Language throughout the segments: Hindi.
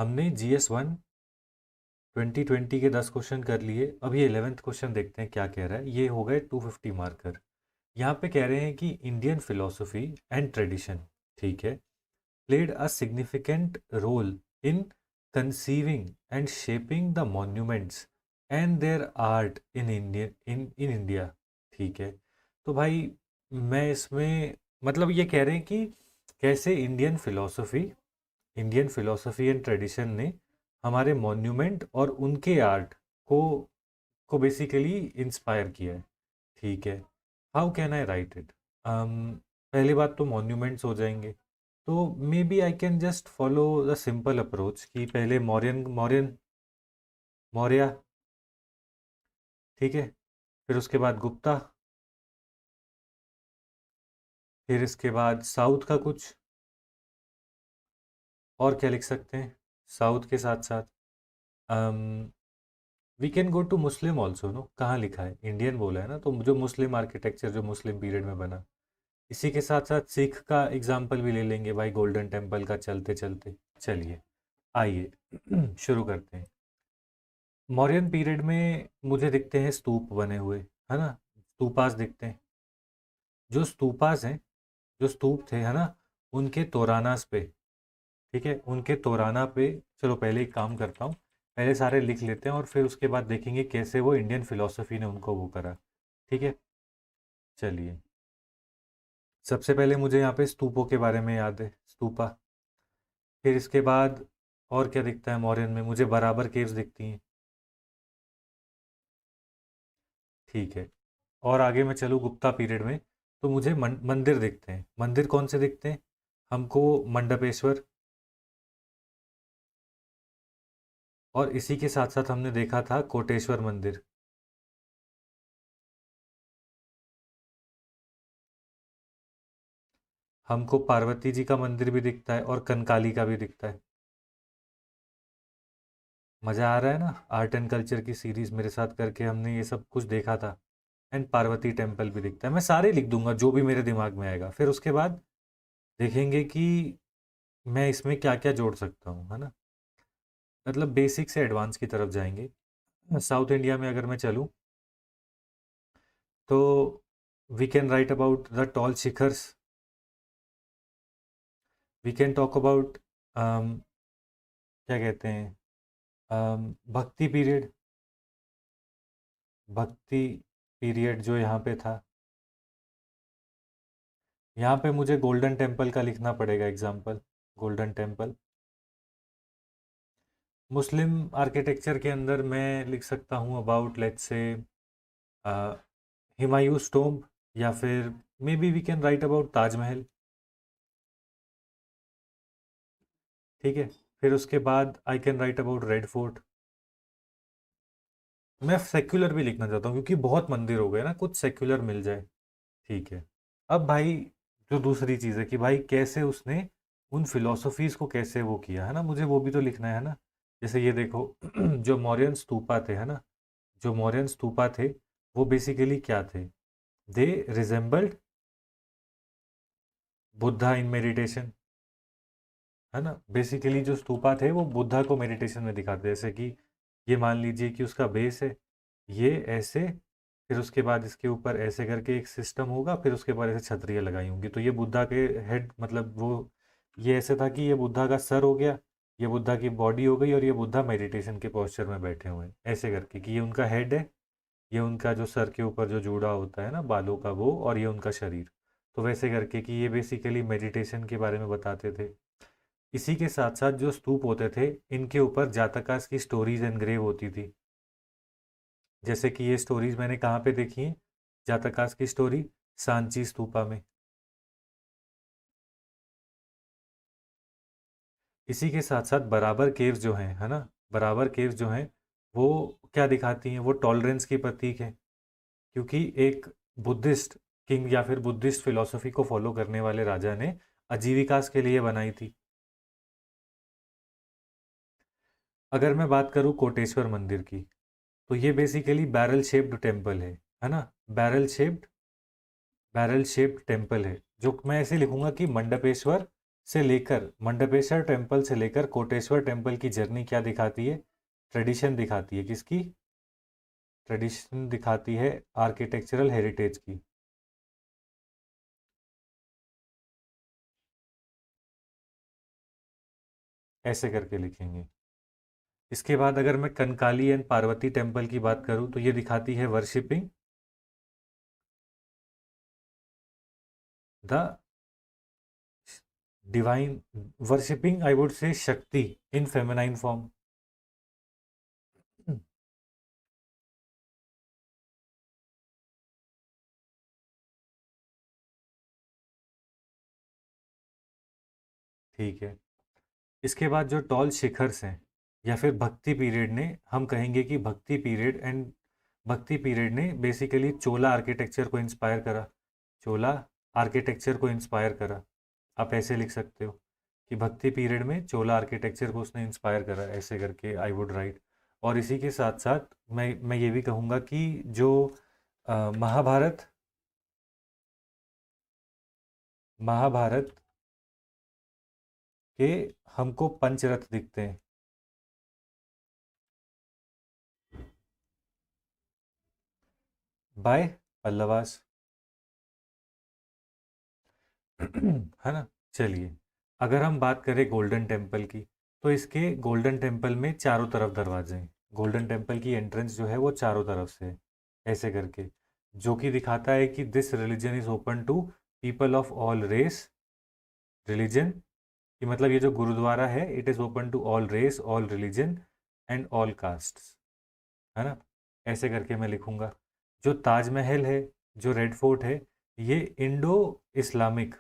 हमने GS1 2020 के 10 क्वेश्चन कर लिए। अब ये 11th क्वेश्चन देखते हैं क्या कह रहा है। ये हो गए 250 मार्कर। यहाँ पे कह रहे हैं कि इंडियन फिलोसफी एंड ट्रेडिशन, ठीक है, played a significant role in conceiving and shaping the monuments and their art in India। ठीक है, तो भाई मैं इसमें मतलब ये कह रहे हैं कि कैसे इंडियन फिलोसफी एंड ट्रेडिशन ने हमारे मॉन्यूमेंट और उनके आर्ट को बेसिकली इंस्पायर किया है। ठीक है, how can I write it. पहली बात तो मॉन्यूमेंट्स हो जाएंगे, तो maybe I can just follow the simple approach कि पहले मौर्य, ठीक है, फिर उसके बाद गुप्ता, फिर इसके बाद साउथ का कुछ, और क्या लिख सकते हैं साउथ के साथ साथ। We can go to Muslim also, no, कहाँ लिखा है, इंडियन बोला है ना, तो जो मुस्लिम आर्किटेक्चर जो मुस्लिम पीरियड में बना। इसी के साथ साथ सिख का एग्जाम्पल भी ले लेंगे भाई, गोल्डन टेम्पल का चलते चलते। चलिए आइए शुरू करते हैं। मौर्यन पीरियड में मुझे दिखते हैं स्तूप बने हुए, है ना, स्तूपास दिखते हैं। जो स्तूपास हैं, जो स्तूप थे, है ना, उनके तोरानास पे, ठीक है, उनके तोराना पे, चलो पहले एक काम करता हूँ, पहले सारे लिख लेते हैं और फिर उसके बाद देखेंगे कैसे वो इंडियन फिलोसफी ने उनको वो करा। ठीक है, चलिए। सबसे पहले मुझे यहाँ पे स्तूपों के बारे में याद है, स्तूपा। फिर इसके बाद और क्या दिखता है मौर्यन में, मुझे बराबर केव्स दिखती हैं। ठीक है, और आगे मैं चलूँ गुप्ता पीरियड में, तो मुझे मंदिर दिखते हैं। मंदिर कौन से दिखते हैं हमको, मंडपेश्वर, और इसी के साथ साथ हमने देखा था कोटेश्वर मंदिर। हमको पार्वती जी का मंदिर भी दिखता है और कंकाली का भी दिखता है। मज़ा आ रहा है ना, आर्ट एंड कल्चर की सीरीज मेरे साथ करके हमने ये सब कुछ देखा था। एंड पार्वती टेम्पल भी दिखता है। मैं सारे लिख दूंगा जो भी मेरे दिमाग में आएगा, फिर उसके बाद देखेंगे कि मैं इसमें क्या क्या जोड़ सकता हूँ, है ना, मतलब बेसिक से एडवांस की तरफ जाएंगे। साउथ इंडिया में अगर मैं चलूँ, तो we can write about the tall शिखर्स, वी कैन टॉक अबाउट क्या कहते हैं, भक्ति पीरियड, भक्ति पीरियड जो यहाँ पे था। यहाँ पे मुझे गोल्डन टेम्पल का लिखना पड़ेगा एग्जाम्पल, गोल्डन टेम्पल। मुस्लिम आर्किटेक्चर के अंदर मैं लिख सकता हूँ अबाउट लेट्स से हिमायूस टोम्ब, या फिर maybe we can write about Taj Mahal. ठीक है, फिर उसके बाद I can write about Red Fort. मैं सेक्युलर भी लिखना चाहता हूँ क्योंकि बहुत मंदिर हो गए ना, कुछ सेक्युलर मिल जाए। ठीक है, अब भाई जो दूसरी चीज़ है कि भाई कैसे उसने उन फिलोसफीज़ को कैसे वो किया, है ना, मुझे वो भी तो लिखना है ना। जैसे ये देखो जो मौर्यन स्तूपा थे, है ना, जो मौर्यन स्तूपा थे, वो बेसिकली क्या थे, दे रिजेंबल्ड बुद्धा इन मेडिटेशन, है ना। बेसिकली जो स्तूपा थे वो बुद्धा को मेडिटेशन में दिखाते, जैसे कि ये मान लीजिए कि उसका बेस है ये ऐसे, फिर उसके बाद इसके ऊपर ऐसे करके एक सिस्टम होगा, फिर उसके बाद ऐसे छतरियाँ लगाई होंगी, तो ये बुद्धा के हेड, मतलब वो ये ऐसे था कि ये बुद्धा का सर हो गया, ये बुद्धा की बॉडी हो गई, और ये बुद्धा मेडिटेशन के पोस्चर में बैठे हुए हैं ऐसे करके, कि ये उनका हेड है, ये उनका जो सर के ऊपर जो जूड़ा होता है ना बालों का वो, और ये उनका शरीर। तो वैसे करके कि ये बेसिकली मेडिटेशन के बारे में बताते थे। इसी के साथ साथ जो स्तूप होते थे, इनके ऊपर जातकास की स्टोरीज एनग्रेव होती थी। जैसे कि ये स्टोरीज मैंने कहाँ पे देखी हैं, जातकास की स्टोरी सांची स्तूपा में। इसी के साथ साथ बराबर केव्स जो हैं, है ना, बराबर केव्स जो हैं वो क्या दिखाती हैं, वो टॉलरेंस की प्रतीक है, क्योंकि एक बुद्धिस्ट किंग या फिर बुद्धिस्ट फिलोसफी को फॉलो करने वाले राजा ने आजीविकास के लिए बनाई थी। अगर मैं बात करूँ कोटेश्वर मंदिर की, तो ये बेसिकली बैरल शेप्ड टेम्पल है ना, बैरल शेप्ड टेम्पल है, जो मैं ऐसे लिखूंगा कि मंडपेश्वर से लेकर मंडपेश्वर टेम्पल से लेकर कोटेश्वर टेम्पल की जर्नी क्या दिखाती है? ट्रेडिशन दिखाती है। किसकी? ट्रेडिशन दिखाती है आर्किटेक्चरल हेरिटेज की। ऐसे करके लिखेंगे। इसके बाद अगर मैं कंकाली एंड पार्वती टेम्पल की बात करूं तो ये दिखाती है worshipping the divine, worshipping I would से शक्ति इन फेमिनाइन फॉर्म। ठीक है। इसके बाद जो टॉल शिखर्स हैं या फिर भक्ति पीरियड ने, हम कहेंगे कि भक्ति पीरियड एंड भक्ति पीरियड ने बेसिकली चोला आर्किटेक्चर को इंस्पायर करा। चोला आर्किटेक्चर को इंस्पायर करा। आप ऐसे लिख सकते हो कि भक्ति पीरियड में चोला आर्किटेक्चर को उसने इंस्पायर करा, ऐसे करके आई वुड राइट। और इसी के साथ साथ मैं ये भी कहूँगा कि जो महाभारत महाभारत के हमको पंचरथ दिखते हैं। बाय पल्लवास। है ना। चलिए, अगर हम बात करें गोल्डन टेम्पल की, तो इसके गोल्डन टेम्पल में चारों तरफ दरवाजे हैं। गोल्डन टेम्पल की एंट्रेंस जो है वो चारों तरफ से है, ऐसे करके, जो कि दिखाता है कि this religion is open to people of all race religion. कि मतलब ये जो गुरुद्वारा है, it is open to all race, all religion and all caste. है ना। ऐसे करके मैं लिखूंगा। जो ताजमहल है, जो रेड फोर्ट है, ये इंडो इस्लामिक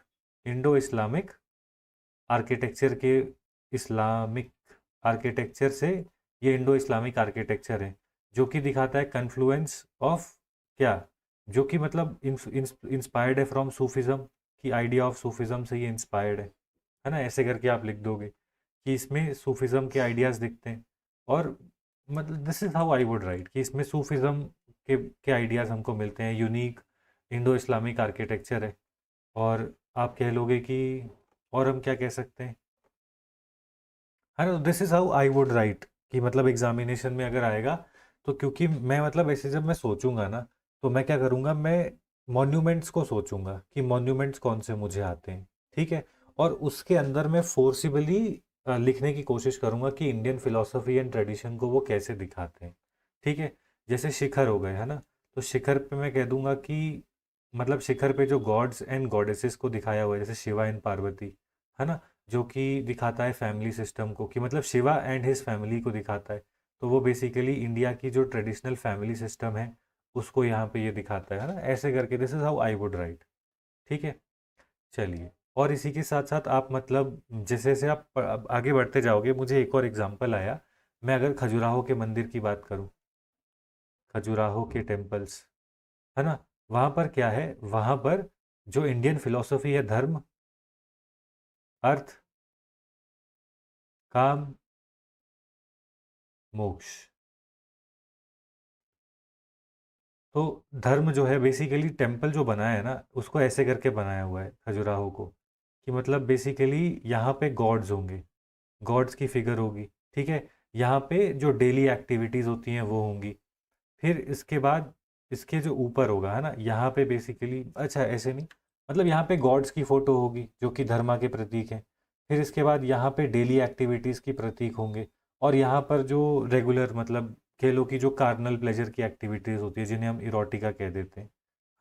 आर्किटेक्चर के इस्लामिक आर्किटेक्चर से, ये इंडो इस्लामिक आर्किटेक्चर है, जो कि दिखाता है कन्फ्लुएंस ऑफ क्या, जो कि मतलब इंस्पायर्ड है फ्रॉम सूफिज्म, की आइडिया ऑफ सूफिज्म से ये इंस्पायर्ड है ना। ऐसे करके आप लिख दोगे कि इसमें सूफिज्म के आइडियाज़ दिखते हैं। और मतलब this is how I would right कि इसमें सूफिज्म के आइडियाज़ हमको मिलते हैं। यूनिक इंडो इस्लामिक आर्किटेक्चर है। और आप कह लोगे कि और हम क्या कह सकते हैं, है ना। This is how I would right कि मतलब एग्जामिनेशन में अगर आएगा तो, क्योंकि मैं मतलब ऐसे जब मैं सोचूंगा ना, तो मैं क्या करूँगा, मैं मॉन्यूमेंट्स को सोचूंगा कि मॉन्यूमेंट्स कौन से मुझे आते हैं। ठीक है। और उसके अंदर मैं फोर्सिबली लिखने की कोशिश करूँगा कि इंडियन फिलोसफी एंड ट्रेडिशन को वो कैसे दिखाते हैं। ठीक है। जैसे शिखर हो गए, है ना। तो शिखर पे मैं कह दूंगा कि मतलब शिखर पे जो गॉड्स एंड गॉडेसेस को दिखाया हुआ है, जैसे शिवा एंड पार्वती, है ना, जो कि दिखाता है फैमिली सिस्टम को, कि मतलब शिवा एंड हिज फैमिली को दिखाता है। तो वो बेसिकली इंडिया की जो ट्रेडिशनल फैमिली सिस्टम है उसको यहाँ पे ये दिखाता है ना। ऐसे करके this is how I would right. ठीक है। चलिए, और इसी के साथ साथ आप मतलब जैसे जैसे आप आगे बढ़ते जाओगे, मुझे एक और एग्जांपल आया। मैं अगर खजुराहो के मंदिर की बात करूं, खजुराहो के टेम्पल्स, है ना, वहाँ पर क्या है, वहाँ पर जो इंडियन फिलॉसफी है, धर्म अर्थ काम मोक्ष। तो धर्म जो है बेसिकली टेम्पल जो बनाया है ना, उसको ऐसे करके बनाया हुआ है खजुराहो को, कि मतलब बेसिकली यहाँ पे गॉड्स होंगे, गॉड्स की फिगर होगी। ठीक है। यहाँ पे जो डेली एक्टिविटीज़ होती हैं वो होंगी। फिर इसके बाद इसके जो ऊपर होगा, है ना, यहाँ पे बेसिकली, अच्छा ऐसे नहीं, मतलब यहाँ पे गॉड्स की फ़ोटो होगी जो कि धर्मा के प्रतीक हैं। फिर इसके बाद यहाँ पे डेली एक्टिविटीज़ की प्रतीक होंगे। और यहाँ पर जो रेगुलर मतलब कह लो कि जो कार्नल प्लेजर की एक्टिविटीज़ होती है, जिन्हें हम इरोटिका कह देते हैं,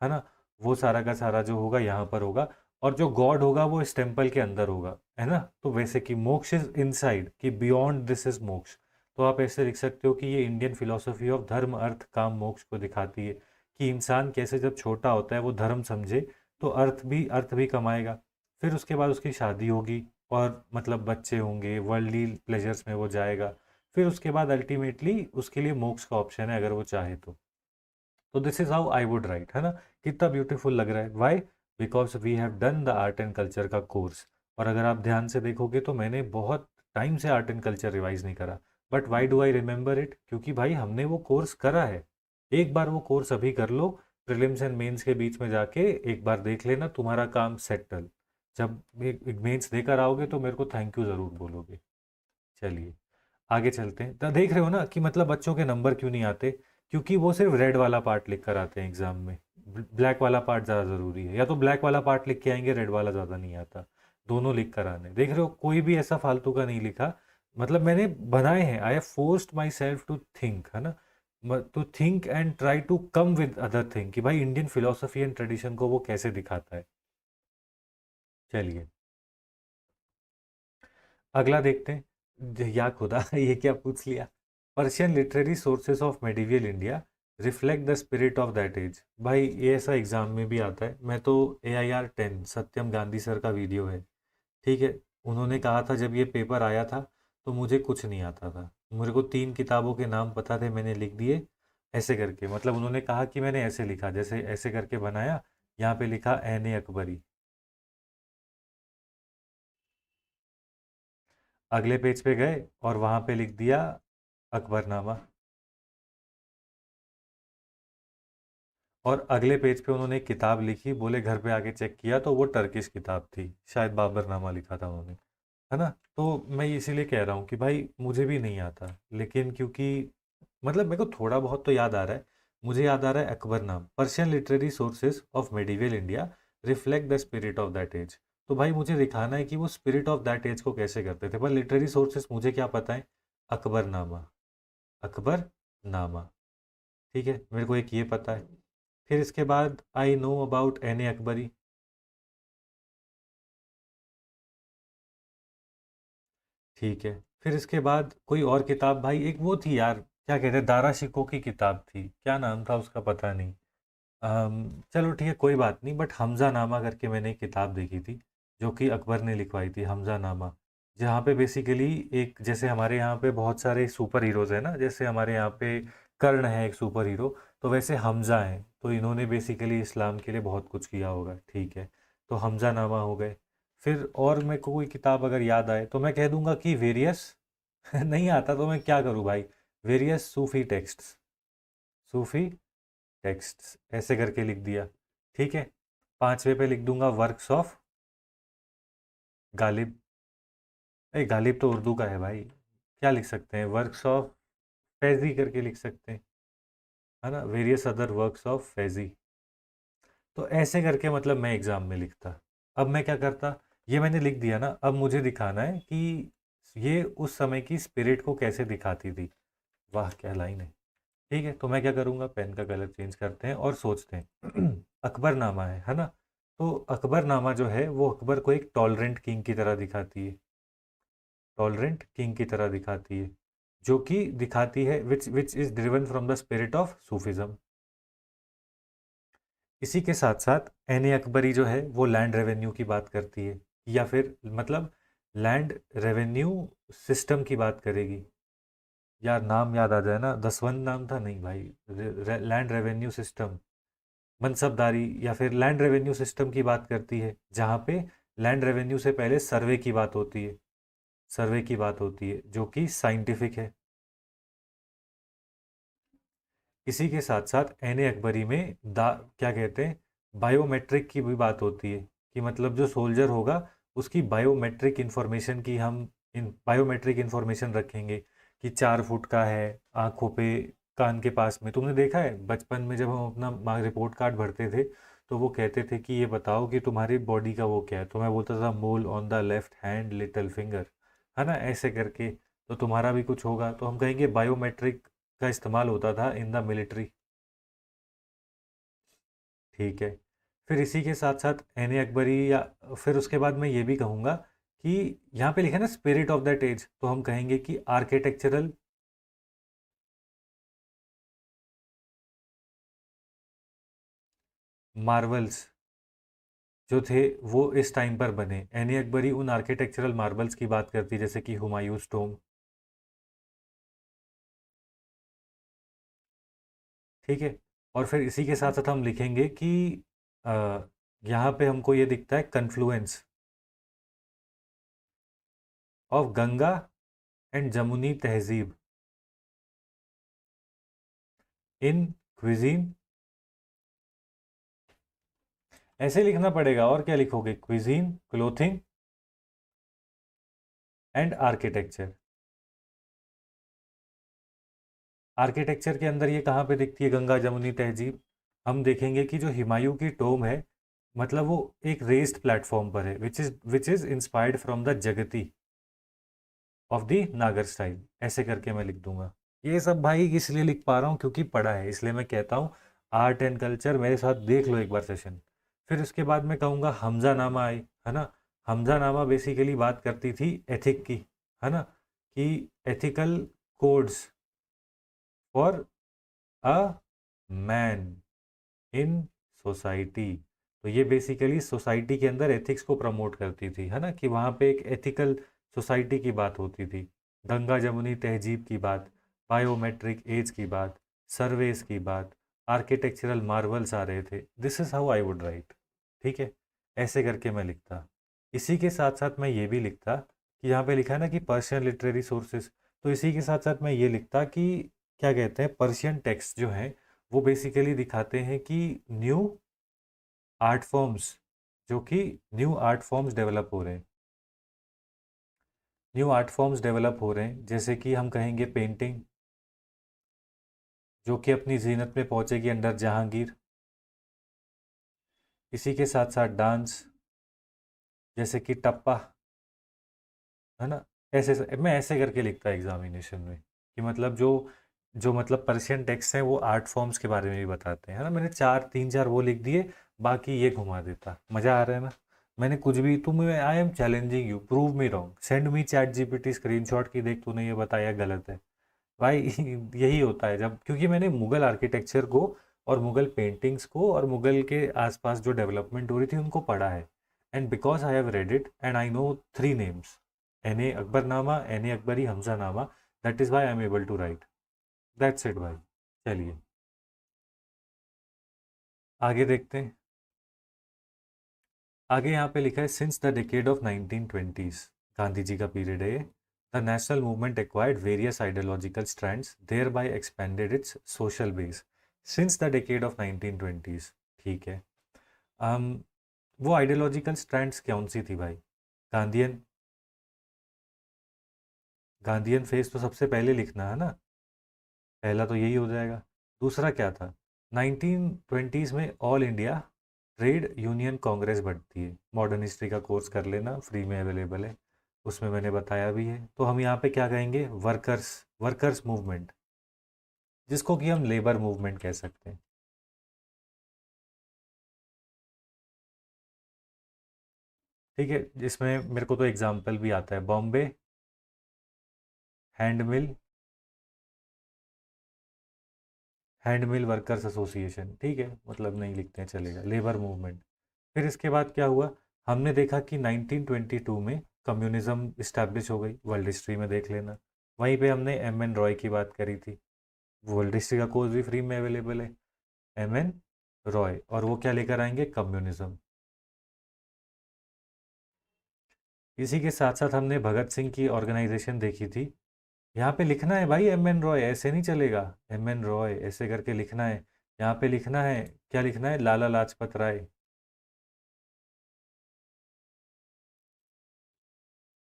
है ना, वो सारा का सारा जो होगा यहाँ पर होगा। और जो गॉड होगा वो इस टेम्पल के अंदर होगा, है ना। तो वैसे कि मोक्ष इज इनसाइड, कि बियॉन्ड दिस इज मोक्ष। तो आप ऐसे लिख सकते हो कि ये इंडियन फिलॉसफी ऑफ धर्म अर्थ काम मोक्ष को दिखाती है, कि इंसान कैसे जब छोटा होता है वो धर्म समझे तो अर्थ भी कमाएगा। फिर उसके बाद उसकी शादी होगी और मतलब बच्चे होंगे, वर्ल्डली प्लेजर्स में वो जाएगा। फिर उसके बाद अल्टीमेटली उसके लिए मोक्ष का ऑप्शन है अगर वो चाहे तो this is how I would write, है ना। कितना ब्यूटीफुल लग रहा है। Why? Because we have done the art and culture का कोर्स। और अगर आप ध्यान से देखोगे तो मैंने बहुत टाइम से आर्ट एंड कल्चर रिवाइज नहीं करा। But why do I remember it? क्योंकि भाई हमने वो कोर्स करा है। एक बार वो कोर्स अभी कर लो, प्रीलिम्स एंड मेंस के बीच में जाके एक बार देख लेना, तुम्हारा काम सेटल। जब एक मेंस देकर आओगे तो मेरे को थैंक यू ज़रूर बोलोगे। चलिए आगे चलते हैं। तो देख रहे हो ना कि मतलब बच्चों के नंबर क्यों नहीं आते, क्योंकि वो सिर्फ रेड वाला पार्ट लिख कर आते हैं एग्जाम में। ब्लैक वाला पार्ट ज़्यादा ज़रूरी है, या तो ब्लैक वाला पार्ट लिख के आएंगे, रेड वाला ज़्यादा नहीं आता। दोनों लिख कर आने, देख रहे हो कोई भी ऐसा फालतू का नहीं लिखा। मतलब मैंने बनाए हैं, I have forced myself to think, है ना, to think and try to come with other thing कि भाई इंडियन फिलोसफी एंड ट्रेडिशन को वो कैसे दिखाता है। चलिए अगला देखते हैं। या खुदा ये क्या पूछ लिया। Persian literary sources of medieval India reflect the spirit of that age. भाई ये ऐसा एग्जाम में भी आता है। मैं तो AIR 10 सत्यम गांधी सर का वीडियो है, ठीक है। उन्होंने कहा था जब ये पेपर आया था तो मुझे कुछ नहीं आता था, मेरे को 3 किताबों के नाम पता थे, मैंने लिख दिए ऐसे करके। मतलब उन्होंने कहा कि मैंने ऐसे लिखा, जैसे ऐसे करके बनाया, यहाँ पे लिखा अकबरी। अगले पेज पे गए और वहाँ पे लिख दिया अकबरनामा। और अगले पेज पे उन्होंने एक किताब लिखी, बोले घर पे आके चेक किया तो वो टर्किश किताब थी, शायद बाबरनामा लिखा था उन्होंने, है ना। तो मैं इसीलिए कह रहा हूँ कि भाई मुझे भी नहीं आता, लेकिन क्योंकि मतलब मेरे को थोड़ा बहुत तो याद आ रहा है। मुझे याद आ रहा है Akbarnama, Persian literary sources of medieval India reflect the spirit of that age. तो भाई मुझे दिखाना है कि वो स्पिरिट ऑफ दैट एज को कैसे करते थे, पर लिटरेरी सोर्सेज मुझे क्या पता है। अकबरनामा, अकबरनामा, ठीक है, मेरे को एक ये पता है। फिर इसके बाद आई नो अबाउट अकबरी। ठीक है, फिर इसके बाद कोई और किताब भाई, एक वो थी यार, क्या कहते हैं, दारा शिकोह की किताब थी, क्या नाम था उसका पता नहीं। चलो ठीक है कोई बात नहीं, बट हमजा नामा करके मैंने एक किताब देखी थी, जो कि अकबर ने लिखवाई थी, हमजा नामा। जहाँ पे बेसिकली एक, जैसे हमारे यहाँ पे बहुत सारे सुपर हीरोज़ हैं ना, जैसे हमारे यहाँ पे कर्ण है एक सुपर हीरो, तो वैसे हमजा हैं, तो इन्होंने बेसिकली इस्लाम के लिए बहुत कुछ किया होगा, ठीक है। तो हमजा नामा हो गए। फिर और मेरे को कोई किताब अगर याद आए तो मैं कह दूंगा कि वेरियस नहीं आता तो मैं क्या करूँ भाई, वेरियस सूफी टेक्स्ट्स, सूफी टेक्स्ट्स ऐसे करके लिख दिया, ठीक है। 5वें पे लिख दूंगा वर्क्स ऑफ गालिब। गालिब तो उर्दू का है भाई, क्या लिख सकते हैं, वर्क्स ऑफ फैजी करके लिख सकते हैं, है ना, various other works of Faizi. तो ऐसे करके मतलब मैं एग्ज़ाम में लिखता। अब मैं क्या करता, ये मैंने लिख दिया ना, अब मुझे दिखाना है कि ये उस समय की स्पिरिट को कैसे दिखाती थी। वाह क्या लाइन है। ठीक है, तो मैं क्या करूँगा, पेन का कलर चेंज करते हैं और सोचते हैं। अकबरनामा है ना। तो अकबरनामा जो है वो अकबर को एक टॉलरेंट किंग की तरह दिखाती है, टॉलरेंट किंग की तरह दिखाती है, जो कि दिखाती है which which is driven from the spirit of Sufism. इसी के साथ साथ अकबरी जो है वो लैंड रेवेन्यू की बात करती है, या फिर मतलब लैंड रेवेन्यू सिस्टम की बात करेगी। यार नाम याद आ जाए ना, दसवंत नाम था नहीं भाई, लैंड रेवेन्यू सिस्टम, मनसबदारी, या फिर लैंड रेवेन्यू सिस्टम की बात करती है, जहाँ पे लैंड रेवेन्यू से पहले सर्वे की बात होती है, सर्वे की बात होती है जो कि साइंटिफिक है। इसी के साथ साथ अकबरी में दा क्या कहते हैं, बायोमेट्रिक की भी बात होती है, कि मतलब जो सोल्जर होगा उसकी बायोमेट्रिक इंफॉर्मेशन की हम इन बायोमेट्रिक इंफॉर्मेशन रखेंगे, कि 4 फुट का है, आंखों पे, कान के पास में। तुमने देखा है बचपन में जब हम अपना रिपोर्ट कार्ड भरते थे, तो वो कहते थे कि ये बताओ कि तुम्हारी बॉडी का वो क्या है, तो मैं बोलता था मोल on the left hand little finger, है ना, ऐसे करके। तो तुम्हारा भी कुछ होगा तो हम कहेंगे बायोमेट्रिक का इस्तेमाल होता था इन द मिलिट्री, ठीक है। फिर इसी के साथ साथ अकबरी, या फिर उसके बाद मैं ये भी कहूँगा कि यहाँ पे लिखा है ना स्पिरिट ऑफ दैट एज, तो हम कहेंगे कि आर्किटेक्चरल मार्वल्स जो थे वो इस टाइम पर बने। अकबरी उन आर्किटेक्चरल मार्बल्स की बात करती है, जैसे कि हुमायूं टोम, ठीक है। और फिर इसी के साथ साथ हम लिखेंगे कि अ, यहाँ पे हमको ये दिखता है कन्फ्लुएंस ऑफ गंगा एंड जमुनी तहजीब इन क्विजीन ऐसे लिखना पड़ेगा, और क्या लिखोगे? Cuisine, clothing and architecture. Architecture के अंदर ये कहाँ पे दिखती है गंगा जमुनी तहजीब? हम देखेंगे कि जो हुमायूं की टोम है, मतलब वो एक रेस्ड प्लेटफॉर्म पर है, which is inspired from the जगती ऑफ द नागर स्टाइल। ऐसे करके मैं लिख दूंगा। ये सब भाई इसलिए लिख पा रहा हूँ क्योंकि पढ़ा है, इसलिए मैं कहता हूँ आर्ट एंड कल्चर मेरे साथ देख लो एक बार सेशन। फिर उसके बाद मैं कहूँगा हमजा नामा आई, है ना। हमजा नामा बेसिकली बात करती थी एथिक की, है ना, कि ethical codes for a man in society. तो ये बेसिकली सोसाइटी के अंदर एथिक्स को प्रमोट करती थी, है ना, कि वहाँ पे एक एथिकल सोसाइटी की बात होती थी। गंगा जमुनी तहजीब की बात, बायोमेट्रिक एज की बात, सर्वेस की बात, आर्किटेक्चरल मार्वल्स आ रहे थे। This is how I would right. ठीक है, ऐसे करके मैं लिखता। इसी के साथ साथ मैं ये भी लिखता कि यहाँ पे लिखा है ना कि पर्शियन लिटरेरी सोर्सेज, तो इसी के साथ साथ मैं ये लिखता कि क्या कहते हैं, पर्शियन टेक्स्ट जो हैं वो बेसिकली दिखाते हैं कि न्यू आर्ट फॉर्म्स, जो कि न्यू आर्ट फॉर्म्स डेवलप हो रहे हैं। न्यू आर्ट फॉर्म्स डेवलप हो रहे हैं, जैसे कि हम कहेंगे पेंटिंग, जो कि अपनी जीनत में पहुंचेगी अंडर जहांगीर। इसी के साथ साथ डांस, जैसे कि टप्पा, है ना। मैं ऐसे करके लिखता एग्जामिनेशन में कि मतलब जो मतलब पर्शियन टेक्स्ट हैं वो आर्ट फॉर्म्स के बारे में भी बताते हैं, है ना। मैंने तीन चार वो लिख दिए, बाकी ये घुमा देता। मज़ा आ रहा है ना? मैंने कुछ भी, तुम, I am challenging you, prove me wrong, send me chat GPT screenshot की, देख तूने ये बताया गलत है। भाई यही होता है जब, क्योंकि मैंने मुगल आर्किटेक्चर को और मुगल पेंटिंग्स को और मुगल के आसपास जो डेवलपमेंट हो रही थी उनको पढ़ा है। And because I have read it and I know three names, एन ए Akbarnama, Ain e Akbari, Hamzanama, that is why I am able to write. That's it भाई। चलिए आगे देखते हैं। आगे यहाँ पे लिखा है since the decade of 1920s, Gandhi ji का पीरियड है ये, the national movement acquired various ideological strands thereby expanded its social base. Since the decade of 1920s, ठीक है। um, वो आइडियोलॉजिकल स्ट्रैंड्स कौन सी थी भाई? गांधीयन, गांधीयन फेज तो सबसे पहले लिखना है ना, पहला तो यही हो जाएगा। दूसरा क्या था? 1920s में all India trade union Congress बढ़ती है। मॉडर्न हिस्ट्री का कोर्स कर लेना, फ्री में अवेलेबल है, उसमें मैंने बताया भी है। तो हम यहाँ पे क्या कहेंगे? वर्कर्स, वर्कर्स मूवमेंट, जिसको कि हम लेबर मूवमेंट कह सकते हैं। ठीक है, जिसमें मेरे को तो एग्जाम्पल भी आता है, बॉम्बे हैंड मिल, हैंड मिल वर्कर्स एसोसिएशन। ठीक है, मतलब नहीं लिखते हैं चलेगा, लेबर मूवमेंट। फिर इसके बाद क्या हुआ? हमने देखा कि 1922 में कम्युनिज्म इस्टेब्लिश हो गई, वर्ल्ड हिस्ट्री में देख लेना। वहीं पे हमने एम एन रॉय की बात करी थी, वर्ल्ड हिस्ट्री का कोर्स भी फ्री में अवेलेबल है। एम एन रॉय, और वो क्या लेकर आएंगे? कम्युनिज्म। इसी के साथ साथ हमने भगत सिंह की ऑर्गेनाइजेशन देखी थी। यहाँ पे लिखना है भाई एम एन रॉय, ऐसे नहीं चलेगा। एम एन रॉय ऐसे करके लिखना है। यहाँ पे लिखना है, क्या लिखना है? लाला लाजपत राय।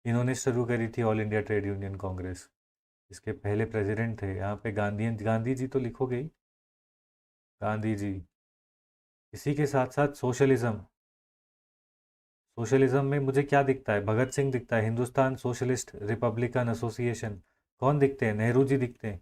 इन्होंने शुरू करी थी all India trade union Congress. इसके पहले प्रेसिडेंट थे यहाँ पे गांधी, गांधी जी तो लिखोगे ही, गांधी जी। इसी के साथ साथ सोशलिज्म, सोशलिज्म में मुझे क्या दिखता है? भगत सिंह दिखता है, हिंदुस्तान सोशलिस्ट रिपब्लिकन एसोसिएशन। कौन दिखते हैं? नेहरू जी दिखते हैं।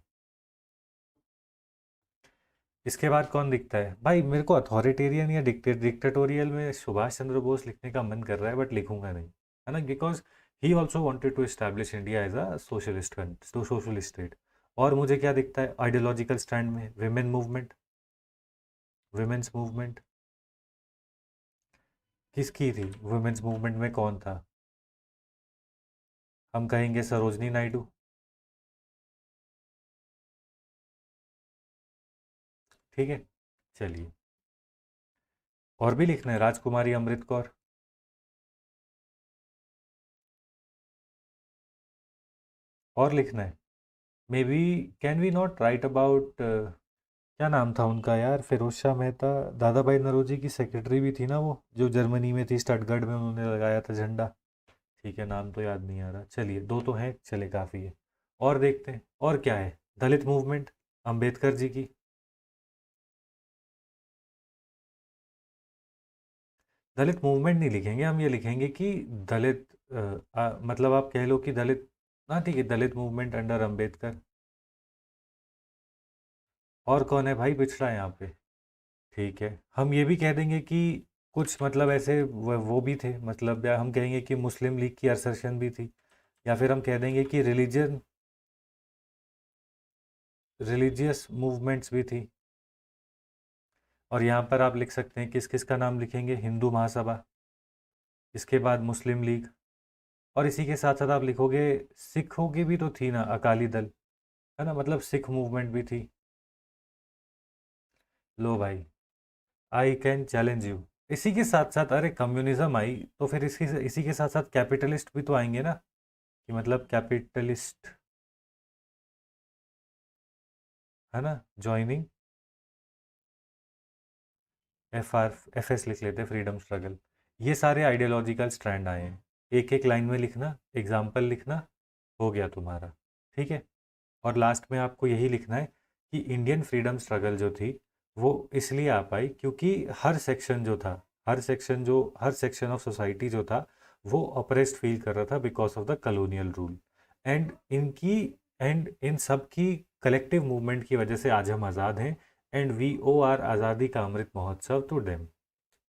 इसके बाद कौन दिखता है भाई? मेरे को अथॉरिटेरियन या डिक्टेटोरियल में सुभाष चंद्र बोस लिखने का मन कर रहा है, बट लिखूंगा नहीं, है ना, because he also wanted to establish India as a socialist, socialist state. और मुझे क्या दिखता है आइडियोलॉजिकल स्टैंड में? विमेन मूवमेंट, वुमेन्स मूवमेंट किसकी थी? वुमेन्स मूवमेंट में कौन था? हम कहेंगे सरोजनी नायडू। ठीक है, चलिए। और भी लिखना है, राजकुमारी अमृत कौर। और लिखना है, maybe can we not write about क्या नाम था उनका यार, फिरोज शाह मेहता। दादा भाई नौरोजी की सेक्रेटरी भी थी ना वो, जो जर्मनी में थी, स्टटगर्ड में उन्होंने लगाया था झंडा। ठीक है, नाम तो याद नहीं आ रहा। चलिए, दो तो हैं, चले काफ़ी है। और देखते हैं और क्या है। दलित मूवमेंट, अंबेडकर जी की। दलित मूवमेंट नहीं लिखेंगे हम, ये लिखेंगे कि दलित मतलब आप कह लो कि दलित। हाँ ठीक है, दलित मूवमेंट अंडर अंबेडकर। और कौन है भाई पिछड़ा यहाँ पे? ठीक है, हम ये भी कह देंगे कि कुछ मतलब ऐसे वो भी थे, मतलब या हम कहेंगे कि मुस्लिम लीग की असर्शन भी थी, या फिर हम कह देंगे कि रिलीजियस मूवमेंट्स भी थी। और यहाँ पर आप लिख सकते हैं किस किस का नाम लिखेंगे, हिंदू महासभा, इसके बाद मुस्लिम लीग, और इसी के साथ साथ आप लिखोगे सिखों की भी तो थी ना, अकाली दल, है ना, मतलब सिख मूवमेंट भी थी। लो भाई, आई कैन चैलेंज यू। इसी के साथ साथ अरे कम्युनिज्म आई, तो फिर इसी इसी के साथ साथ कैपिटलिस्ट भी तो आएंगे ना, कि मतलब कैपिटलिस्ट, है ना, ज्वाइनिंग एफ एस लिख लेते, फ्रीडम स्ट्रगल। ये सारे आइडियोलॉजिकल स्ट्रैंड आए हैं, एक एक लाइन में लिखना, एग्जाम्पल लिखना, हो गया तुम्हारा। ठीक है। और लास्ट में आपको यही लिखना है कि इंडियन फ्रीडम स्ट्रगल जो थी वो इसलिए आ पाई क्योंकि हर सेक्शन जो था, हर सेक्शन ऑफ सोसाइटी जो था, वो ऑपरेस्ड फील कर रहा था because of the colonial rule. And इनकी एंड इन सब की कलेक्टिव मूवमेंट की वजह से आज हम आज़ाद हैं। एंड वी ओ आर आज़ादी का अमृत महोत्सव टू डेम।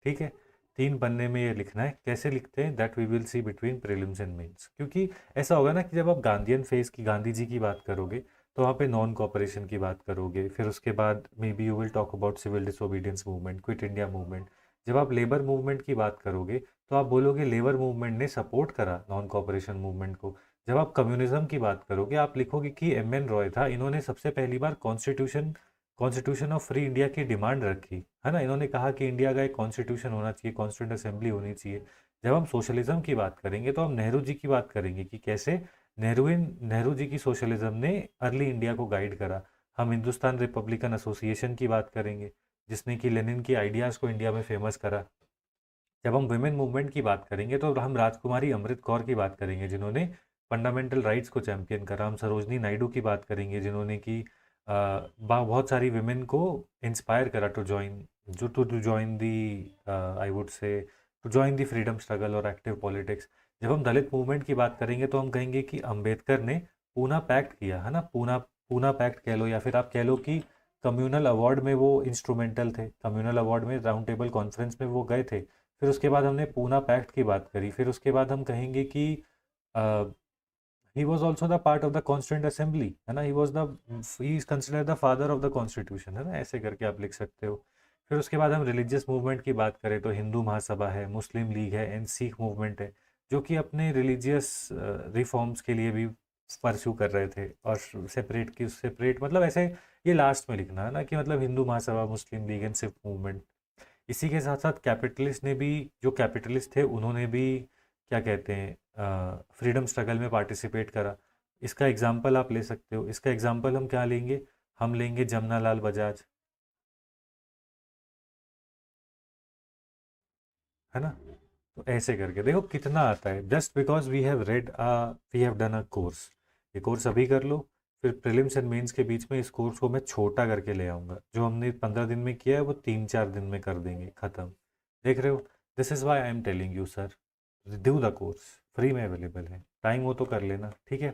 ठीक है। 3 पन्ने में ये लिखना है, कैसे लिखते हैं, that we will see between prelims and mains. क्योंकि ऐसा होगा ना कि जब आप गांधीयन फेज की गांधी जी की बात करोगे, तो वहाँ पे नॉन कॉपरेशन की बात करोगे, फिर उसके बाद maybe you will talk about civil disobedience movement, quit India movement. जब आप लेबर मूवमेंट की बात करोगे, तो आप बोलोगे लेबर मूवमेंट ने सपोर्ट करा नॉन कॉपरेशन मूवमेंट को। जब आप कम्युनिज्म की बात करोगे, आप लिखोगे कि एम एन रॉय था, इन्होंने सबसे पहली बार कॉन्स्टिट्यूशन ऑफ फ्री इंडिया की डिमांड रखी, है ना, इन्होंने कहा कि इंडिया का एक कॉन्स्टिट्यूशन होना चाहिए, कॉन्स्टिट्यूंट असेंबली होनी चाहिए। जब हम सोशलिज्म की बात करेंगे, तो हम नेहरू जी की बात करेंगे कि कैसे नेहरू जी की सोशलिज्म ने अर्ली इंडिया को गाइड करा। हम हिंदुस्तान रिपब्लिकन एसोसिएशन की बात करेंगे, जिसने कि लेनिन की आइडियाज़ को इंडिया में फेमस करा। जब हम वुमेन मूवमेंट की बात करेंगे, तो हम राजकुमारी अमृत कौर की बात करेंगे, जिन्होंने फंडामेंटल राइट्स को चैंपियन करा। हम सरोजनी नायडू की बात करेंगे, जिन्होंने कि बहुत सारी विमेन को इंस्पायर करा टू ज्वाइन जो to join the, I would say, to join the freedom struggle और एक्टिव पॉलिटिक्स। जब हम दलित मूवमेंट की बात करेंगे, तो हम कहेंगे कि अंबेडकर ने पूना पैक्ट किया, है ना, पूना पूना पैक्ट कह लो, या फिर आप कह लो कि कम्युनल अवार्ड में वो इंस्ट्रूमेंटल थे, कम्युनल अवार्ड में राउंड टेबल कॉन्फ्रेंस में वो गए थे। फिर उसके बाद हमने पूना पैक्ट की बात करी, फिर उसके बाद हम कहेंगे कि he was also the part of the constituent assembly, है ना, he is considered the father of the constitution, है ना, ऐसे करके आप लिख सकते हो। फिर उसके बाद हम रिलीजियस मूवमेंट की बात करें, तो हिंदू महासभा है, मुस्लिम लीग है, एंड सिख मूवमेंट है, जो कि अपने रिलीजियस रिफॉर्म्स के लिए भी परस्यू कर रहे थे। और सेपरेट मतलब ऐसे, ये लास्ट में लिखना है ना, कि मतलब हिंदू महासभा, मुस्लिम लीग एंड सिख मूवमेंट। इसी के साथ साथ कैपिटलिस्ट ने भी, जो कैपिटलिस्ट थे उन्होंने भी, क्या कहते हैं, फ्रीडम स्ट्रगल में पार्टिसिपेट करा। इसका एग्जाम्पल आप ले सकते हो, इसका एग्जाम्पल हम क्या लेंगे, हम लेंगे जमना लाल बजाज, है ना। तो ऐसे करके देखो कितना आता है, just because we have done a course. ये कोर्स अभी कर लो, फिर प्रीलिम्स एंड मेंस के बीच में इस कोर्स को मैं छोटा करके ले आऊँगा। जो हमने 15 दिन में किया है, वो 3-4 दिन में कर देंगे ख़त्म। देख रहे हो, this is why I am telling you sir, do the course, free में अवेलेबल है, टाइम हो तो कर लेना, ठीक है।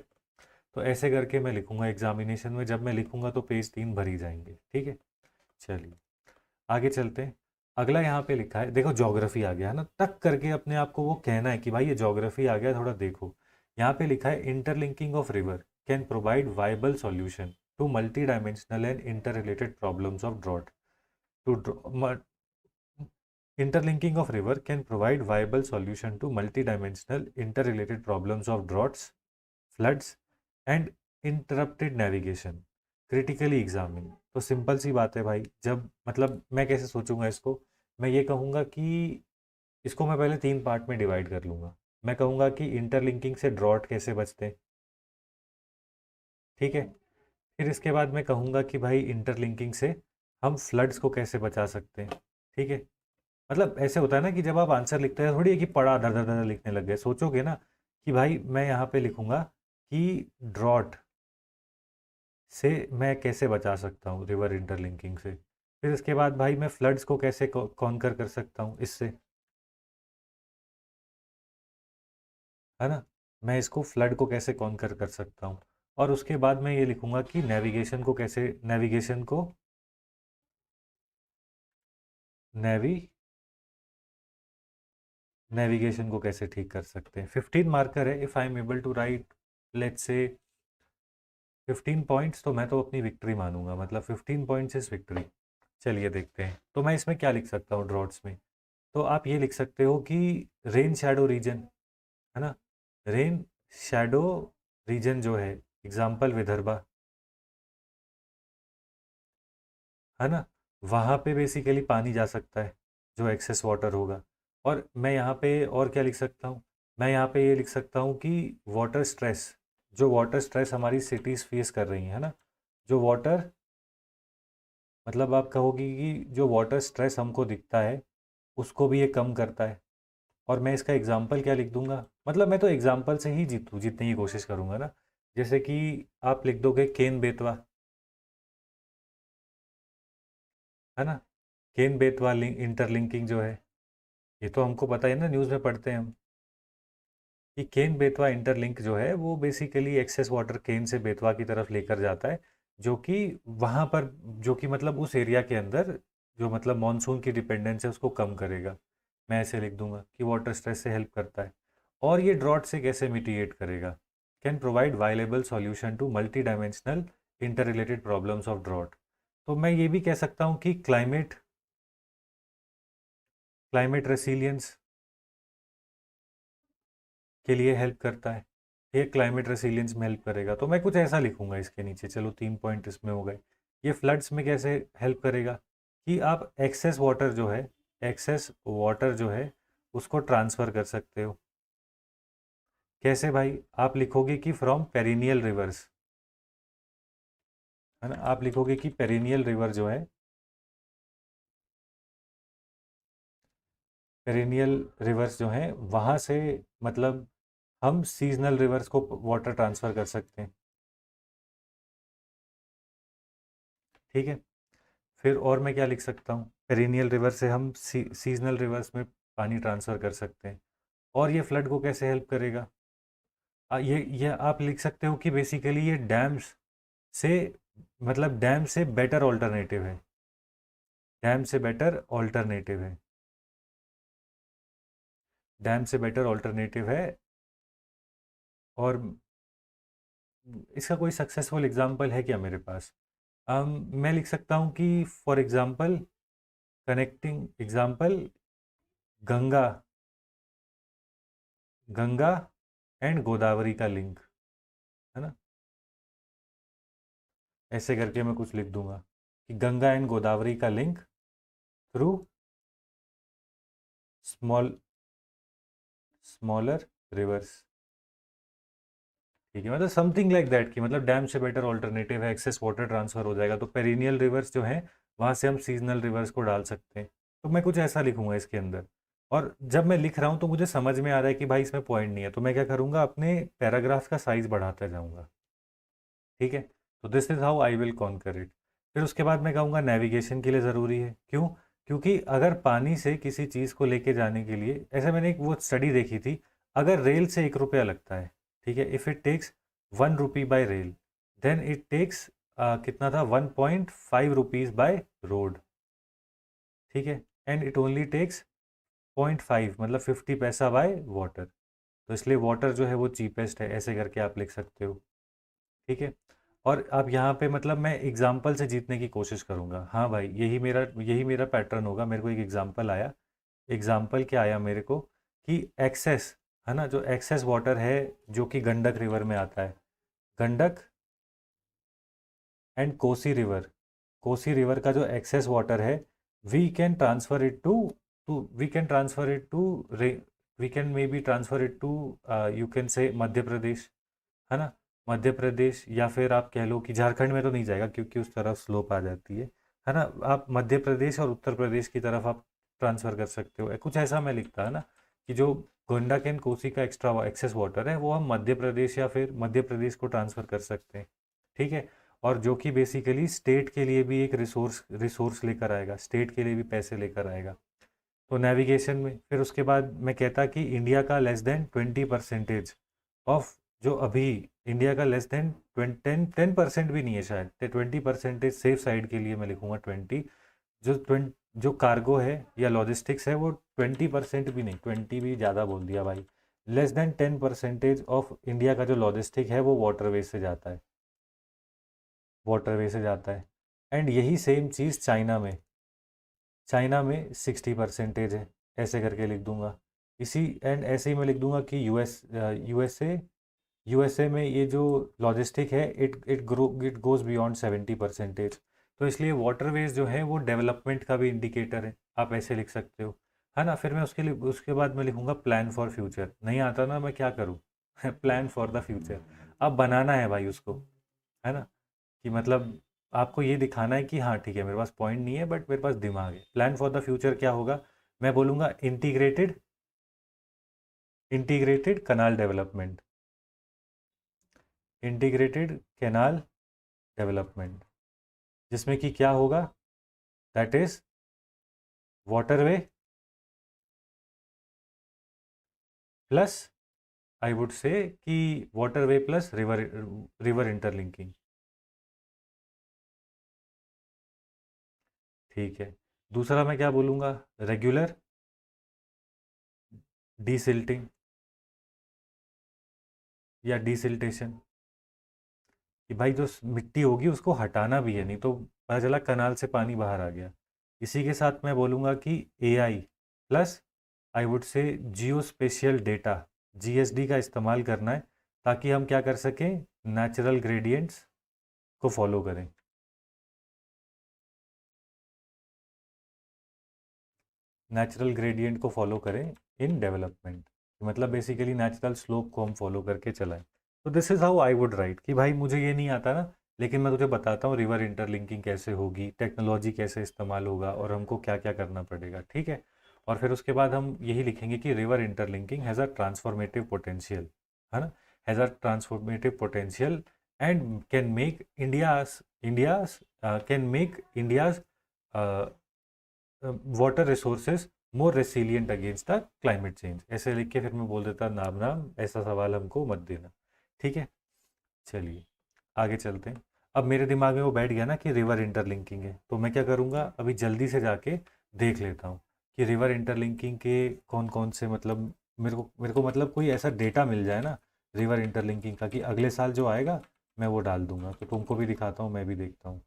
तो ऐसे करके मैं लिखूंगा एग्जामिनेशन में, जब मैं लिखूंगा तो पेज 3 भर ही जाएंगे, ठीक है। चलिए, आगे चलते हैं। अगला यहाँ पे लिखा है, देखो ज्योग्राफी आ गया है ना, टक करके अपने आप को वो कहना है कि भाई ये ज्योग्राफी आ गया, थोड़ा देखो। यहाँ पे लिखा है interlinking of river can provide viable solution to multidimensional and interrelated problems of drought to Interlinking of river can provide viable solution to multidimensional interrelated problems of droughts, floods and interrupted navigation critically examine। तो सिंपल सी बात है भाई, जब मतलब मैं कैसे सोचूंगा इसको, मैं ये कहूँगा कि इसको मैं पहले 3 पार्ट में डिवाइड कर लूँगा। मैं कहूँगा कि इंटरलिंकिंग से ड्रॉट कैसे बचते हैं, ठीक है। फिर इसके बाद मैं कहूँगा कि भाई इंटरलिंकिंग से हम फ्लड्स को कैसे बचा सकते हैं। ठीक है, मतलब ऐसे होता है ना कि जब आप आंसर लिखते हैं थोड़ी है कि पढ़ा धर धर धर लिखने लग गए, सोचोगे ना कि भाई मैं यहाँ पे लिखूंगा कि ड्रॉट से मैं कैसे बचा सकता हूँ रिवर इंटरलिंकिंग से, फिर इसके बाद भाई मैं फ्लड्स को कैसे कॉन्कर कर सकता हूँ इससे, है ना, मैं इसको फ्लड को कैसे कॉन्कर कर सकता हूँ। और उसके बाद मैं ये लिखूंगा कि नेवी नेविगेशन को कैसे ठीक कर सकते हैं। 15 मार्कर है, if I am able to write let's say 15 points, तो मैं तो अपनी विक्ट्री मानूंगा, मतलब 15 पॉइंट्स इज विक्ट्री। चलिए देखते हैं, तो मैं इसमें क्या लिख सकता हूँ ड्रॉट्स में। तो आप ये लिख सकते हो कि रेन शैडो रीजन, है ना, रेन शैडो रीजन जो है, एग्जाम्पल विदर्भा, है ना, वहाँ पे बेसिकली पानी जा सकता है जो एक्सेस वाटर होगा। और मैं यहाँ पे और क्या लिख सकता हूँ, मैं यहाँ पे ये लिख सकता हूँ कि वाटर स्ट्रेस, जो वाटर स्ट्रेस हमारी सिटीज़ फेस कर रही हैं, है ना, जो वाटर, मतलब आप कहोगी कि जो वाटर स्ट्रेस हमको दिखता है उसको भी ये कम करता है। और मैं इसका एग्जाम्पल क्या लिख दूंगा, मतलब मैं तो एग्जाम्पल से ही जीतने की कोशिश करूंगा ना। जैसे कि आप लिख दोगे केन बेतवा, है ना, केन बेतवा इंटरलिंकिंग जो है, ये तो हमको पता है ना, न्यूज़ में पढ़ते हैं हम कि केन बेतवा इंटरलिंक जो है वो बेसिकली एक्सेस वाटर केन से बेतवा की तरफ लेकर जाता है, जो कि वहाँ पर, जो कि मतलब उस एरिया के अंदर जो मतलब मानसून की डिपेंडेंस है उसको कम करेगा। मैं ऐसे लिख दूंगा कि वाटर स्ट्रेस से हेल्प करता है। और ये ड्रॉट से कैसे मिटिगेट करेगा, can provide viable solution to multidimensional interrelated problems of drought. तो मैं ये भी कह सकता हूँ कि क्लाइमेट रेसिलियंस के लिए हेल्प करता है, ये क्लाइमेट रेसिलियंस में हेल्प करेगा। तो मैं कुछ ऐसा लिखूंगा इसके नीचे, चलो 3 पॉइंट इसमें हो गए। ये फ्लड्स में कैसे हेल्प करेगा कि आप एक्सेस वाटर जो है उसको ट्रांसफ़र कर सकते हो। कैसे भाई, आप लिखोगे कि फ्रॉम पेरिनियल रिवर्स, है ना, आप लिखोगे कि पेरिनियल रिवर जो है, पेरिनियल रिवर्स जो हैं वहाँ से, मतलब हम सीजनल रिवर्स को वाटर ट्रांसफ़र कर सकते हैं। ठीक है, फिर और मैं क्या लिख सकता हूँ, पेरिनियल रिवर से हम सीजनल रिवर्स में पानी ट्रांसफ़र कर सकते हैं। और ये फ्लड को कैसे हेल्प करेगा, ये आप लिख सकते हो कि बेसिकली ये डैम्स से, मतलब डैम से बेटर ऑल्टरनेटिव है, डैम से बेटर ऑल्टरनेटिव है, डैम से बेटर ऑल्टरनेटिव है। और इसका कोई सक्सेसफुल एग्जांपल है क्या मेरे पास। मैं लिख सकता हूँ कि for example connecting example Ganga Ganga and Godavari का लिंक, है ना, ऐसे करके मैं कुछ लिख दूंगा कि गंगा एंड गोदावरी का link through small smaller reverse. ठीक है, मतलब समथिंग लाइक दैट, कि मतलब डैम से बेटर ऑल्टरनेटिव है, एक्सेस वाटर ट्रांसफर हो जाएगा, तो पेरिनियल रिवर्स जो है वहाँ से हम सीजनल रिवर्स को डाल सकते हैं। तो मैं कुछ ऐसा लिखूंगा इसके अंदर। और जब मैं लिख रहा हूँ तो मुझे समझ में आ रहा है कि भाई इसमें पॉइंट नहीं है, तो मैं क्या करूँगा, अपने पैराग्राफ का साइज बढ़ाता जाऊँगा। ठीक है, तो this is how I will conquer it. फिर उसके बाद मैं कहूँगा नेविगेशन के लिए ज़रूरी है, क्यों, क्योंकि अगर पानी से किसी चीज़ को लेके जाने के लिए, ऐसे मैंने एक वो स्टडी देखी थी, अगर रेल से 1 रुपया लगता है, ठीक है, if it takes 1 rupee by rail, then it takes कितना था, 1.5 रुपीज़ बाय रोड। ठीक है, एंड इट ओनली टेक्स 0.5, मतलब 50 पैसा बाय वाटर। तो इसलिए वाटर जो है वो चीपेस्ट है, ऐसे करके आप लिख सकते हो। ठीक है, और अब यहाँ पे मतलब मैं एग्जाम्पल से जीतने की कोशिश करूँगा। हाँ भाई, यही मेरा पैटर्न होगा। मेरे को एक एग्जाम्पल आया, एग्जाम्पल क्या आया मेरे को, कि एक्सेस, है ना, जो एक्सेस वाटर है जो कि गंडक रिवर में आता है, गंडक एंड कोसी रिवर का जो एक्सेस वाटर है, we can transfer it to we can transfer it to we can maybe transfer it to, you can say Madhya प्रदेश, है ना, मध्य प्रदेश, या फिर आप कह लो कि झारखंड में तो नहीं जाएगा क्योंकि उस तरफ स्लोप आ जाती है है ना, आप मध्य प्रदेश और उत्तर प्रदेश की तरफ आप ट्रांसफ़र कर सकते हो, कुछ ऐसा मैं लिखता है ना, कि जो गंडक एंड कोसी का एक्स्ट्रा एक्सेस वाटर है वो हम मध्य प्रदेश या फिर मध्य प्रदेश को ट्रांसफ़र कर सकते हैं, ठीक है। और जो कि बेसिकली स्टेट के लिए भी एक रिसोर्स रिसोर्स लेकर आएगा, स्टेट के लिए भी पैसे लेकर आएगा। तो नेविगेशन में फिर उसके बाद मैं कहता कि इंडिया का लेस देन 20% ऑफ, जो अभी इंडिया का लेस देन 10% भी नहीं है शायद, 20% सेफ साइड के लिए मैं लिखूंगा 20, जो 20 जो कार्गो है या लॉजिस्टिक्स है वो 20% भी नहीं, 20 भी ज़्यादा बोल दिया भाई, लेस देन 10% ऑफ इंडिया का जो लॉजिस्टिक है वो वाटरवे से जाता है, वाटरवे से जाता है। एंड यही सेम चीज़ चाइना में, चाइना में 60% है, ऐसे करके लिख दूंगा। इसी एंड ऐसे ही मैं लिख दूंगा कि यूएसए यूएसए में ये जो लॉजिस्टिक है इट गोज़ बियॉन्ड 70%। तो इसलिए वाटरवेज जो है वो डेवलपमेंट का भी इंडिकेटर है, आप ऐसे लिख सकते हो, है ना। फिर मैं उसके लिए उसके बाद मैं लिखूंगा प्लान फॉर फ्यूचर, नहीं आता ना मैं क्या करूँ प्लान फॉर द फ्यूचर, अब बनाना है भाई उसको, है ना, कि मतलब आपको ये दिखाना है कि हाँ ठीक है मेरे पास पॉइंट नहीं है बट मेरे पास दिमाग है। प्लान फॉर द फ्यूचर क्या होगा, मैं बोलूँगा integrated integrated canal development, integrated canal development, जिसमें कि क्या होगा, that is waterway plus, I would say कि waterway plus river, river interlinking, ठीक है। दूसरा मैं क्या बोलूँगा, रेगुलर डीसिल्टिंग या डीसिल्टेशन, कि भाई जो मिट्टी होगी उसको हटाना भी है, नहीं तो पता चला कनाल से पानी बाहर आ गया। इसी के साथ मैं बोलूँगा कि एआई प्लस, आई वुड से जियो स्पेशियल डेटा, जीएसडी का इस्तेमाल करना है, ताकि हम क्या कर सकें, नेचुरल ग्रेडियंट्स को फॉलो करें, नेचुरल ग्रेडियंट को फॉलो करें इन डेवलपमेंट, मतलब बेसिकली नेचुरल स्लोप को हम फॉलो करके चलाएं। तो this is how I would right, कि भाई मुझे ये नहीं आता ना, लेकिन मैं तुझे बताता हूँ रिवर इंटरलिंकिंग कैसे होगी, टेक्नोलॉजी कैसे इस्तेमाल होगा और हमको क्या क्या करना पड़ेगा, ठीक है। और फिर उसके बाद हम यही लिखेंगे कि river interlinking has a transformative potential, है ना, has a transformative potential and can make India's can make India's water resources more resilient against the climate change, ऐसे लिख के फिर मैं बोल देता नाम नाम ऐसा सवाल हमको मत देना, ठीक है। चलिए आगे चलते हैं। अब मेरे दिमाग में वो बैठ गया ना कि रिवर इंटरलिंकिंग है, तो मैं क्या करूँगा, अभी जल्दी से जाके देख लेता हूँ कि रिवर इंटरलिंकिंग के कौन कौन से, मतलब मेरे को मतलब कोई ऐसा डेटा मिल जाए ना रिवर इंटरलिंकिंग का, कि अगले साल जो आएगा मैं वो डाल दूंगा, तो तुमको भी दिखाता हूँ मैं भी देखता हूँ।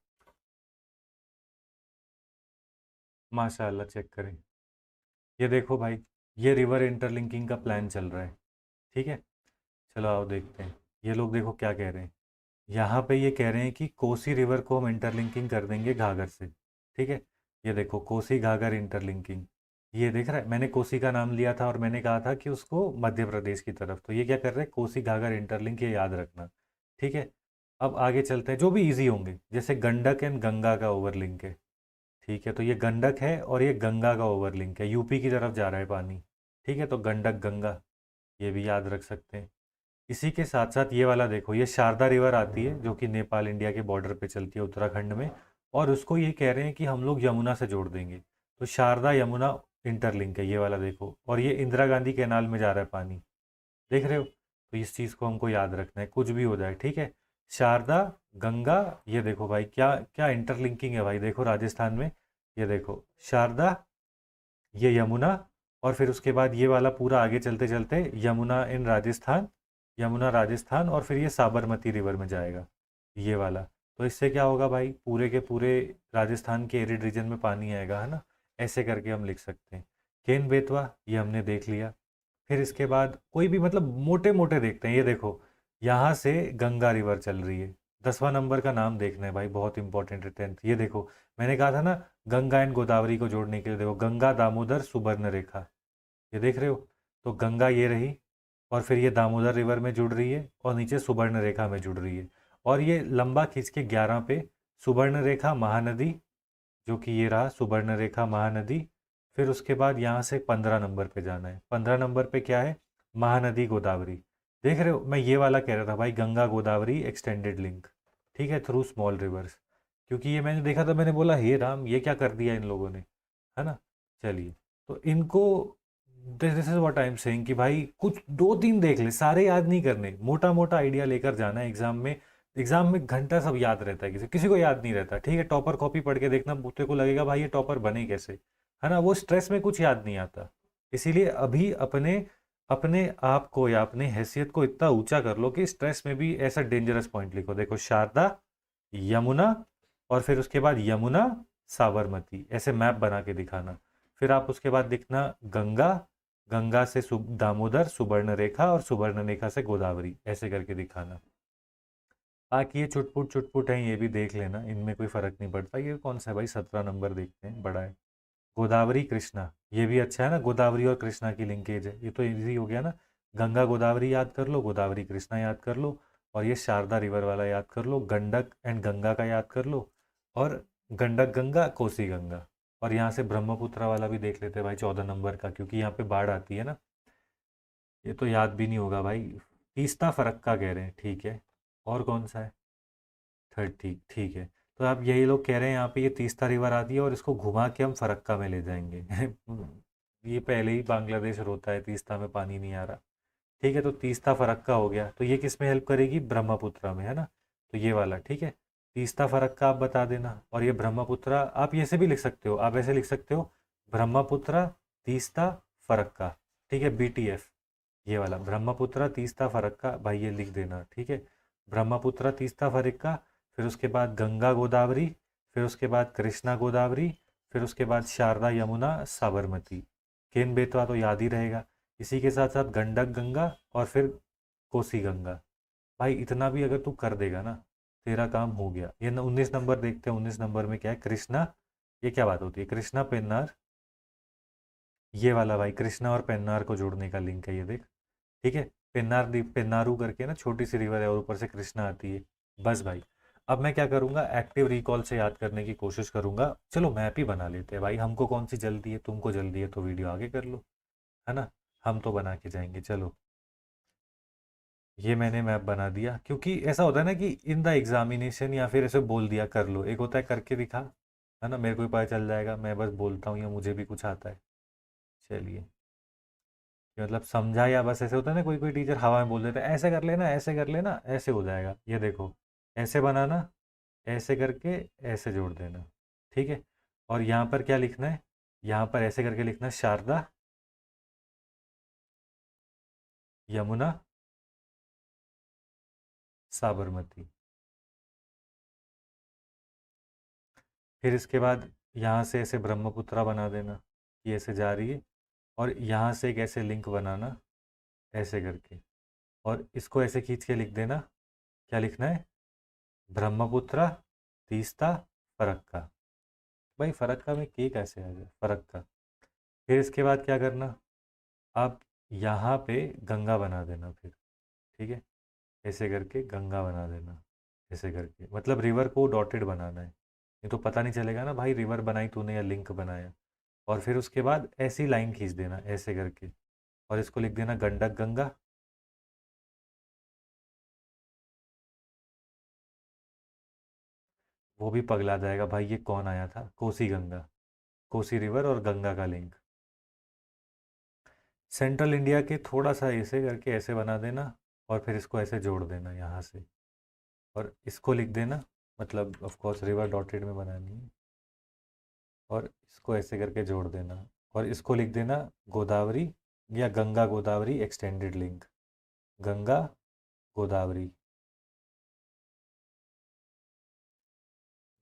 माशाल्लाह, चेक करें, ये देखो भाई, ये रिवर इंटरलिंकिंग का प्लान चल रहा है, ठीक है। चलो आओ देखते हैं, ये लोग देखो क्या कह रहे हैं। यहाँ पे ये कह रहे हैं कि कोसी रिवर को हम इंटरलिंकिंग कर देंगे घाघर से, ठीक है। ये देखो कोसी घाघर इंटरलिंकिंग, ये देख रहा है, मैंने कोसी का नाम लिया था और मैंने कहा था कि उसको मध्य प्रदेश की तरफ, तो ये क्या कर रहे हैं, कोसी घाघर इंटरलिंक, ये याद रखना, ठीक है। अब आगे चलते हैं, जो भी इजी होंगे, जैसे गंडक एंड गंगा का ओवरलिंक है, ठीक है, तो ये गंडक है और ये गंगा का ओवरलिंक है, यूपी की तरफ जा रहा है पानी, ठीक है, तो गंडक गंगा, ये भी याद रख सकते हैं। इसी के साथ साथ ये वाला देखो, ये शारदा रिवर आती है जो कि नेपाल इंडिया के बॉर्डर पे चलती है उत्तराखंड में, और उसको ये कह रहे हैं कि हम लोग यमुना से जोड़ देंगे, तो शारदा यमुना इंटरलिंक है ये वाला देखो, और ये इंदिरा गांधी कैनाल में जा रहा है पानी, देख रहे हो, तो इस चीज़ को हमको याद रखना है, कुछ भी हो जाए, ठीक है। शारदा गंगा, ये देखो भाई क्या क्या इंटरलिंकिंग है भाई, देखो राजस्थान में, ये देखो शारदा, ये यमुना, और फिर उसके बाद ये वाला पूरा आगे चलते चलते यमुना इन राजस्थान, यमुना राजस्थान, और फिर ये साबरमती रिवर में जाएगा ये वाला। तो इससे क्या होगा भाई, पूरे के पूरे राजस्थान के एरिड रीजन में पानी आएगा, है ना, ऐसे करके हम लिख सकते हैं। केन बेतवा ये हमने देख लिया। फिर इसके बाद कोई भी मतलब मोटे मोटे देखते हैं, ये देखो यहाँ से गंगा रिवर चल रही है, 10वां नंबर का नाम देखना है भाई, बहुत इंपॉर्टेंट है 10th, ये देखो मैंने कहा था ना गंगा एंड गोदावरी को जोड़ने के लिए, देखो गंगा दामोदर सुबर्ण रेखा, ये देख रहे हो, तो गंगा ये रही, और फिर ये दामोदर रिवर में जुड़ रही है और नीचे सुबर्ण रेखा में जुड़ रही है, और ये लंबा खींच के 11 पे सुबर्ण रेखा महानदी, जो कि ये रहा सुवर्णरेखा महानदी। फिर उसके बाद यहाँ से 15 नंबर पे जाना है। 15 नंबर पे क्या है? महानदी गोदावरी। देख रहे हो, मैं ये वाला कह रहा था भाई, गंगा गोदावरी एक्सटेंडेड लिंक, ठीक है, थ्रू स्मॉल रिवर्स। क्योंकि ये मैंने देखा था, मैंने बोला हे राम, ये क्या कर दिया इन लोगों ने, है ना। चलिए, तो इनको, this is what I am saying कि भाई कुछ दो तीन देख ले, सारे याद नहीं करने, मोटा मोटा आइडिया लेकर जाना है एग्जाम में। एग्जाम में घंटा सब याद रहता है, किसी किसी को याद नहीं रहता, ठीक है। टॉपर कॉपी पढ़ के देखना, बूते को लगेगा भाई ये टॉपर बने कैसे, है ना। वो स्ट्रेस में कुछ याद नहीं आता। इसीलिए अभी अपने अपने आप को या अपनी हैसियत को इतना ऊंचा कर लो कि स्ट्रेस में भी ऐसा डेंजरस पॉइंट लिखो। देखो, शारदा, यमुना, और फिर उसके बाद यमुना, साबरमती, ऐसे मैप बना के दिखाना। फिर आप उसके बाद लिखना गंगा, गंगा से दामोदर, सुवर्णरेखा, और सुवर्णरेखा से गोदावरी, ऐसे करके दिखाना। बाकी ये चुटपुट चुटपुट है, ये भी देख लेना, इनमें कोई फर्क नहीं पड़ता। ये कौन सा है भाई, 17 नंबर देखते हैं, बड़ा है। गोदावरी कृष्णा, ये भी अच्छा है ना, गोदावरी और कृष्णा की लिंकेज है, ये तो इजी हो गया ना। गंगा गोदावरी याद कर लो, गोदावरी कृष्णा याद कर लो, और ये शारदा रिवर वाला याद कर लो, गंडक एंड गंगा का याद कर लो, और गंडक गंगा, कोसी गंगा। और यहाँ से ब्रह्मपुत्र वाला भी देख लेते हैं भाई, 14 नंबर का, क्योंकि यहाँ पे बाढ़ आती है ना। ये तो याद भी नहीं होगा भाई। तीस्ता फरक्का कह रहे हैं, ठीक है। और कौन सा है? थर्ड, ठीक ठीक है। तो आप यही लोग कह रहे हैं यहाँ पे ये तीस्ता रिवर आती है और इसको घुमा के हम फरक्का में ले जाएंगे। ये पहले ही बांग्लादेश रोता है, तीस्ता में पानी नहीं आ रहा। ठीक है, तो तीस्ता फरक्का हो गया, तो ये किस में हेल्प करेगी? ब्रह्मपुत्रा में, है ना। तो ये वाला ठीक है। तीस्ता फरक्का आप बता देना, और ये ब्रह्मपुत्रा आप ऐसे भी लिख सकते हो, आप ऐसे लिख सकते हो, ब्रह्मपुत्रा तीस्ता फरक्का, ठीक है, BTF। ये वाला ब्रह्मपुत्रा तीस्ता फरक्का, भाई ये लिख देना, ठीक है। ब्रह्मपुत्रा तीस्ता फरक्का, फिर उसके बाद गंगा गोदावरी, फिर उसके बाद कृष्णा गोदावरी, फिर उसके बाद शारदा यमुना साबरमती। केन बेतवा तो याद ही रहेगा। इसी के साथ साथ गंडक गंगा, और फिर कोसी गंगा। भाई इतना भी अगर तू कर देगा ना, तेरा काम हो गया। ये 19 नंबर देखते हैं, 19 नंबर में क्या है? कृष्णा। ये क्या बात होती है? कृष्णा पेन्नार, ये वाला भाई, कृष्णा और पेन्नार को जोड़ने का लिंक है, ये देख, ठीक है। पेन्नार पेन्नारू करके ना, छोटी सी रिवर है, और ऊपर से कृष्णा आती है। बस भाई, अब मैं क्या करूंगा, एक्टिव रिकॉल से याद करने की कोशिश करूंगा। चलो मैप ही बना लेते हैं भाई, हमको कौन सी जल्दी है, तुमको जल्दी है तो वीडियो आगे कर लो, है ना। हम तो बना के जाएंगे, चलो। ये मैंने मैप बना दिया, क्योंकि ऐसा होता है ना कि इन द एग्जामिनेशन, या फिर ऐसे बोल दिया कर लो, एक होता है करके दिखा, है ना, मेरे को भी पता चल जाएगा, मैं बस बोलता हूँ या मुझे भी कुछ आता है। चलिए, कि मतलब समझा, या बस ऐसे होता है ना, कोई कोई टीचर हवा में बोल देता है ऐसे कर लेना, ऐसे कर लेना, ऐसे हो जाएगा। ये देखो, ऐसे बनाना, ऐसे करके ऐसे जोड़ देना, ठीक है। और यहाँ पर क्या लिखना है? यहाँ पर ऐसे करके लिखना है, शारदा, यमुना, साबरमती। फिर इसके बाद यहाँ से ऐसे ब्रह्मपुत्रा बना देना, कि ऐसे जा रही है, और यहाँ से एक ऐसे लिंक बनाना, ऐसे करके, और इसको ऐसे खींच के लिख देना। क्या लिखना है? ब्रह्मपुत्रा तीस्ता फरक्का। भाई फरक्का में के कैसे आ जाए, फरक्का। फिर इसके बाद क्या करना, आप यहाँ पे गंगा बना देना फिर, ठीक है, ऐसे करके गंगा बना देना, ऐसे करके, मतलब रिवर को डॉटेड बनाना है, नहीं तो पता नहीं चलेगा ना भाई रिवर बनाई तूने या लिंक बनाया। और फिर उसके बाद ऐसी लाइन खींच देना, ऐसे करके, और इसको लिख देना गंडक गंगा। वो भी पगला जाएगा भाई, ये कौन आया था, कोसी गंगा, कोसी रिवर और गंगा का लिंक। सेंट्रल इंडिया के थोड़ा सा ऐसे करके ऐसे बना देना, और फिर इसको ऐसे जोड़ देना यहाँ से, और इसको लिख देना, मतलब ऑफ कोर्स रिवर डॉटेड में बनानी है, और इसको ऐसे करके जोड़ देना, और इसको लिख देना गोदावरी, या Ganga Godavari extended link, Ganga Godavari,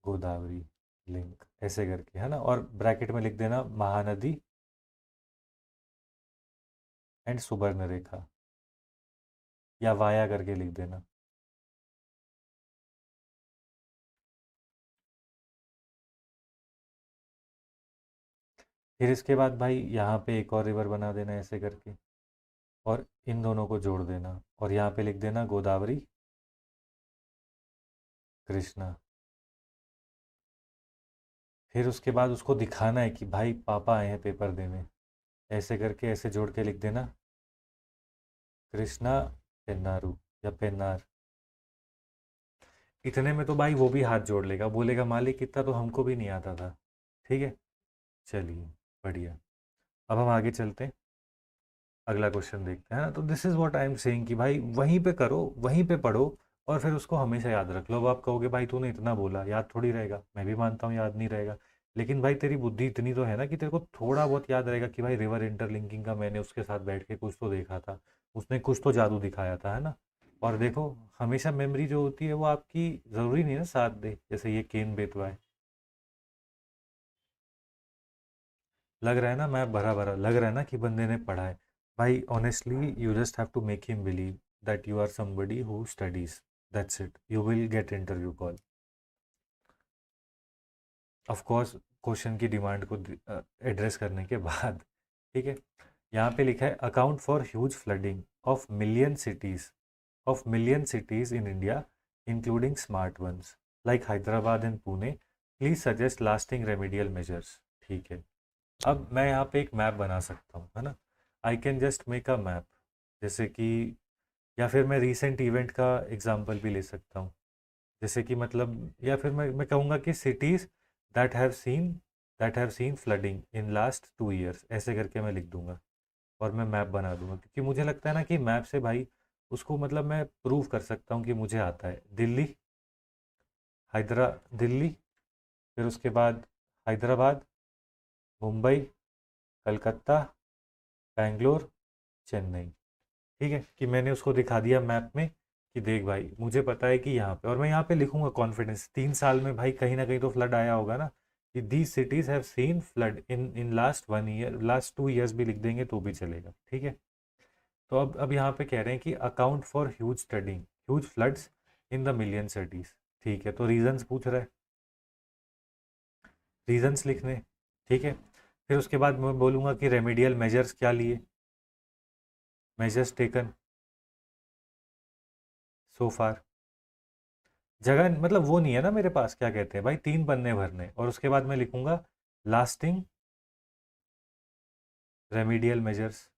Godavari link, ऐसे करके, है ना। और ब्रैकेट में लिख देना महानदी एंड सुवर्णरेखा, या वाया करके लिख देना। फिर इसके बाद भाई यहाँ पे एक और रिवर बना देना, ऐसे करके, और इन दोनों को जोड़ देना, और यहाँ पे लिख देना गोदावरी कृष्णा। फिर उसके बाद उसको दिखाना है कि भाई पापा आए हैं पेपर देने, ऐसे करके ऐसे जोड़ के लिख देना, कृष्णा पेन्नारू या पेन्नार। इतने में तो भाई वो भी हाथ जोड़ लेगा, बोलेगा मालिक इतना तो हमको भी नहीं आता था। ठीक है, चलिए, बढ़िया। अब हम आगे चलते हैं, अगला क्वेश्चन देखते हैं ना। तो this is what I am saying कि भाई वहीं पे करो, वहीं पे पढ़ो, और फिर उसको हमेशा याद रख लो। अब आप कहोगे भाई तूने इतना बोला, याद थोड़ी रहेगा, मैं भी मानता हूँ याद नहीं रहेगा, लेकिन भाई तेरी बुद्धि इतनी तो है ना कि तेरे को थोड़ा बहुत याद रहेगा कि भाई रिवर इंटरलिंकिंग का मैंने उसके साथ बैठ के कुछ तो देखा था, उसने कुछ तो जादू दिखाया था, है ना। और देखो, हमेशा मेमोरी जो होती है वो आपकी ज़रूरी नहीं है ना साथ दे, जैसे ये केन बेतवा है। लग रहा है ना, मैं भरा भरा लग रहा है ना कि बंदे ने पढ़ा है। भाई honestly you just have to make him believe that you are somebody who studies, that's it, you will get interview call. Of course question की डिमांड को एड्रेस करने के बाद। ठीक है, यहाँ पे लिखा है account for huge flooding of million cities in India including smart ones like Hyderabad and Pune, please suggest lasting remedial measures. ठीक है, अब मैं यहाँ पे एक मैप बना सकता हूँ, है ना। आई can just make a map, जैसे कि, या फिर मैं रीसेंट इवेंट का एग्जांपल भी ले सकता हूँ, जैसे कि मतलब, या फिर मैं कहूँगा कि cities that have seen that have seen flooding in last 2 years, ऐसे करके मैं लिख दूंगा और मैं मैप बना दूंगा, क्योंकि मुझे लगता है ना कि मैप से भाई उसको मतलब मैं प्रूव कर सकता हूँ कि मुझे आता है। दिल्ली, हैदरा दिल्ली, फिर उसके बाद हैदराबाद, मुंबई, कलकत्ता, बेंगलोर, चेन्नई। ठीक है, कि मैंने उसको दिखा दिया मैप में कि देख भाई मुझे पता है कि यहाँ पे, और मैं यहाँ पे लिखूंगा कॉन्फिडेंस, 3 साल में भाई कहीं ना कहीं तो फ्लड आया होगा ना, कि these cities have seen flood in last 1 year, last 2 years भी लिख देंगे तो भी चलेगा। ठीक है, तो अब यहाँ पे कह रहे हैं कि account for huge floods in the million cities. ठीक है, तो रीजंस पूछ रहा है, रीजंस लिखने। ठीक है, फिर उसके बाद मैं बोलूँगा कि रेमेडियल मेजर्स क्या लिए, मेजर्स टेकन सो फार। जगह मतलब वो नहीं है ना मेरे पास, क्या कहते हैं भाई, 3 पन्ने भरने, और उसके बाद मैं लिखूंगा लास्टिंग रेमीडियल मेजर्स।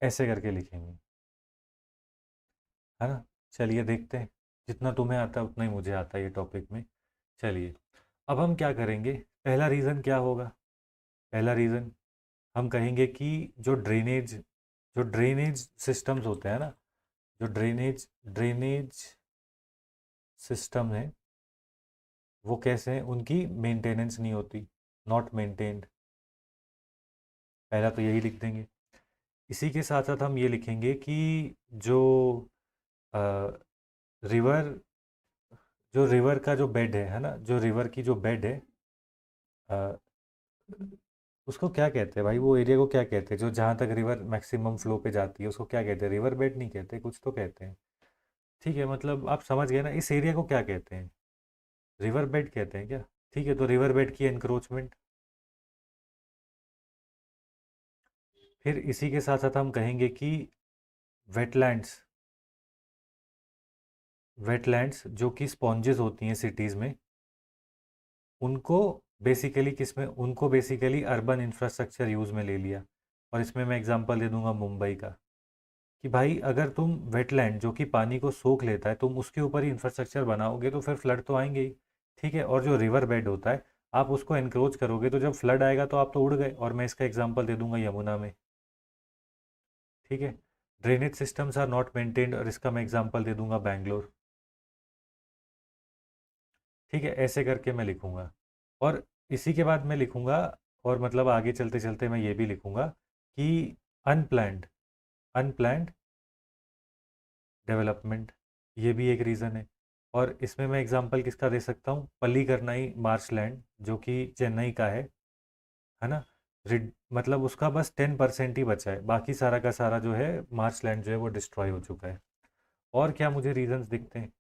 ऐसे करके लिखेंगे, है ना। चलिए देखते हैं, जितना तुम्हें आता है उतना ही मुझे आता है ये टॉपिक में। चलिए, अब हम क्या करेंगे, पहला रीज़न क्या होगा। पहला रीज़न हम कहेंगे कि जो ड्रेनेज सिस्टम्स होते हैं ना, जो ड्रेनेज सिस्टम है, वो कैसे हैं, उनकी मेंटेनेंस नहीं होती, नॉट मेंटेन्ड। पहला तो यही लिख देंगे। इसी के साथ साथ हम ये लिखेंगे कि जो रिवर जो रिवर का जो बेड है ना, जो रिवर की जो बेड है, अ, उसको क्या कहते हैं भाई, वो एरिया को क्या कहते हैं, जो जहाँ तक रिवर मैक्सिमम फ्लो पे जाती है उसको क्या कहते हैं, रिवर बेड नहीं कहते, कुछ तो कहते हैं। ठीक है, मतलब आप समझ गए ना, इस एरिया को क्या कहते हैं, रिवर बेड कहते हैं क्या। ठीक है, तो रिवर बेड की एनक्रोचमेंट। फिर इसी के साथ साथ हम कहेंगे कि वेटलैंड्स वेटलैंड्स जो कि स्पॉन्जेस होती हैं सिटीज़ में, उनको उनको बेसिकली अर्बन इंफ्रास्ट्रक्चर यूज़ में ले लिया। और इसमें मैं एग्जांपल दे दूंगा मुंबई का, कि भाई अगर तुम वेटलैंड जो कि पानी को सोख लेता है, तुम उसके ऊपर ही इंफ्रास्ट्रक्चर बनाओगे तो फिर फ्लड तो आएंगे ही। ठीक है, और जो रिवर बेड होता है, आप उसको एनक्रोच करोगे तो जब फ्लड आएगा तो आप तो उड़ गए, और मैं इसका एग्जांपल दे दूंगा यमुना में। ठीक है, drainage systems are not maintained, और इसका मैं एग्जांपल दे दूंगा बैंगलोर। ठीक है, ऐसे करके मैं लिखूंगा। और इसी के बाद मैं लिखूंगा, और मतलब आगे चलते चलते मैं ये भी लिखूंगा कि अनप्लैंड अनप्लैंड डेवलपमेंट, ये भी एक रीज़न है। और इसमें मैं एग्जांपल किसका दे सकता हूँ, पल्लीकरनई मार्शलैंड जो कि चेन्नई का है ना। मतलब उसका बस 10% ही बचा है, बाकी सारा का सारा जो है मार्शलैंड जो है वो डिस्ट्रॉय हो चुका है। और क्या मुझे रीजंस दिखते हैं,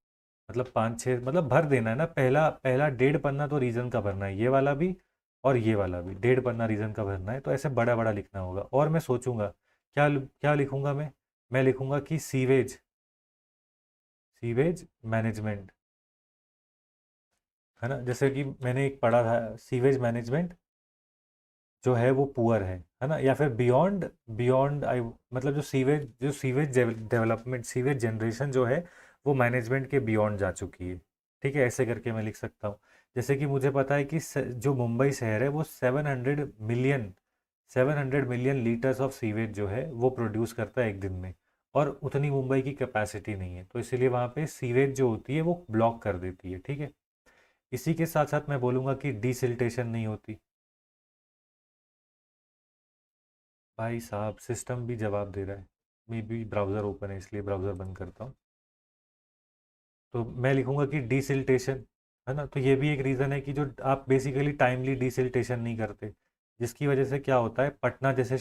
मतलब 5-6, मतलब भर देना है ना, पहला पहला 1.5 पन्ना तो रीज़न का भरना है, ये वाला भी और ये वाला भी 1.5 पन्ना रीज़न का भरना है, तो ऐसे बड़ा बड़ा लिखना होगा। और मैं सोचूंगा क्या लिखूंगा मैं लिखूंगा कि सीवेज सीवेज मैनेजमेंट, है ना। जैसे कि मैंने एक पढ़ा था, सीवेज मैनेजमेंट जो है वो पुअर है ना। या फिर बियॉन्ड बियॉन्ड आई, मतलब जो सीवेज डेवलपमेंट, सीवेज जनरेशन जो है वो मैनेजमेंट के बियॉन्ड जा चुकी है। ठीक है, ऐसे करके मैं लिख सकता हूँ। जैसे कि मुझे पता है कि जो मुंबई शहर है वो 700 मिलियन लीटर्स ऑफ सीवेज जो है वो प्रोड्यूस करता है एक दिन में, और उतनी मुंबई की कैपेसिटी नहीं है, तो इसीलिए वहाँ पे सीवेज जो होती है वो ब्लॉक कर देती है। ठीक है, इसी के साथ साथ मैं बोलूँगा कि डिसिल्टेशन नहीं होती। भाई साहब सिस्टम भी जवाब दे रहा है, मे बी ब्राउज़र ओपन है इसलिए ब्राउज़र बंद करता हूँ। तो मैं लिखूंगा कि डिसिल्टेशन, है ना। तो ये भी एक रीज़न है कि जो आप बेसिकली टाइमली डिसिल्टेशन नहीं करते, जिसकी वजह से क्या होता है, पटना जैसे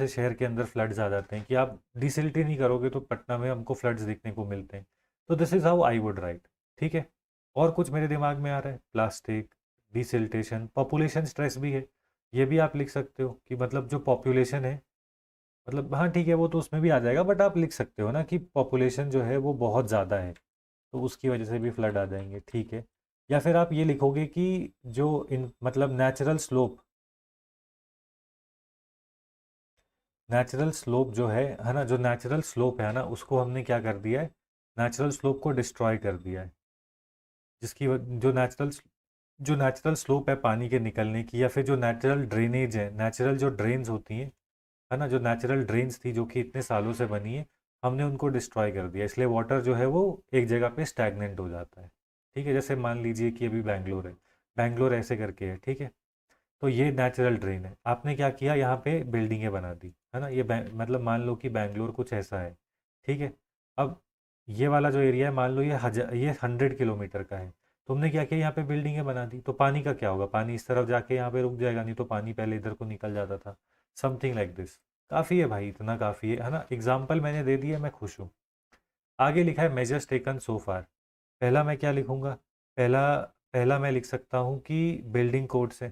शहर के अंदर फ्लड्स आ जाते हैं कि आप डिसिल्ट ही नहीं करोगे तो पटना में हमको फ्लड्स देखने को मिलते हैं। तो this is how I would right. ठीक है, और कुछ मेरे दिमाग में आ रहा है, प्लास्टिक, डिसिल्टेशन, पॉपुलेशन स्ट्रेस भी है। ये भी आप लिख सकते हो कि मतलब जो पॉपुलेशन है, मतलब हाँ ठीक है वो तो उसमें भी आ जाएगा, बट आप लिख सकते हो ना कि पॉपुलेशन जो है वो बहुत ज़्यादा है तो उसकी वजह से भी फ्लड आ जाएंगे। ठीक है, या फिर आप ये लिखोगे कि जो इन मतलब नेचुरल स्लोप जो है ना, जो नेचुरल स्लोप है ना उसको हमने क्या कर दिया है, नेचुरल स्लोप को डिस्ट्रॉय कर दिया है। जिसकी जो नेचुरल स्लोप है पानी के निकलने की, या फिर जो नेचुरल ड्रेनेज है, नेचुरल जो ड्रेन्स होती हैं, है ना, जो नेचुरल ड्रेन्स थी जो कि इतने सालों से बनी है, हमने उनको डिस्ट्रॉय कर दिया, इसलिए वाटर जो है वो एक जगह पे स्टैगनेंट हो जाता है। ठीक है, जैसे मान लीजिए कि अभी बैंगलोर है, बैंगलोर ऐसे करके है। ठीक है, तो ये नेचुरल ड्रेन है, आपने क्या किया यहाँ पे बिल्डिंगें बना दी, है ना। मतलब मान लो कि बैंगलोर कुछ ऐसा है। ठीक है, अब ये वाला जो एरिया है मान लो ये 100 किलोमीटर का है, तुमने क्या किया यहाँ पे बिल्डिंगें बना दी, तो पानी का क्या होगा, पानी इस तरफ जाके यहाँ पे रुक जाएगा, नहीं तो पानी पहले इधर को निकल जाता था। Something like this. काफ़ी है भाई, इतना काफ़ी है ना। एग्जाम्पल मैंने दे दिया, मैं खुश हूँ। आगे लिखा है मेजर्स टेकन सो फार। पहला मैं क्या लिखूंगा, पहला पहला मैं लिख सकता हूँ कि बिल्डिंग कोड से,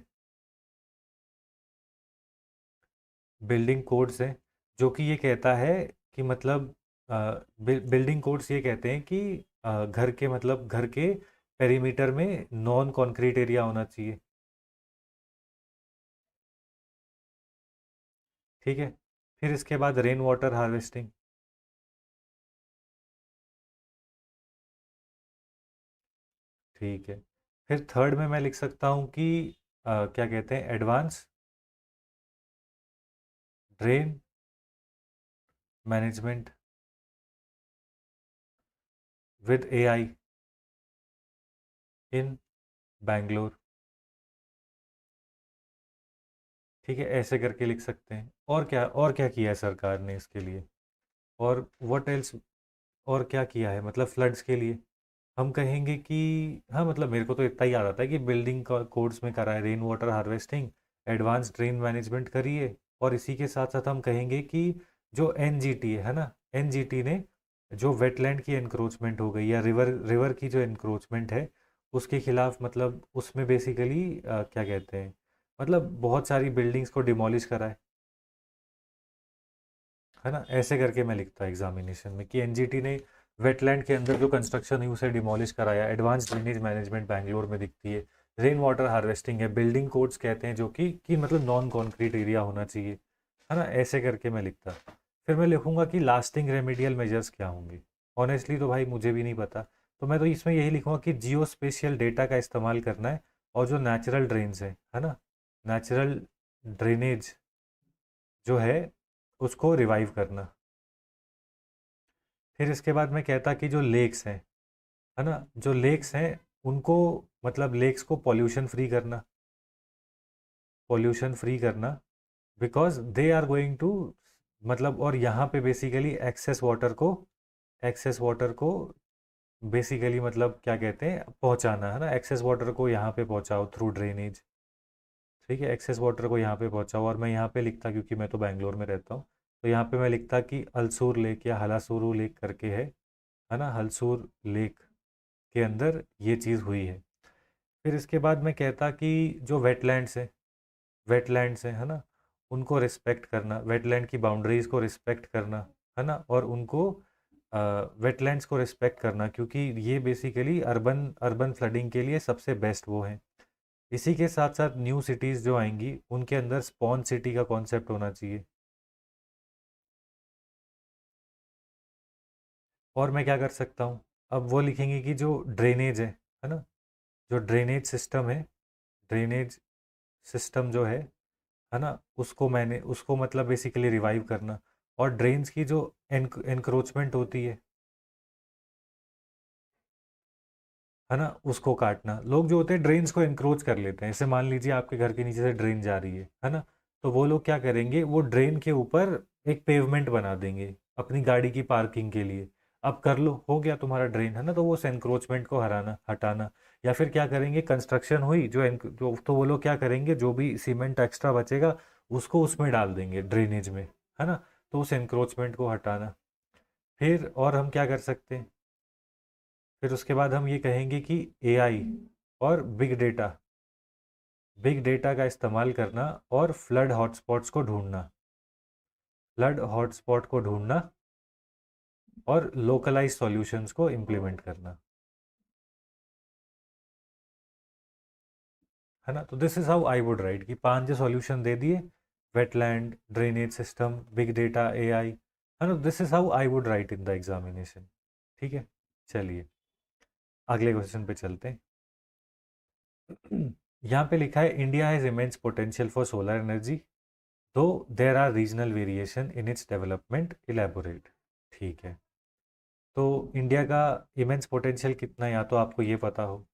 बिल्डिंग कोड्स है जो कि ये कहता है कि मतलब बिल्डिंग कोड्स ये कहते हैं कि घर के मतलब घर के पेरीमीटर में नॉन कॉन्क्रीट एरिया होना चाहिए। ठीक है, फिर इसके बाद रेन वाटर हार्वेस्टिंग। ठीक है, फिर थर्ड में मैं लिख सकता हूँ कि क्या कहते हैं, advance drain management with AI in Bangalore. ठीक है, ऐसे करके लिख सकते हैं। और क्या किया है सरकार ने इसके लिए, और व्हाट एल्स, और क्या किया है मतलब फ्लड्स के लिए। हम कहेंगे कि हाँ, मतलब मेरे को तो इतना ही याद आता है कि बिल्डिंग कोड्स में करा है rain water harvesting, advance drain management करिए, और इसी के साथ साथ हम कहेंगे कि जो एनजीटी है ना, एनजीटी ने जो वेटलैंड की एनक्रोचमेंट हो गई या रिवर रिवर की जो एनक्रोचमेंट है उसके खिलाफ, मतलब उसमें बेसिकली क्या कहते हैं, मतलब बहुत सारी बिल्डिंग्स को डिमोलिश करा है ना। ऐसे करके मैं लिखता एग्जामिनेशन में कि एनजीटी ने वेटलैंड के अंदर जो कंस्ट्रक्शन है उसे डिमोलिश कराया, एडवांस ड्रेनेज मैनेजमेंट बैंगलोर में दिखती है, रेन वाटर हार्वेस्टिंग है, बिल्डिंग कोड्स कहते हैं जो कि मतलब नॉन कॉन्क्रीट एरिया होना चाहिए, है ना। ऐसे करके मैं लिखता, फिर मैं लिखूंगा कि लास्टिंग रेमेडियल मेजर्स क्या होंगे। ऑनेस्टली तो भाई मुझे भी नहीं पता, तो मैं तो इसमें यही लिखूंगा कि जियो स्पेशियल डेटा का इस्तेमाल करना है, और जो नेचुरल ड्रेन्स है ना, नेचुरल ड्रेनेज जो है उसको रिवाइव करना। फिर इसके बाद मैं कहता कि जो लेक्स हैं, है ना, जो लेक्स हैं उनको, मतलब लेक्स को पॉल्यूशन फ्री करना, because they are going to, मतलब, और यहाँ पे बेसिकली एक्सेस वाटर को बेसिकली मतलब क्या कहते हैं, पहुँचाना, है ना। एक्सेस वाटर को यहाँ पे पहुँचाओ थ्रू ड्रेनेज। ठीक है, एक्सेस वाटर को यहाँ पे पहुँचाओ, और मैं यहाँ पे लिखता क्योंकि मैं तो बैंगलोर में रहता हूँ, तो यहाँ पे मैं लिखता कि अल्सूर लेक या हलासूरू लेक करके है ना, हलसूर लेक के अंदर ये चीज़ हुई है। फिर इसके बाद मैं कहता कि जो वेटलैंड्स है ना, उनको रिस्पेक्ट करना, वेटलैंड की बाउंड्रीज को रिस्पेक्ट करना, है ना, और उनको वेटलैंड्स को रिस्पेक्ट करना, क्योंकि ये बेसिकली अर्बन अर्बन फ्लडिंग के लिए सबसे बेस्ट वो हैं। इसी के साथ साथ न्यू सिटीज़ जो आएंगी उनके अंदर स्पॉन सिटी का कॉन्सेप्ट होना चाहिए। और मैं क्या कर सकता हूँ, अब वो लिखेंगे कि जो ड्रेनेज है ना, जो ड्रेनेज सिस्टम है, ड्रेनेज सिस्टम जो है ना, उसको मतलब बेसिकली रिवाइव करना, और ड्रेन्स की जो एनक्रोचमेंट होती है ना, उसको काटना। लोग जो होते हैं ड्रेन्स को एनक्रोच कर लेते हैं, जैसे मान लीजिए आपके घर के नीचे से ड्रेन जा रही है ना, तो वो लोग क्या करेंगे, वो ड्रेन के ऊपर एक पेवमेंट बना देंगे अपनी गाड़ी की पार्किंग के लिए। अब कर लो, हो गया तुम्हारा ड्रेन, है ना, तो वो उस एनक्रोचमेंट को हराना हटाना। या फिर क्या करेंगे, कंस्ट्रक्शन हुई तो वो लोग क्या करेंगे, जो भी सीमेंट एक्स्ट्रा बचेगा उसको उसमें डाल देंगे ड्रेनेज में, है ना, तो उस एनक्रोचमेंट को हटाना। फिर और हम क्या कर सकते हैं, फिर उसके बाद हम ये कहेंगे कि एआई और बिग डेटा का इस्तेमाल करना, और फ्लड हॉटस्पॉट्स को ढूंढना, फ्लड हॉटस्पॉट को ढूंढना, और लोकलाइज सॉल्यूशंस को इम्प्लीमेंट करना, है ना। तो this is how I would right, कि 5 जो सॉल्यूशन दे दिए, wetland, drainage system, big data, AI, है ना। This is how I would write in the examination. ठीक है, चलिए अगले क्वेश्चन पे चलते हैं। यहाँ पे लिखा है India has immense potential for solar energy, though there are regional variation in its development, elaborate. ठीक है, तो इंडिया का इमेंस पोटेंशियल कितना है, या तो आपको ये पता हो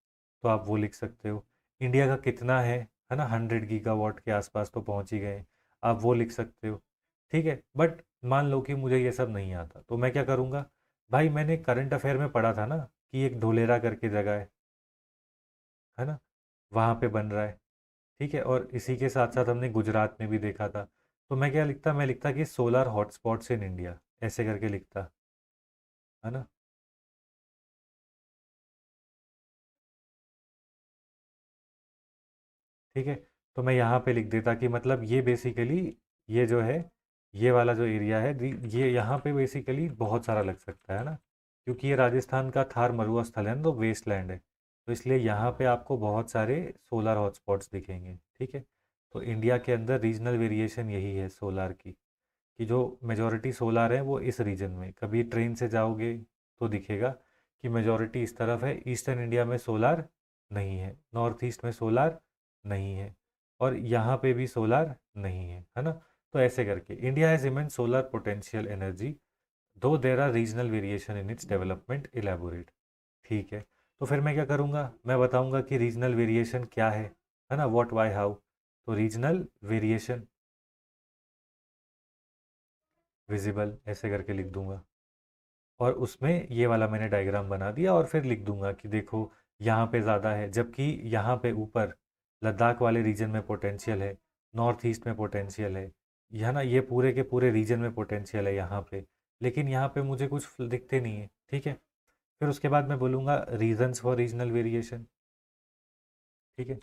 तो आप वो लिख सकते हो। इंडिया का कितना है ना, 100 गीगावाट के आसपास तो पहुंच ही गए, आप वो लिख सकते हो। ठीक है, बट मान लो कि मुझे ये सब नहीं आता, तो मैं क्या करूँगा, भाई मैंने करंट अफेयर में पढ़ा था ना कि एक ढोलेरा करके जगह है ना, वहाँ पे बन रहा है। ठीक है, और इसी के साथ साथ हमने गुजरात में भी देखा था। तो मैं क्या लिखता, मैं लिखता कि सोलर हॉटस्पॉट्स इन इंडिया, ऐसे करके लिखता, है ना। ठीक है, तो मैं यहाँ पे लिख देता कि मतलब ये बेसिकली, ये जो है, ये वाला जो एरिया है ये यहाँ पे बेसिकली बहुत सारा लग सकता है ना, क्योंकि ये राजस्थान का थार मरुआ स्थल है ना, तो वेस्ट लैंड है, तो इसलिए यहाँ पे आपको बहुत सारे सोलर हॉटस्पॉट्स दिखेंगे। ठीक है, तो इंडिया के अंदर रीजनल वेरिएशन यही है सोलार की, कि जो मेजॉरिटी सोलार है वो इस रीजन में, कभी ट्रेन से जाओगे तो दिखेगा कि मेजॉरिटी इस तरफ है, ईस्टर्न इंडिया में सोलार नहीं है, नॉर्थ ईस्ट में सोलार नहीं है, और यहाँ पे भी सोलार नहीं है ना। तो ऐसे करके India has immense solar potential energy, though there are regional variation in its development, elaborate. ठीक है, तो फिर मैं क्या करूँगा, मैं बताऊँगा कि रीजनल वेरिएशन क्या है ना, व्हाट वाई हाउ। तो रीजनल वेरिएशन विजिबल, ऐसे करके लिख दूंगा, और उसमें ये वाला मैंने डायग्राम बना दिया, और फिर लिख दूंगा कि देखो यहाँ पे ज़्यादा है, जबकि यहाँ पे ऊपर लद्दाख वाले रीजन में पोटेंशियल है, नॉर्थ ईस्ट में पोटेंशियल है, यह ना, ये पूरे के पूरे रीजन में पोटेंशियल है यहाँ पे, लेकिन यहाँ पे मुझे कुछ दिखते नहीं है। ठीक है, फिर उसके बाद मैं बोलूँगा रीजन्स फॉर रीजनल वेरिएशन। ठीक है,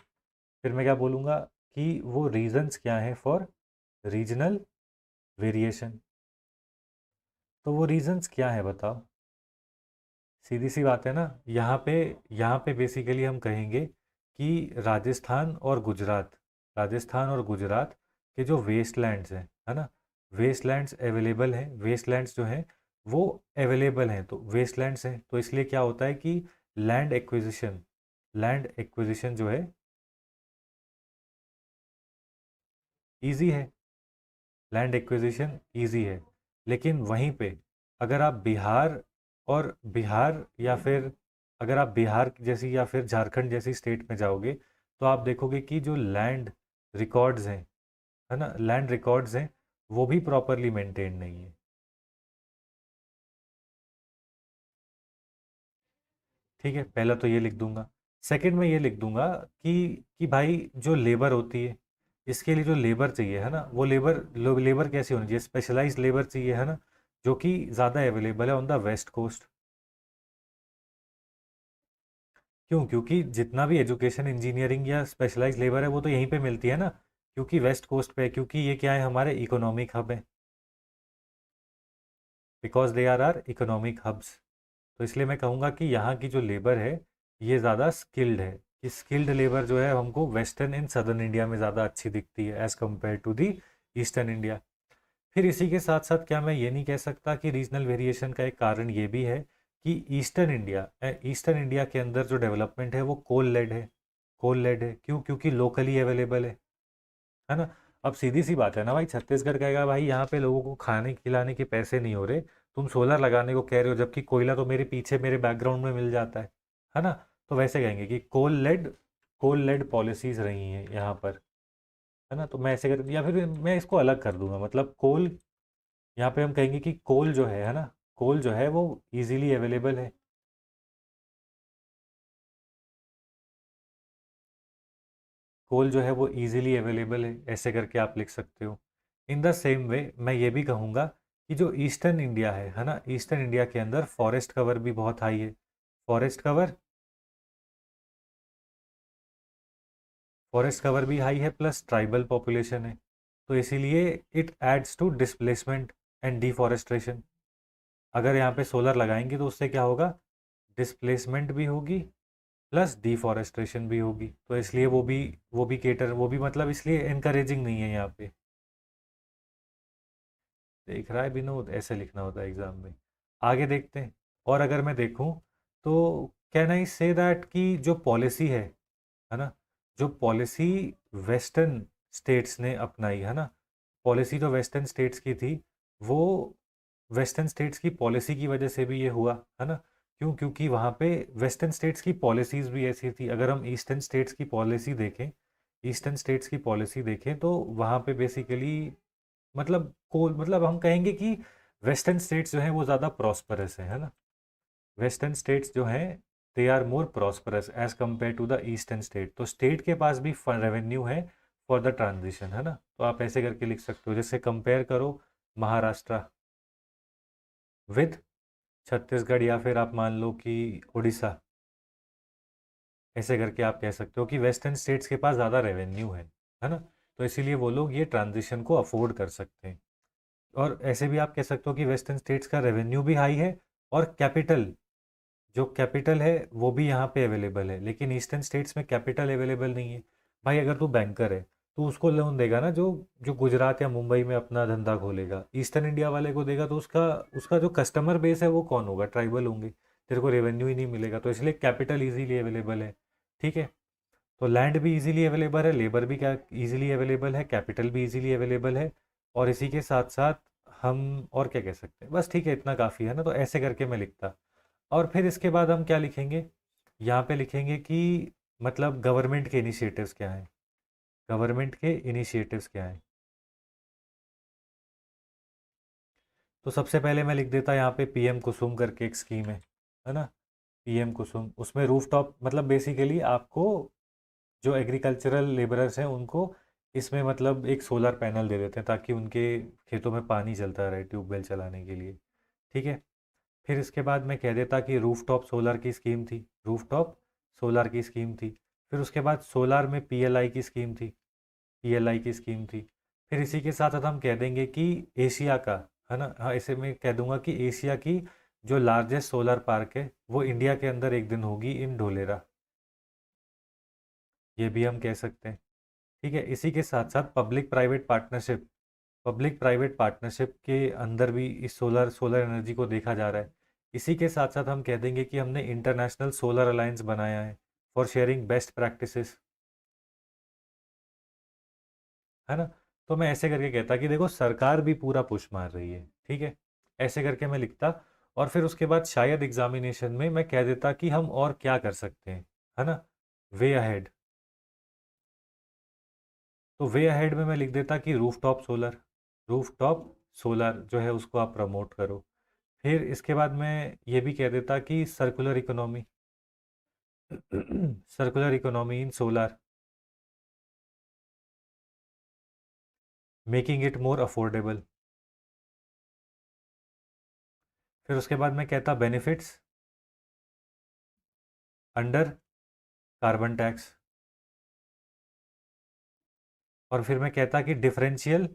फिर मैं क्या बोलूँगा कि वो रीजन्स क्या हैं फॉर रीजनल वेरिएशन। तो वो रीजन्स क्या है बताओ, सीधी सी बात है ना। यहाँ पे बेसिकली हम कहेंगे कि राजस्थान और गुजरात के जो वेस्टलैंड्स हैं, है ना, वेस्टलैंड्स अवेलेबल हैं, वेस्टलैंड्स जो हैं वो अवेलेबल हैं, तो वेस्टलैंड्स हैं, तो इसलिए क्या होता है कि लैंड एक्विजिशन लैंड एक्विजिशन जो है ईजी है, लैंड एक्विजिशन ईजी है। लेकिन वहीं पे अगर आप बिहार या फिर अगर आप बिहार जैसी या फिर झारखंड जैसी स्टेट में जाओगे, तो आप देखोगे कि जो लैंड रिकॉर्ड्स हैं, है ना, लैंड रिकॉर्ड्स हैं, वो भी प्रॉपरली मेंटेन नहीं है। ठीक है, पहला तो ये लिख दूंगा। सेकंड में ये लिख दूंगा कि भाई जो लेबर होती है, इसके लिए जो लेबर चाहिए, है ना, वो लेबर कैसी होनी चाहिए, स्पेशलाइज्ड लेबर चाहिए, है ना, जो कि ज़्यादा अवेलेबल है ऑन द वेस्ट कोस्ट। क्यों, क्योंकि जितना भी एजुकेशन, इंजीनियरिंग या स्पेशलाइज्ड लेबर है वो तो यहीं पे मिलती है ना, क्योंकि वेस्ट कोस्ट पे है, क्योंकि ये क्या है, हमारे इकोनॉमिक हब है, because they are economic hubs. तो इसलिए मैं कहूँगा कि यहाँ की जो लेबर है ये ज़्यादा स्किल्ड है, कि स्किल्ड लेबर जो है हमको वेस्टर्न इन सदर्न इंडिया में ज़्यादा अच्छी दिखती है as compare to the eastern India. फिर इसी के साथ साथ क्या मैं ये नहीं कह सकता कि रीजनल वेरिएशन का एक कारण ये भी है कि ईस्टर्न इंडिया के अंदर जो डेवलपमेंट है वो कोल लेड है। क्यों? क्योंकि लोकली अवेलेबल है ना। अब सीधी सी बात है ना भाई, छत्तीसगढ़ कहेगा भाई यहाँ पे लोगों को खाने खिलाने के पैसे नहीं हो रहे, तुम सोलर लगाने को कह रहे हो, जबकि कोयला तो मेरे पीछे मेरे बैकग्राउंड में मिल जाता है ना। तो वैसे कहेंगे कि कोल लेड पॉलिसीज रही हैं यहाँ पर, है ना। तो मैं ऐसे कर, या फिर मैं इसको अलग कर दूंगा, मतलब कोल, यहाँ पे हम कहेंगे कि कोल जो है ना, कोल जो है वो इजीली अवेलेबल है। कोल जो है वो इजीली अवेलेबल है, ऐसे करके आप लिख सकते हो। इन द सेम वे मैं ये भी कहूँगा कि जो ईस्टर्न इंडिया है ना, ईस्टर्न इंडिया के अंदर फॉरेस्ट कवर भी बहुत हाई है। फॉरेस्ट कवर फॉरेस्ट कवर भी हाई है, प्लस ट्राइबल पॉपुलेशन है। तो इसीलिए it adds to displacement and deforestation. अगर यहाँ पे सोलर लगाएंगे तो उससे क्या होगा, डिस्प्लेसमेंट भी होगी, प्लस डिफॉरेस्ट्रेशन भी होगी। तो इसलिए वो भी मतलब इसलिए इनकरेजिंग नहीं है यहाँ पे। देख रहा है विनोद, ऐसे लिखना होता है एग्जाम में। आगे देखते हैं। और अगर मैं देखूं तो कैन आई से दैट कि जो पॉलिसी है ना, जो पॉलिसी वेस्टर्न स्टेट्स ने अपनाई है ना, पॉलिसी जो वेस्टर्न स्टेट्स की थी, वो वेस्टर्न स्टेट्स की पॉलिसी की वजह से भी ये हुआ, है ना। क्यों? क्योंकि वहाँ पे वेस्टर्न स्टेट्स की पॉलिसीज़ भी ऐसी थी। अगर हम ईस्टर्न स्टेट्स की पॉलिसी देखें तो वहाँ पे बेसिकली मतलब हम कहेंगे कि वेस्टर्न स्टेट्स जो हैं वो ज़्यादा प्रॉस्परस है ना। वेस्टर्न स्टेट्स जो हैं they are more prosperous as compare to the eastern state. तो स्टेट के पास भी रेवेन्यू है फॉर द ट्रांजिशन, है ना। तो आप ऐसे करके लिख सकते हो, जैसे कंपेयर करो महाराष्ट्र विद छत्तीसगढ़, या फिर आप मान लो कि उड़ीसा। ऐसे करके आप कह सकते हो कि वेस्टर्न स्टेट्स के पास ज़्यादा रेवेन्यू है ना। तो इसीलिए वो लोग ये ट्रांजिशन को अफोर्ड कर सकते हैं। और ऐसे भी आप कह सकते हो कि वेस्टर्न स्टेट्स का रेवेन्यू भी हाई है, और कैपिटल है वो भी यहाँ पे अवेलेबल है। लेकिन ईस्टर्न स्टेट्स में कैपिटल अवेलेबल नहीं है। भाई अगर तू बैंकर है तो उसको लोन देगा ना, जो जो गुजरात या मुंबई में अपना धंधा खोलेगा, ईस्टर्न इंडिया वाले को देगा, तो उसका उसका जो कस्टमर बेस है वो कौन होगा, ट्राइबल होंगे। तेरे को रेवेन्यू ही नहीं मिलेगा। तो इसलिए कैपिटल इजीली अवेलेबल है, ठीक है। तो लैंड भी इजीली अवेलेबल है, लेबर भी क्या इजीली अवेलेबल है, कैपिटल भी इजीली अवेलेबल है। और इसी के साथ साथ हम और क्या कह सकते हैं, बस ठीक है, इतना काफ़ी है ना। तो ऐसे करके मैं लिखता। और फिर इसके बाद हम क्या लिखेंगे, यहाँ पे लिखेंगे कि मतलब गवर्नमेंट के इनिशिएटिव्स क्या हैं, तो सबसे पहले मैं लिख देता यहाँ पे पीएम कुसुम करके एक स्कीम है ना। पीएम कुसुम, उसमें रूफ टॉप, मतलब बेसिकली आपको जो एग्रीकल्चरल लेबरर्स हैं उनको इसमें मतलब एक सोलर पैनल दे देते हैं, ताकि उनके खेतों में पानी चलता रहे ट्यूबवेल चलाने के लिए, ठीक है। फिर इसके बाद मैं कह देता कि रूफ टॉप सोलर की स्कीम थी। फिर उसके बाद सोलर में पीएलआई की स्कीम थी। फिर इसी के साथ साथ हम कह देंगे कि एशिया का, है ना, हाँ, इसे मैं कह दूंगा कि एशिया की जो लार्जेस्ट सोलर पार्क है वो इंडिया के अंदर एक दिन होगी इन ढोलेरा। ये भी हम कह सकते हैं, ठीक है। इसी के साथ साथ पब्लिक प्राइवेट पार्टनरशिप के अंदर भी इस सोलर सोलर एनर्जी को देखा जा रहा है। इसी के साथ साथ हम कह देंगे कि हमने इंटरनेशनल सोलर अलायंस बनाया है फॉर शेयरिंग बेस्ट प्रैक्टिसेस, है ना। तो मैं ऐसे करके कहता कि देखो सरकार भी पूरा पुश मार रही है, ठीक है। ऐसे करके मैं लिखता। और फिर उसके बाद शायद एग्जामिनेशन में मैं कह देता कि हम और क्या कर सकते हैं, है ना, वे अहेड। तो वे अहेड में मैं लिख देता कि रूफ टॉप सोलर जो है उसको आप प्रमोट करो। फिर इसके बाद मैं ये भी कह देता कि circular economy in solar, making it more affordable. फिर उसके बाद मैं कहता बेनिफिट्स अंडर कार्बन टैक्स। और फिर मैं कहता कि डिफरेंशियल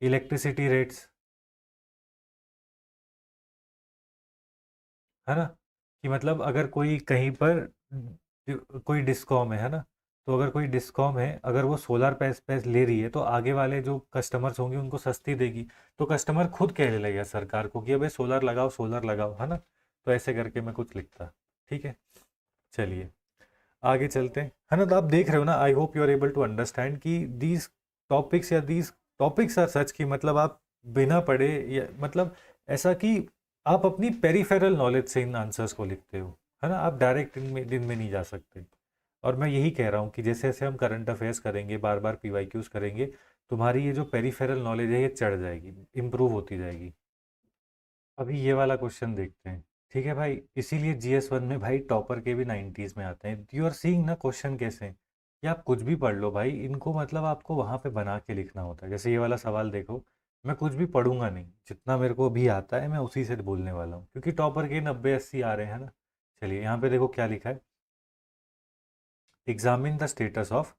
इलेक्ट्रिसिटी रेट्स, है ना, कि मतलब अगर कोई कहीं पर कोई डिस्कॉम है ना, तो अगर कोई डिस्कॉम है, अगर वो सोलर पैस पैस ले रही है तो आगे वाले जो कस्टमर्स होंगे उनको सस्ती देगी, तो कस्टमर खुद कहने लगेगा सरकार को कि अबे सोलर लगाओ, है ना। तो ऐसे करके मैं कुछ लिखता। ठीक है, चलिए आगे चलते हैं, है ना। तो आप देख रहे हो ना, I hope you are able to understand कि दीज टॉपिक्स या दीज टॉपिक्स आर सच कि मतलब आप बिना पढ़े, या मतलब ऐसा कि आप अपनी पेरिफेरल नॉलेज से इन आंसर्स को लिखते हो, है ना। आप डायरेक्ट दिन में नहीं जा सकते। और मैं यही कह रहा हूँ कि जैसे जैसे हम करंट अफेयर्स करेंगे, बार बार पीवाईक्यूज करेंगे, तुम्हारी ये जो पेरिफेरल नॉलेज है ये चढ़ जाएगी, इंप्रूव होती जाएगी। अभी ये वाला क्वेश्चन देखते हैं। ठीक है भाई, इसीलिए GS1 में भाई टॉपर के भी 90s में आते हैं। यू आर सीइंग ना क्वेश्चन कैसे हैं, कि आप कुछ भी पढ़ लो भाई, इनको मतलब आपको वहाँ पे बना के लिखना होता है। जैसे ये वाला सवाल देखो, मैं कुछ भी पढ़ूंगा नहीं, जितना मेरे को अभी आता है मैं उसी से बोलने वाला हूँ, क्योंकि टॉपर के 90-80 आ रहे हैं ना। चलिए यहाँ पे देखो क्या लिखा है। Examine the status of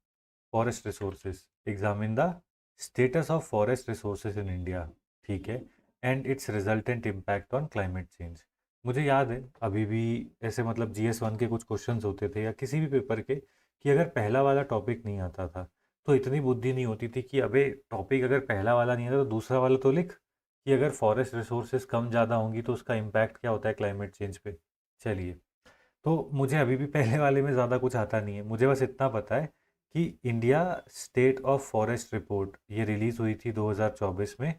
forest resources, examine the status of forest resources in India. ठीक है, and it's resultant impact on climate change. मुझे याद है अभी भी ऐसे मतलब GS1 के कुछ क्वेश्चंस होते थे या किसी भी पेपर के, कि अगर पहला वाला टॉपिक नहीं आता था तो इतनी बुद्धि नहीं होती थी कि अबे टॉपिक अगर पहला वाला नहीं आता तो दूसरा वाला तो लिख, कि अगर फॉरेस्ट रिसोर्सेज कम ज़्यादा होंगी तो उसका इम्पैक्ट क्या होता है क्लाइमेट चेंज पे। चलिए, तो मुझे अभी भी पहले वाले में ज़्यादा कुछ आता नहीं है, मुझे बस इतना पता है कि India state of forest report ये रिलीज़ हुई थी 2024 में,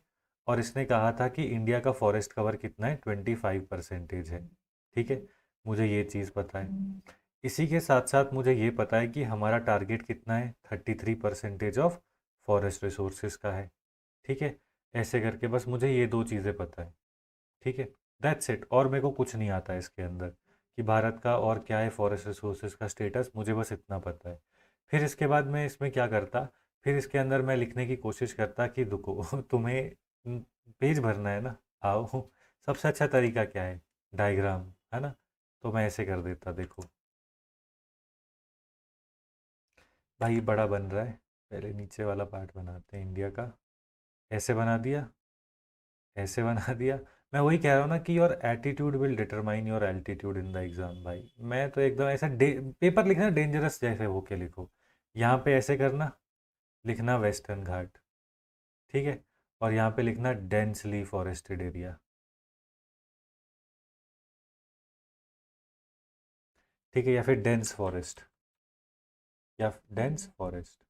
और इसने कहा था कि इंडिया का फॉरेस्ट कवर कितना है, 25% है। ठीक है, मुझे ये चीज़ पता है। इसी के साथ साथ मुझे ये पता है कि हमारा टारगेट कितना है, 33% ऑफ फॉरेस्ट रिसोर्सेज का है। ठीक है, ऐसे करके बस मुझे ये दो चीज़ें पता है। ठीक है, दैट्स इट, और मेरे को कुछ नहीं आता है इसके अंदर, कि भारत का और क्या है फॉरेस्ट रिसोर्सेज का स्टेटस, मुझे बस इतना पता है। फिर इसके बाद मैं इसमें क्या करता, फिर इसके अंदर मैं लिखने की कोशिश करता कि रुको तुम्हें पेज भरना है ना, आओ सबसे अच्छा तरीका क्या है, डायग्राम, है ना। तो मैं ऐसे कर देता, देखो भाई बड़ा बन रहा है, पहले नीचे वाला पार्ट बनाते हैं इंडिया का। ऐसे बना दिया, ऐसे बना दिया। मैं वही कह रहा हूँ ना कि your attitude will determine your altitude in the exam भाई। मैं तो एकदम ऐसा पेपर लिखना डेंजरस जैसे हो के लिखो। यहाँ पे ऐसे करना, लिखना वेस्टर्न घाट। ठीक है, और यहाँ पे लिखना डेंसली फॉरेस्टेड एरिया। ठीक है, या फिर डेंस फॉरेस्ट, या डेंस फॉरेस्ट।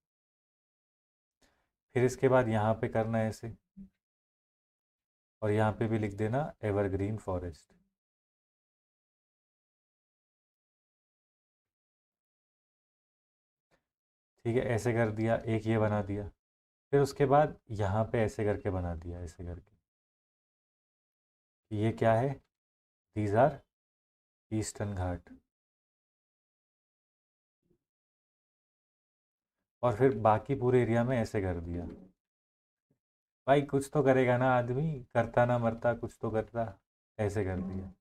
फिर इसके बाद यहाँ पे करना है ऐसे, और यहाँ पे भी लिख देना एवरग्रीन फॉरेस्ट। ठीक है, ऐसे कर दिया, एक ये बना दिया। फिर उसके बाद यहाँ पे ऐसे करके बना दिया, ऐसे करके, ये क्या है, दीज आर ईस्टर्न घाट। और फिर बाकी पूरे एरिया में ऐसे कर दिया। भाई कुछ तो करेगा ना आदमी, करता ना मरता, कुछ तो करता। ऐसे कर दिया,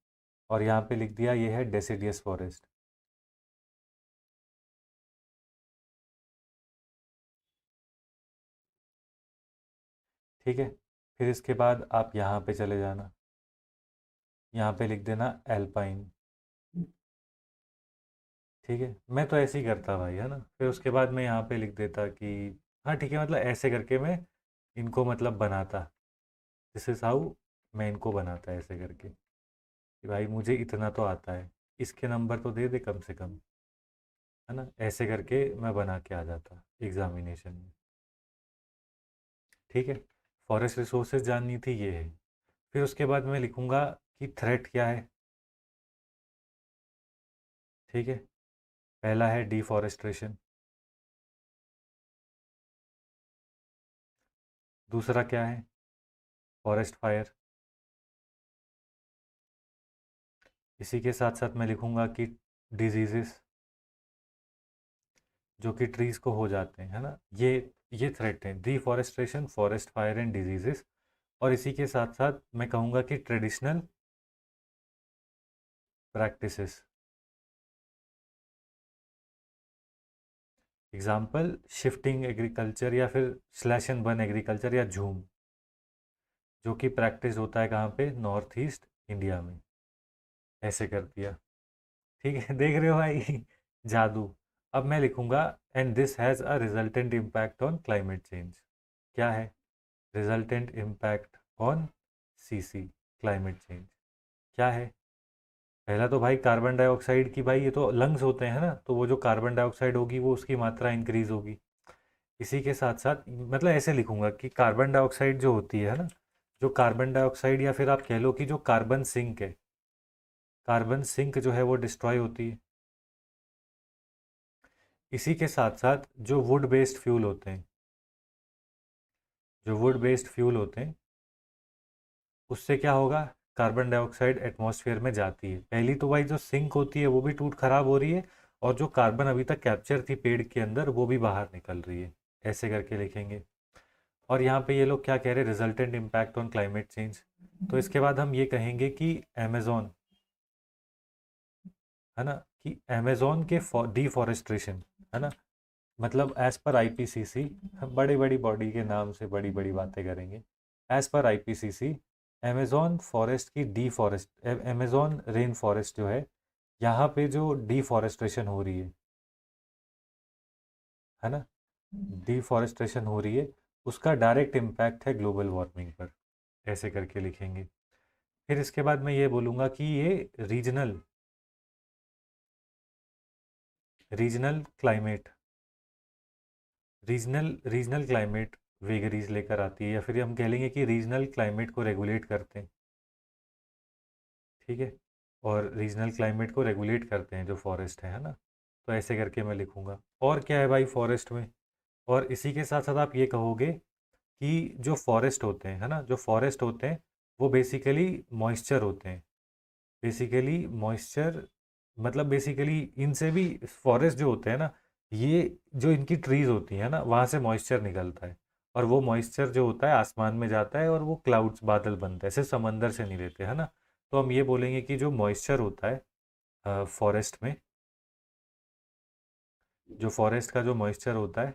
और यहाँ पे लिख दिया ये है डेसिडियस फॉरेस्ट। ठीक है, फिर इसके बाद आप यहाँ पे चले जाना, यहाँ पे लिख देना एल्पाइन। ठीक है, मैं तो ऐसे ही करता भाई, है ना। फिर उसके बाद मैं यहाँ पे लिख देता कि हाँ ठीक है, मतलब ऐसे करके मैं इनको मतलब बनाता, दिस इज हाउ मैं इनको बनाता, ऐसे करके कि भाई मुझे इतना तो आता है, इसके नंबर तो दे दे कम से कम, है ना। ऐसे करके मैं बना के आ जाता एग्जामिनेशन में। ठीक है, फॉरेस्ट रिसोर्सेज जाननी थी, ये है। फिर उसके बाद मैं लिखूंगा कि थ्रेट क्या है। ठीक है, पहला है डिफॉरेस्ट्रेशन, दूसरा क्या है, फॉरेस्ट फायर। इसी के साथ साथ मैं लिखूंगा कि डिजीजेस जो कि ट्रीज को हो जाते हैं, है ना। ये थ्रेट है, deforestation, forest fire and diseases. और इसी के साथ साथ मैं कहूँगा कि traditional practices, example shifting agriculture या फिर स्लैश एंड बर्न एग्रीकल्चर या झूम, जो कि प्रैक्टिस होता है कहाँ पे, नॉर्थ ईस्ट इंडिया में। ऐसे कर दिया, ठीक है। देख रहे हो भाई जादू। अब मैं लिखूंगा and this has a resultant impact on climate change. क्या है resultant impact on CC, climate change क्या है? पहला तो भाई कार्बन डाइऑक्साइड की, भाई ये तो लंग्स होते हैं ना, तो वो जो कार्बन डाइऑक्साइड होगी वो उसकी मात्रा इंक्रीज होगी। इसी के साथ साथ मतलब ऐसे लिखूंगा कि कार्बन डाइऑक्साइड जो होती है ना, जो कार्बन डाइऑक्साइड या फिर आप कह लो कि जो कार्बन सिंक है, कार्बन सिंक जो है वो डिस्ट्रॉय होती है। इसी के साथ साथ जो वुड बेस्ड फ्यूल होते हैं, जो वुड बेस्ड फ्यूल होते हैं, उससे क्या होगा, कार्बन डाइऑक्साइड एटमॉस्फेयर में जाती है। पहली तो भाई जो सिंक होती है वो भी टूट खराब हो रही है, और जो कार्बन अभी तक कैप्चर थी पेड़ के अंदर वो भी बाहर निकल रही है। ऐसे करके लिखेंगे। और यहाँ पे ये लोग क्या कह रहे हैं, resultant impact on climate change. तो इसके बाद हम ये कहेंगे कि अमेजोन, है ना, कि अमेजोन के डिफॉरेस्ट्रेशन, है ना, मतलब एज पर आईपीसीसी, हम बड़ी बड़ी बॉडी के नाम से बड़ी बड़ी बातें करेंगे। As per IPCC Amazon forest की डिफॉरेस्ट, अमेजोन रेन फॉरेस्ट जो है, यहाँ पे जो डिफॉरेस्ट्रेशन हो रही है ना, डिफॉरेस्ट्रेशन हो रही है, उसका डायरेक्ट इम्पैक्ट है ग्लोबल वार्मिंग पर। ऐसे करके लिखेंगे। फिर इसके बाद मैं ये बोलूँगा कि ये regional regional climate, regional regional climate vagaries लेकर आती है, या फिर हम कह लेंगे कि रीजनल क्लाइमेट को रेगुलेट करते हैं, ठीक है। और रीजनल क्लाइमेट को रेगुलेट करते हैं जो फॉरेस्ट है ना। तो ऐसे करके मैं लिखूंगा। और क्या है भाई फॉरेस्ट में, और इसी के साथ साथ आप ये कहोगे कि जो फॉरेस्ट होते हैं, है ना, जो फॉरेस्ट होते हैं वो बेसिकली मॉइस्चर होते हैं, बेसिकली मॉइस्चर, मतलब बेसिकली इनसे भी, फॉरेस्ट जो होते हैं ना, ये जो इनकी ट्रीज होती है ना, वहाँ से मॉइस्चर निकलता है, और वो मॉइस्चर जो होता है आसमान में जाता है और वो क्लाउड्स, बादल बनते हैं, सिर्फ समंदर से नहीं रहते, है ना। तो हम ये बोलेंगे कि जो मॉइस्चर होता है फॉरेस्ट में, जो फॉरेस्ट का जो मॉइस्चर होता है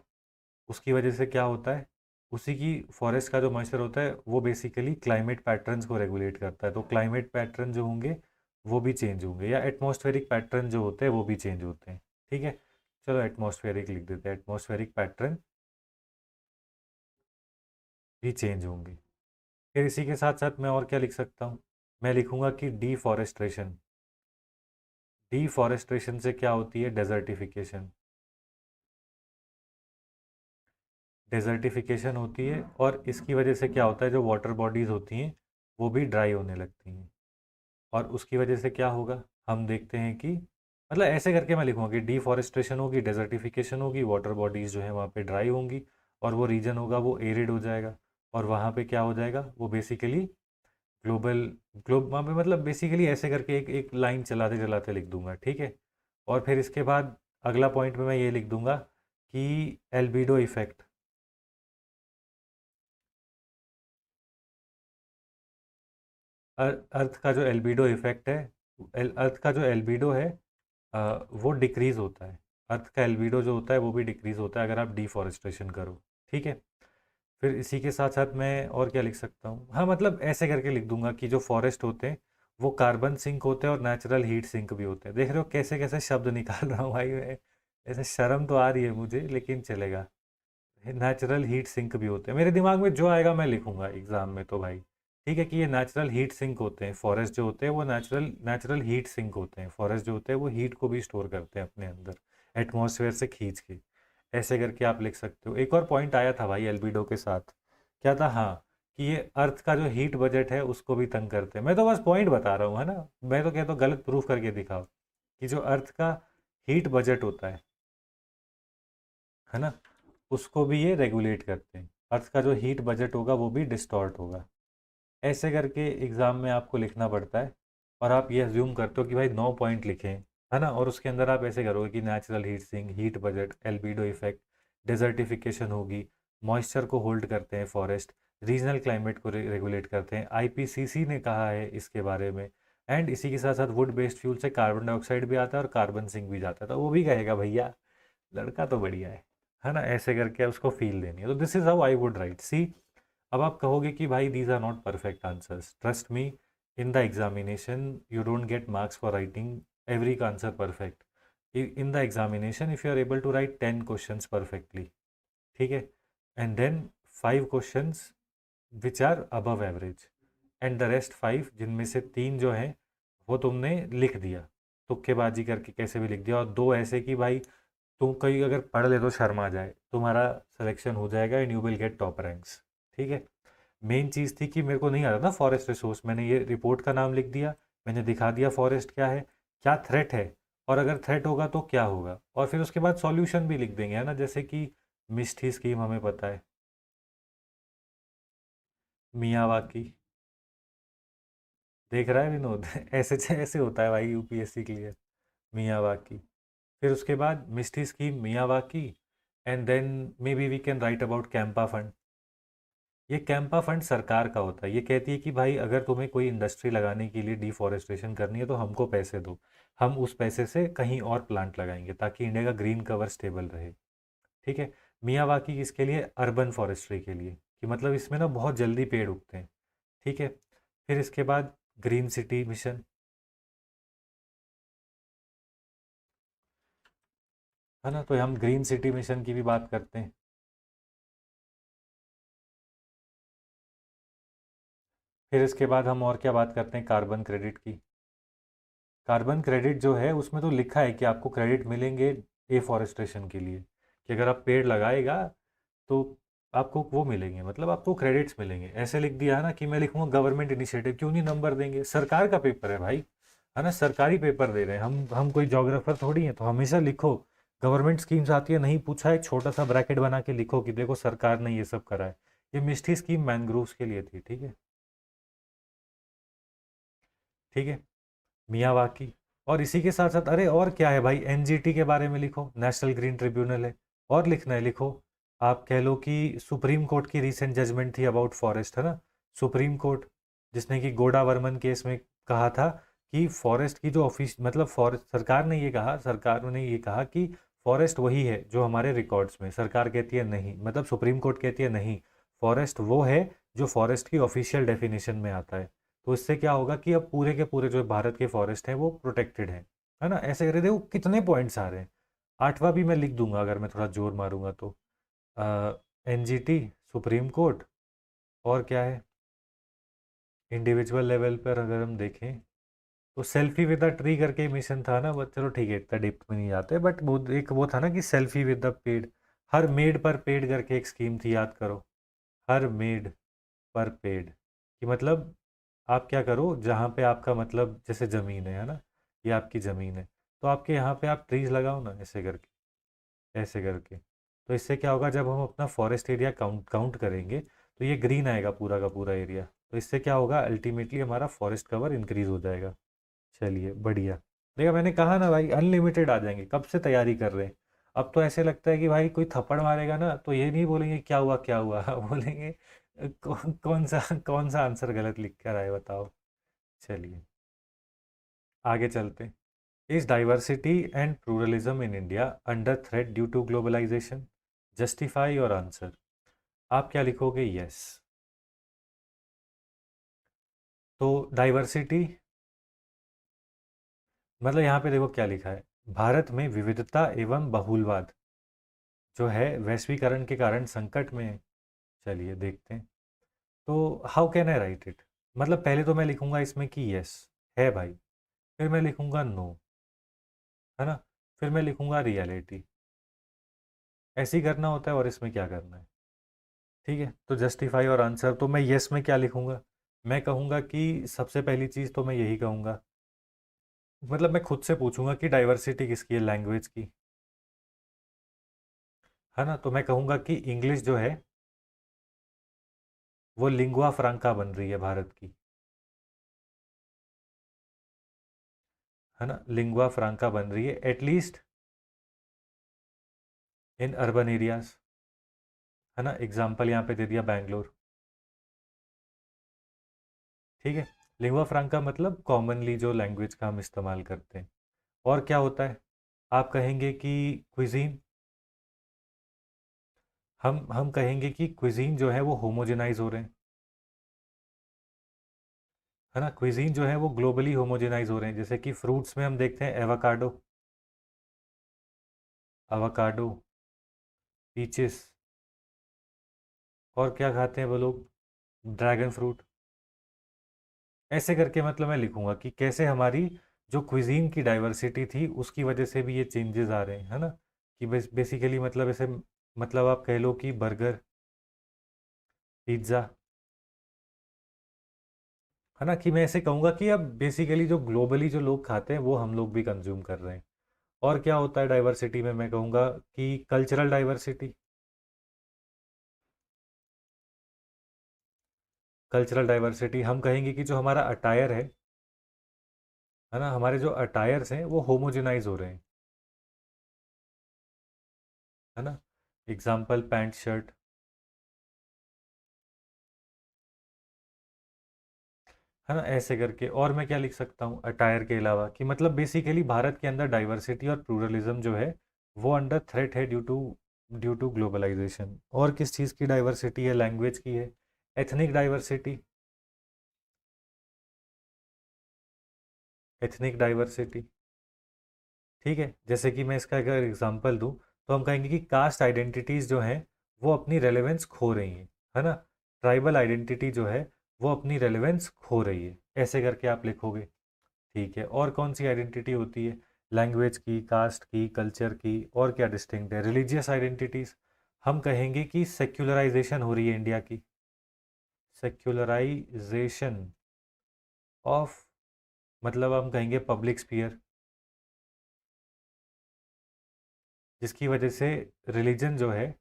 उसकी वजह से क्या होता है, उसी की, फॉरेस्ट का जो मॉइस्चर होता है वो बेसिकली क्लाइमेट पैटर्न्स को रेगुलेट करता है। तो क्लाइमेट पैटर्न जो होंगे वो भी चेंज होंगे, या एटमॉस्फेरिक पैटर्न जो होते हैं वो भी चेंज होते हैं, ठीक है। चलो एटमॉस्फेरिक लिख देते हैं, एटमॉस्फेरिक पैटर्न भी चेंज होंगे। फिर इसी के साथ साथ मैं और क्या लिख सकता हूँ, मैं लिखूंगा कि डीफॉरेस्ट्रेशन, डीफॉरेस्ट्रेशन से क्या होती है, डेजर्टिफिकेशन, डेजर्टिफिकेशन होती है, और इसकी वजह से क्या होता है, जो वाटर बॉडीज़ होती हैं वो भी ड्राई होने लगती हैं। और उसकी वजह से क्या होगा, हम देखते हैं कि, मतलब ऐसे करके मैं लिखूंगा कि डिफॉरेस्ट्रेशन होगी, डेजर्टिफिकेशन होगी, वाटर बॉडीज़ जो है वहाँ पे ड्राई होंगी, और वो रीजन होगा वो एरिड हो जाएगा, और वहाँ पे क्या हो जाएगा, वो बेसिकली ग्लोबल, वहाँ पे मतलब बेसिकली ऐसे करके एक एक लाइन चलाते चलाते लिख दूंगा, ठीक है। और फिर इसके बाद अगला पॉइंट में मैं ये लिख दूंगा कि एल्बिडो इफेक्ट, अर्थ का जो एल्बिडो इफेक्ट है, अर्थ का जो एल्बिडो है वो डिक्रीज होता है, अर्थ का एल्बिडो जो होता है वो भी डिक्रीज होता है अगर आप डिफॉरेस्ट्रेशन करो, ठीक है। फिर इसी के साथ साथ मैं और क्या लिख सकता हूँ, हाँ मतलब ऐसे करके लिख दूंगा कि जो फॉरेस्ट होते हैं वो कार्बन सिंक होते हैं और नेचुरल हीट सिंक भी होते हैं। देख रहे हो कैसे कैसे शब्द निकाल रहा हूँ भाई मैं, ऐसे शर्म तो आ रही है मुझे लेकिन चलेगा। नेचुरल हीट सिंक भी होते हैं, मेरे दिमाग में जो आएगा मैं लिखूंगा एग्जाम में तो भाई, ठीक है, कि ये नेचुरल हीट सिंक होते हैं, फॉरेस्ट जो होते हैं वो नेचुरल नेचुरल हीट सिंक होते हैं, फॉरेस्ट जो होते हैं वो हीट को भी स्टोर करते हैं अपने अंदर एटमॉस्फेयर से खींच के। ऐसे करके आप लिख सकते हो। एक और पॉइंट आया था भाई एल्बिडो के साथ, क्या था, हाँ, कि ये अर्थ का जो हीट बजट है उसको भी तंग करते हैं। मैं तो बस पॉइंट बता रहा हूँ, है ना, मैं तो कहता हूँ गलत प्रूफ करके दिखाओ, कि जो अर्थ का हीट बजट होता है ना, उसको भी ये रेगुलेट करते हैं, अर्थ का जो हीट बजट होगा वो भी डिस्टॉर्ट होगा। ऐसे करके एग्ज़ाम में आपको लिखना पड़ता है, और आप ये अज्यूम करते हो कि भाई 9 पॉइंट लिखें, है ना, और उसके अंदर आप ऐसे करोगे कि natural heat sink, heat budget, albedo effect, desertification होगी, मॉइस्चर को होल्ड करते हैं फॉरेस्ट, रीजनल क्लाइमेट को रेगुलेट करते हैं, आईपीसीसी ने कहा है इसके बारे में, एंड इसी के साथ साथ वुड बेस्ड फ्यूल से कार्बन डाइऑक्साइड भी आता है और कार्बन सिंक भी जाता है, तो वो भी कहेगा भैया लड़का तो बढ़िया है। है ना, ऐसे करके उसको फील देनी है। तो this is how I would write. See, अब आप कहोगे कि भाई these are not perfect answers, trust me, in the examination you don't get marks for writing every answer perfect. In the examination, if you are able to write 10 questions perfectly, ठीक है, and then 5 questions which are above average, and the rest 5 जिनमें से 3 जो हैं वो तुमने लिख दिया, तुक्केबाजी करके कैसे भी लिख दिया, और 2 ऐसे कि भाई तुम कहीं अगर पढ़ ले तो शर्मा जाए, तुम्हारा सिलेक्शन हो जाएगा and you will gate top ranks. ठीक है। मेन चीज़ थी कि मेरे को नहीं आ रहा था फॉरेस्ट रिसोर्स, मैंने ये रिपोर्ट का नाम लिख दिया, मैंने दिखा दिया फॉरेस्ट क्या है, क्या थ्रेट है, और अगर थ्रेट होगा तो क्या होगा, और फिर उसके बाद सॉल्यूशन भी लिख देंगे, है ना, जैसे कि मिस्टी स्कीम हमें पता है, मियावाकी। देख रहा है विनोद ऐसे ऐसे होता है भाई यूपीएससी क्लियर, मियावाकी। फिर उसके बाद MISHTI scheme, Miyawaki, and then maybe we can write about CAMPA fund. ये कैंपा फंड सरकार का होता है, ये कहती है कि भाई अगर तुम्हें कोई इंडस्ट्री लगाने के लिए डिफॉरेस्टेशन करनी है तो हमको पैसे दो, हम उस पैसे से कहीं और प्लांट लगाएंगे ताकि इंडिया का ग्रीन कवर स्टेबल रहे। ठीक है। मियावाकी किसके लिए? अर्बन फॉरेस्ट्री के लिए, कि मतलब इसमें ना बहुत जल्दी पेड़ उगते हैं। ठीक है। फिर इसके बाद ग्रीन सिटी मिशन, है ना, तो हम ग्रीन सिटी मिशन की भी बात करते हैं। फिर इसके बाद हम और क्या बात करते हैं? कार्बन क्रेडिट की। कार्बन क्रेडिट जो है उसमें तो लिखा है कि आपको क्रेडिट मिलेंगे एफॉरेस्टेशन के लिए, कि अगर आप पेड़ लगाएगा तो आपको वो मिलेंगे, मतलब आपको क्रेडिट्स मिलेंगे। ऐसे लिख दिया है ना कि मैं लिखूंगा गवर्नमेंट इनिशिएटिव, क्यों नहीं नंबर देंगे, सरकार का पेपर है भाई, है ना, सरकारी पेपर दे रहे हैं हम कोई जोग्राफर थोड़ी हैं, तो हमेशा लिखो गवर्नमेंट स्कीम्स आती है, नहीं पूछा है छोटा सा ब्रैकेट बना के लिखो कि देखो सरकार ने ये सब करा है। ये मिष्टी स्कीम मैनग्रोव्स के लिए थी। ठीक है। ठीक है। मियावाकी। और इसी के साथ साथ अरे और क्या है भाई, एनजीटी के बारे में लिखो, नेशनल ग्रीन ट्रिब्यूनल है। और लिखना है लिखो, आप कह लो कि सुप्रीम कोर्ट की रीसेंट जजमेंट थी अबाउट फॉरेस्ट, है ना, सुप्रीम कोर्ट जिसने कि गोडा वर्मन केस में कहा था कि फॉरेस्ट की जो ऑफिस मतलब फॉरेस्ट, सरकार ने ये कहा कि फॉरेस्ट वही है जो हमारे रिकॉर्ड्स में, सरकार कहती है नहीं, मतलब सुप्रीम कोर्ट कहती है नहीं, फॉरेस्ट वो है जो फॉरेस्ट की ऑफिशियल डेफिनेशन में आता है। तो इससे क्या होगा कि अब पूरे के पूरे जो भारत के फॉरेस्ट हैं वो प्रोटेक्टेड हैं, है ना, ऐसे करे देखो कितने पॉइंट्स आ रहे हैं। आठवां भी मैं लिख दूंगा अगर मैं थोड़ा जोर मारूंगा तो, एनजीटी, सुप्रीम कोर्ट, और क्या है, इंडिविजुअल लेवल पर अगर हम देखें तो सेल्फी विद द ट्री करके मिशन था ना, बट चलो ठीक है इतना डिप्थ में नहीं जाते, बट वो एक वो था ना कि सेल्फी विद द पेड़, हर मेड पर पेड़ करके एक स्कीम थी, याद करो, हर मेड पर पेड़, कि मतलब आप क्या करो जहाँ पे आपका मतलब जैसे ज़मीन है ना, ये आपकी ज़मीन है, तो आपके यहाँ पे आप ट्रीज लगाओ ना, ऐसे करके, ऐसे करके। तो इससे क्या होगा, जब हम अपना फॉरेस्ट एरिया काउंट काउंट करेंगे तो ये ग्रीन आएगा पूरा का पूरा एरिया, तो इससे क्या होगा, अल्टीमेटली हमारा फॉरेस्ट कवर इंक्रीज हो जाएगा। चलिए बढ़िया। देखा, मैंने कहा ना भाई अनलिमिटेड आ जाएंगे, कब से तैयारी कर रहे हैं। अब तो ऐसे लगता है कि भाई कोई थप्पड़ मारेगा ना तो ये नहीं बोलेंगे क्या हुआ क्या हुआ बोलेंगे कौन सा आंसर गलत लिख कर आए बताओ। चलिए आगे चलते हैं। Is diversity and pluralism in India under threat due to globalization? Justify और आंसर। आप क्या लिखोगे? यस। तो डाइवर्सिटी मतलब यहाँ पे देखो क्या लिखा है, भारत में विविधता एवं बहुलवाद जो है वैश्वीकरण के कारण संकट में है। चलिए देखते हैं। तो how can I write it, मतलब पहले तो मैं लिखूंगा इसमें कि यस है भाई, फिर मैं लिखूंगा नो, है ना, फिर मैं लिखूंगा रियलिटी। ऐसे ही करना होता है, और इसमें क्या करना है? ठीक है। तो जस्टिफाई और आंसर, तो मैं यस में क्या लिखूंगा? मैं कहूँगा कि सबसे पहली चीज़ तो मैं यही कहूँगा, मतलब मैं खुद से पूछूंगा कि डाइवर्सिटी किसकी है, लैंग्वेज की, है ना, तो मैं कहूँगा कि इंग्लिश जो है वो लिंगुआ फ्रांका बन रही है भारत की, है ना, लिंगुआ फ्रांका बन रही है एटलीस्ट इन अर्बन एरियाज, है ना, एग्जाम्पल यहाँ पे दे दिया बैंगलोर। ठीक है। लिंगुआ फ्रांका मतलब कॉमनली जो लैंग्वेज का हम इस्तेमाल करते हैं। और क्या होता है? आप कहेंगे कि क्विजीन, हम कहेंगे कि क्विजीन जो है वो होमोजेनाइज हो रहे हैं, है ना। क्विजीन जो है वो ग्लोबली होमोजेनाइज हो रहे हैं, जैसे कि फ्रूट्स में हम देखते हैं एवोकाडो, अवाकाडो, पीचेस, और क्या खाते हैं वो लोग, ड्रैगन फ्रूट। ऐसे करके मतलब मैं लिखूंगा कि कैसे हमारी जो क्विजीन की डाइवर्सिटी थी उसकी वजह से भी ये चेंजेस आ रहे हैं, है ना। कि बेसिकली मतलब ऐसे, मतलब आप कह लो कि बर्गर, पिज्ज़ा, है ना। कि मैं ऐसे कहूँगा कि अब बेसिकली जो ग्लोबली जो लोग खाते हैं वो हम लोग भी कंज्यूम कर रहे हैं। और क्या होता है डाइवर्सिटी में, मैं कहूँगा कि कल्चरल डाइवर्सिटी। कल्चरल डाइवर्सिटी हम कहेंगे कि जो हमारा अटायर है ना, हमारे जो अटायर्स हैं वो होमोजेनाइज हो रहे हैं, है ना। एग्जाम्पल पैंट शर्ट, है ना। ऐसे करके और मैं क्या लिख सकता हूँ अटायर के अलावा, कि मतलब बेसिकली भारत के अंदर डाइवर्सिटी और प्लूरलिज्म जो है वो अंडर थ्रेट है ड्यू टू ग्लोबलाइजेशन। और किस चीज़ की डाइवर्सिटी है, लैंग्वेज की है, एथनिक डाइवर्सिटी, एथनिक डाइवर्सिटी। ठीक है, जैसे कि मैं इसका अगर एग्जांपल दूं तो हम कहेंगे कि कास्ट आइडेंटिटीज़ जो हैं वो अपनी रेलेवेंस खो रही हैं, है ना। ट्राइबल आइडेंटिटी जो है वो अपनी रेलेवेंस खो रही है, ऐसे करके आप लिखोगे। ठीक है, और कौन सी आइडेंटिटी होती है, लैंग्वेज की, कास्ट की, कल्चर की, और क्या डिस्टिंक्ट है, रिलीजियस आइडेंटिटीज़। हम कहेंगे कि सेक्युलराइजेशन हो रही है इंडिया की, सेक्युलराइजेशन ऑफ, मतलब हम कहेंगे पब्लिक स्फीयर, जिसकी वजह से रिलीजन जो है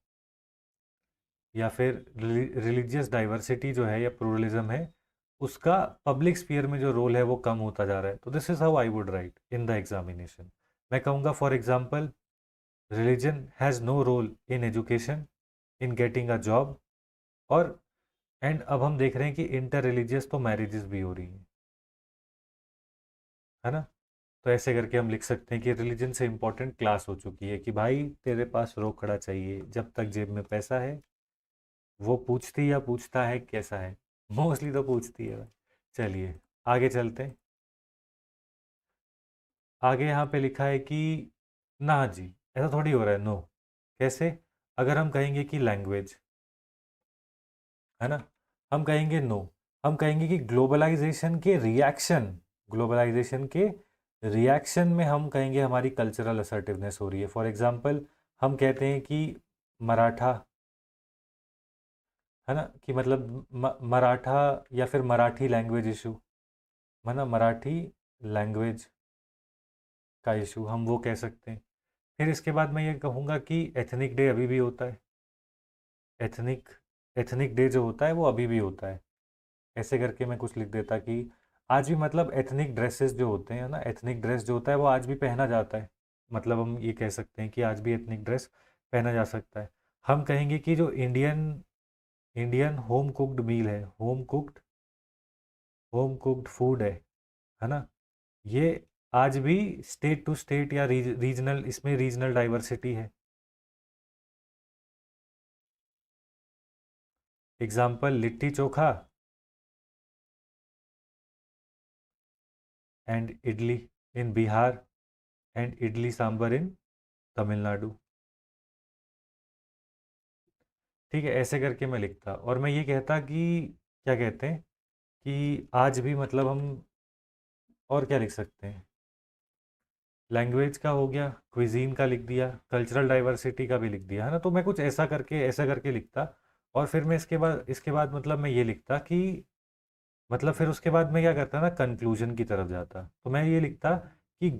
या फिर रिलीजियस डाइवर्सिटी जो है या प्लूरलिज्म है उसका पब्लिक स्फीयर में जो रोल है वो कम होता जा रहा है। तो this is how I would write in the examination. मैं कहूँगा for example, religion has no role in education, in getting a job, और एंड अब हम देख रहे हैं कि इंटर रिलीजियस तो मैरिजेस भी हो रही हैं, है ना। तो ऐसे करके हम लिख सकते हैं कि रिलीजन से इंपॉर्टेंट क्लास हो चुकी है, कि भाई तेरे पास रोकड़ा चाहिए, जब तक जेब में पैसा है। वो पूछती या पूछता है कैसा है, मोस्टली तो पूछती है भाई। चलिए आगे चलते हैं। आगे यहाँ पे लिखा है कि ना जी, ऐसा थोड़ी हो रहा है, नो। कैसे, अगर हम कहेंगे कि लैंग्वेज, है ना, हम कहेंगे नो। हम कहेंगे कि ग्लोबलाइजेशन के रिएक्शन में हम कहेंगे हमारी कल्चरल असर्टिवनेस हो रही है। फॉर एग्जांपल, हम कहते हैं कि मराठा, है ना, कि मतलब मराठा या फिर मराठी लैंग्वेज इशू, है ना, मराठी लैंग्वेज का इशू हम वो कह सकते हैं। फिर इसके बाद मैं ये कहूँगा कि एथनिक डे अभी भी होता है, एथनिक एथनिक डे जो होता है वो अभी भी होता है। ऐसे करके मैं कुछ लिख देता कि आज भी मतलब एथनिक ड्रेसेस जो होते हैं ना, एथनिक ड्रेस जो होता है वो आज भी पहना जाता है। मतलब हम ये कह सकते हैं कि आज भी एथनिक ड्रेस पहना जा सकता है। हम कहेंगे कि जो Indian Indian home cooked meal है, होम कुक्ड फूड है ना, ये आज भी स्टेट टू स्टेट या रीजनल, इसमें रीजनल डाइवर्सिटी है। Example, litti chokha and idli in Bihar, and idli sambar in Tamil Nadu. ठीक है, ऐसे करके मैं लिखता और मैं ये कहता कि क्या कहते हैं कि आज भी मतलब हम, और क्या लिख सकते हैं, लैंग्वेज का हो गया, क्विजीन का लिख दिया, कल्चरल डाइवर्सिटी का भी लिख दिया, है ना। तो मैं कुछ ऐसा करके लिखता। और फिर मैं इसके बाद मतलब मैं ये लिखता कि, मतलब फिर उसके बाद मैं क्या करता ना, कंक्लूजन की तरफ जाता। तो मैं ये लिखता कि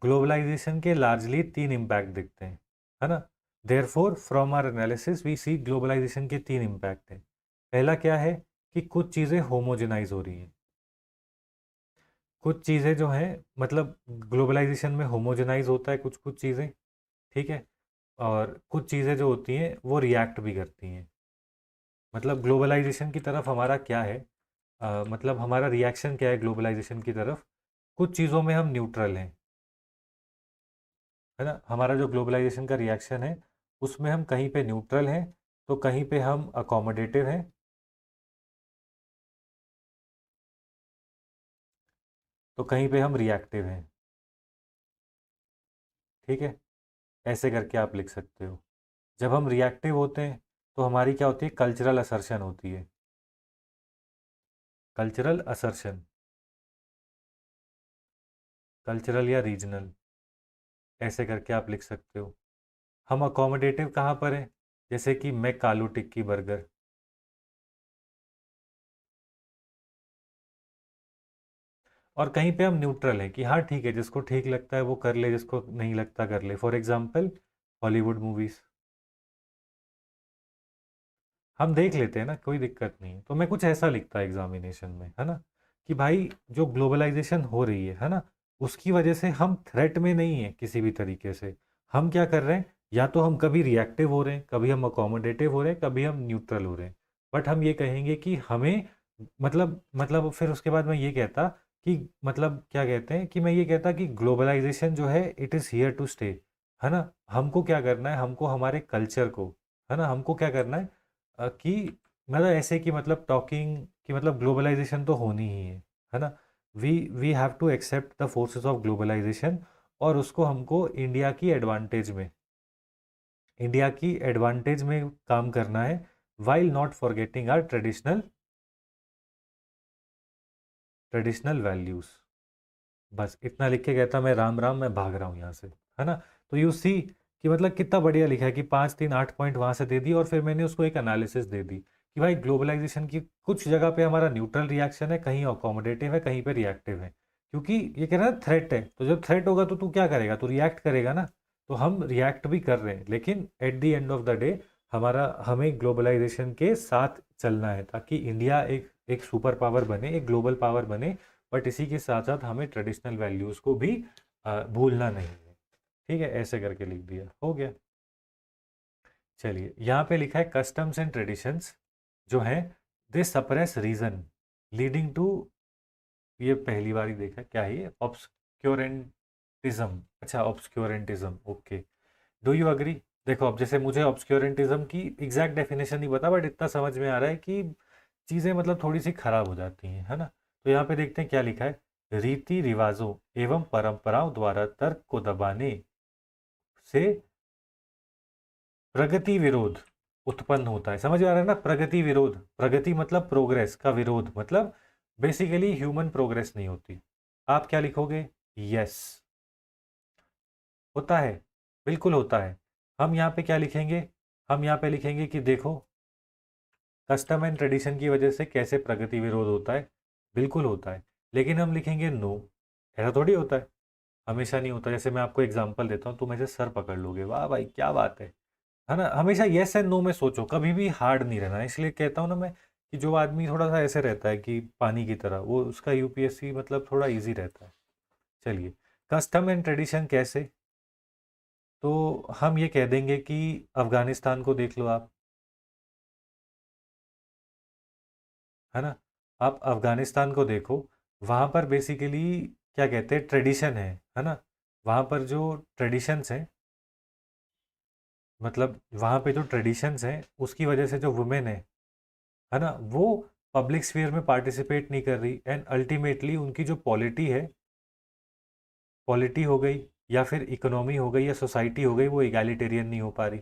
ग्लोबलाइजेशन के लार्जली तीन इम्पैक्ट दिखते हैं, है ना। Therefore from our analysis we see globalization के तीन इम्पैक्ट हैं। पहला क्या है, कि कुछ चीज़ें होमोजेनाइज हो रही हैं, कुछ चीज़ें जो हैं, मतलब ग्लोबलाइजेशन में होमोजेनाइज होता है कुछ कुछ चीज़ें, ठीक है। और कुछ चीज़ें जो होती हैं वो रिएक्ट भी करती हैं। मतलब ग्लोबलाइजेशन की तरफ हमारा क्या है, मतलब हमारा रिएक्शन क्या है ग्लोबलाइजेशन की तरफ, कुछ चीज़ों में हम न्यूट्रल हैं, है ना। हमारा जो ग्लोबलाइजेशन का रिएक्शन है उसमें हम कहीं पे न्यूट्रल हैं, तो कहीं पे हम अकोमोडेटिव हैं, तो कहीं पे हम रिएक्टिव हैं। ठीक है, ऐसे करके आप लिख सकते हो। जब हम रिएक्टिव होते हैं तो हमारी क्या होती है, कल्चरल असर्शन होती है, कल्चरल असर्शन, कल्चरल या रीजनल, ऐसे करके आप लिख सकते हो। हम अकोमोडेटिव कहाँ पर हैं, जैसे कि मैं कालू टिक्की बर्गर। और कहीं पे हम न्यूट्रल हैं कि हाँ ठीक है, जिसको ठीक लगता है वो कर ले, जिसको नहीं लगता कर ले। फॉर एग्जाम्पल हॉलीवुड मूवीज हम देख लेते हैं ना, कोई दिक्कत नहीं है। तो मैं कुछ ऐसा लिखता एग्जामिनेशन में, है ना, कि भाई जो ग्लोबलाइजेशन हो रही है ना, उसकी वजह से हम थ्रेट में नहीं है किसी भी तरीके से। हम क्या कर रहे हैं, या तो हम कभी रिएक्टिव हो रहे हैं, कभी हम अकोमोडेटिव हो रहे हैं, कभी हम न्यूट्रल हो रहे हैं। बट हम ये कहेंगे कि हमें, मतलब फिर उसके बाद मैं ये कहता कि, मतलब क्या कहते हैं, कि मैं ये कहता कि ग्लोबलाइजेशन जो है it is here to stay. है ना, हमको क्या करना है, हमको हमारे कल्चर को, है ना, हमको क्या करना है, कि मतलब ऐसे कि मतलब टॉकिंग कि मतलब ग्लोबलाइजेशन तो होनी ही है ना। We we have to accept the forces of globalization, और उसको हमको इंडिया की एडवांटेज में काम करना है, while not forgetting our traditional values. बस इतना लिख के कहता मैं राम राम, मैं भाग रहा हूँ यहाँ से, है ना। तो यू सी कि मतलब कितना बढ़िया लिखा है कि 5 3 8 पॉइंट वहाँ से दे दी, और फिर मैंने उसको एक एनालिसिस दे दी कि भाई ग्लोबलाइजेशन की कुछ जगह पे हमारा न्यूट्रल रिएक्शन है, कहीं अकोमोडेटिव है, कहीं पे रिएक्टिव है। क्योंकि ये कह रहा है थ्रेट है, तो जब थ्रेट होगा तो तू क्या करेगा, तू रिएक्ट करेगा ना। तो हम रिएक्ट भी कर रहे हैं, लेकिन at the end of the day हमारा हमें ग्लोबलाइजेशन के साथ चलना है, ताकि इंडिया एक सुपर पावर बने, एक ग्लोबल पावर बने। बट इसी के साथ साथ हमें ट्रेडिशनल वैल्यूज़ को भी भूलना नहीं है। ठीक है, ऐसे करके लिख दिया, हो गया। चलिए, यहाँ पे लिखा है कस्टम्स एंड ट्रेडिशंस जो हैं दे सप्रेस रीजन लीडिंग टू, ये पहली बार ही देखा, क्या है ये, ऑब्सक्योरेंटिज्म। अच्छा, ऑब्सक्योरेंटिज्म, ओके। Do you agree. देखो, अब जैसे मुझे ऑब्सक्योरेंटिज्म की एग्जैक्ट डेफिनेशन नहीं पता, बट इतना समझ में आ रहा है कि चीज़ें मतलब थोड़ी सी खराब हो जाती हैं, है ना। तो यहाँ पे देखते हैं क्या लिखा है, रीति रिवाजों एवं परंपराओं द्वारा तर्क को दबाने से प्रगति विरोध उत्पन्न होता है। समझ आ रहा है ना, प्रगति विरोध, प्रगति मतलब प्रोग्रेस का, विरोध मतलब बेसिकली ह्यूमन प्रोग्रेस नहीं होती। आप क्या लिखोगे, यस, होता है, बिल्कुल होता है। हम यहाँ पे क्या लिखेंगे, हम यहाँ पे लिखेंगे कि देखो कस्टम एंड ट्रेडिशन की वजह से कैसे प्रगति विरोध होता है, बिल्कुल होता है। लेकिन हम लिखेंगे नो, ऐसा थोड़ी होता है, हमेशा नहीं होता। जैसे मैं आपको एग्जांपल देता हूँ, तुम ऐसे सर पकड़ लोगे, वाह भाई क्या बात है ना। हमेशा येस एंड नो में सोचो, कभी भी हार्ड नहीं रहना। इसलिए कहता हूँ ना मैं कि जो आदमी थोड़ा सा ऐसे रहता है कि पानी की तरह, वो उसका यूपीएससी मतलब थोड़ा इजी रहता है। चलिए, कस्टम एंड ट्रेडिशन कैसे, तो हम ये कह देंगे कि अफगानिस्तान को देख लो आप, है ना। आप अफगानिस्तान को देखो, वहाँ पर बेसिकली क्या कहते हैं, ट्रेडिशन है ना। वहाँ पर जो ट्रेडिशंस हैं, मतलब वहाँ पे जो ट्रेडिशंस हैं उसकी वजह से जो वुमेन है ना, वो पब्लिक स्फीयर में पार्टिसिपेट नहीं कर रही, एंड अल्टीमेटली उनकी जो पॉलिटी है, पॉलिटी हो गई या फिर इकोनॉमी हो गई या सोसाइटी हो गई, वो इगैलिटेरियन नहीं हो पा रही।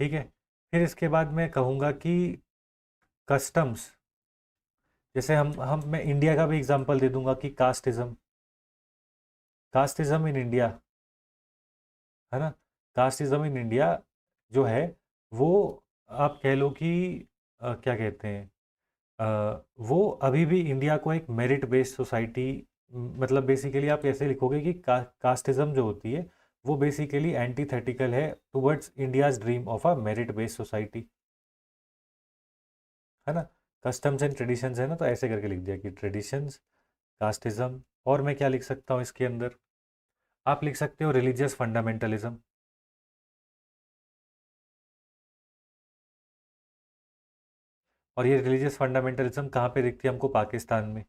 ठीक है, फिर इसके बाद मैं कहूँगा कि कस्टम्स, जैसे हम मैं इंडिया का भी एग्जांपल दे दूंगा कि कास्टिज्म, कास्टिज्म इन इंडिया, है ना। कास्टिज्म इन इंडिया जो है वो, आप कह लो कि क्या कहते हैं, वो अभी भी इंडिया को एक मेरिट बेस्ड सोसाइटी, मतलब बेसिकली आप ऐसे लिखोगे कि कास्टिज्म जो होती है वो बेसिकली एंटीथेटिकल है towards India's dream of a merit based society, है ना। कस्टम्स एंड ट्रेडिशंस है ना, तो ऐसे करके लिख दिया कि ट्रेडिशंस, कास्टिज्म। और मैं क्या लिख सकता हूँ इसके अंदर, आप लिख सकते हो रिलीजियस फंडामेंटलिज्म। और ये रिलीजियस फंडामेंटलिज्म कहाँ पे दिखती है हमको, पाकिस्तान में।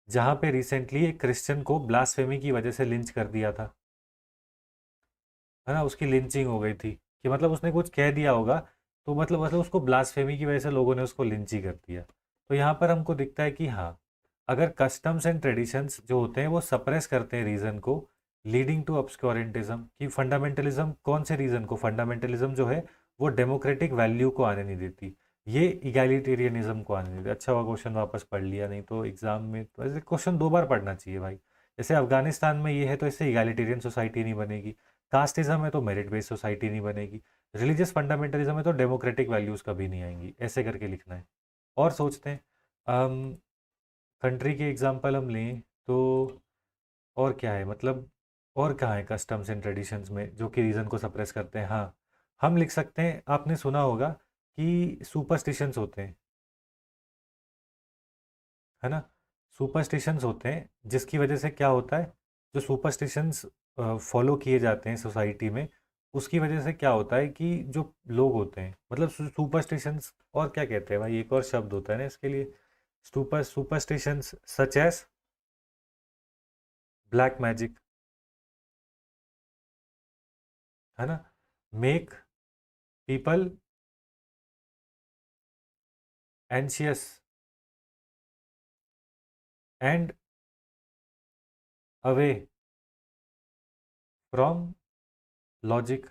जहाँ पे रिसेंटली एक क्रिश्चियन को ब्लास्फेमी की वजह से लिंच कर दिया था, है ना, उसकी लिंचिंग हो गई थी कि मतलब उसने कुछ कह दिया होगा, तो मतलब उसको ब्लास्फेमी की वजह से लोगों ने उसको लिंच ही कर दिया। तो यहाँ पर हमको दिखता है कि हाँ, अगर कस्टम्स एंड ट्रेडिशंस जो होते हैं वो सप्रेस करते हैं रीजन को, लीडिंग टू ऑब्सक्योरेंटिज्म, कि फंडामेंटलिज्म कौन से रीजन को, फंडामेंटलिज्म जो है वो डेमोक्रेटिक वैल्यू को आने नहीं देती, ये इगैलिटेरियनिज्म को आने नहीं देती। अच्छा हुआ क्वेश्चन वापस पढ़ लिया, नहीं तो एग्जाम में तो ऐसे क्वेश्चन 2 बार पढ़ना चाहिए भाई। जैसे अफगानिस्तान में ये है तो इससे इगैलिटेरियन सोसाइटी नहीं बनेगी, कास्टिज्म है तो मेरिट बेस्ड सोसाइटी नहीं बनेगी, रिलीजियस फंडामेंटलिज्म है तो डेमोक्रेटिक वैल्यूज कभी नहीं आएंगी, ऐसे करके लिखना है। और सोचते हैं कंट्री के एग्जांपल हम लें तो और क्या है, मतलब और कहाँ है कस्टम्स एंड ट्रेडिशंस में जो कि रीजन को सप्रेस करते हैं। हाँ, हम लिख सकते हैं, आपने सुना होगा कि सुपरस्टिशंस होते हैं, है ना, सुपरस्टिशंस होते हैं जिसकी वजह से क्या होता है, जो सुपरस्टिशंस फॉलो किए जाते हैं सोसाइटी में, उसकी वजह से क्या होता है कि जो लोग होते हैं, मतलब सुपरस्टिशंस, और क्या कहते हैं भाई, एक और शब्द होता है ना इसके लिए, superstitions such as black magic, है ना, make people anxious and away from logic.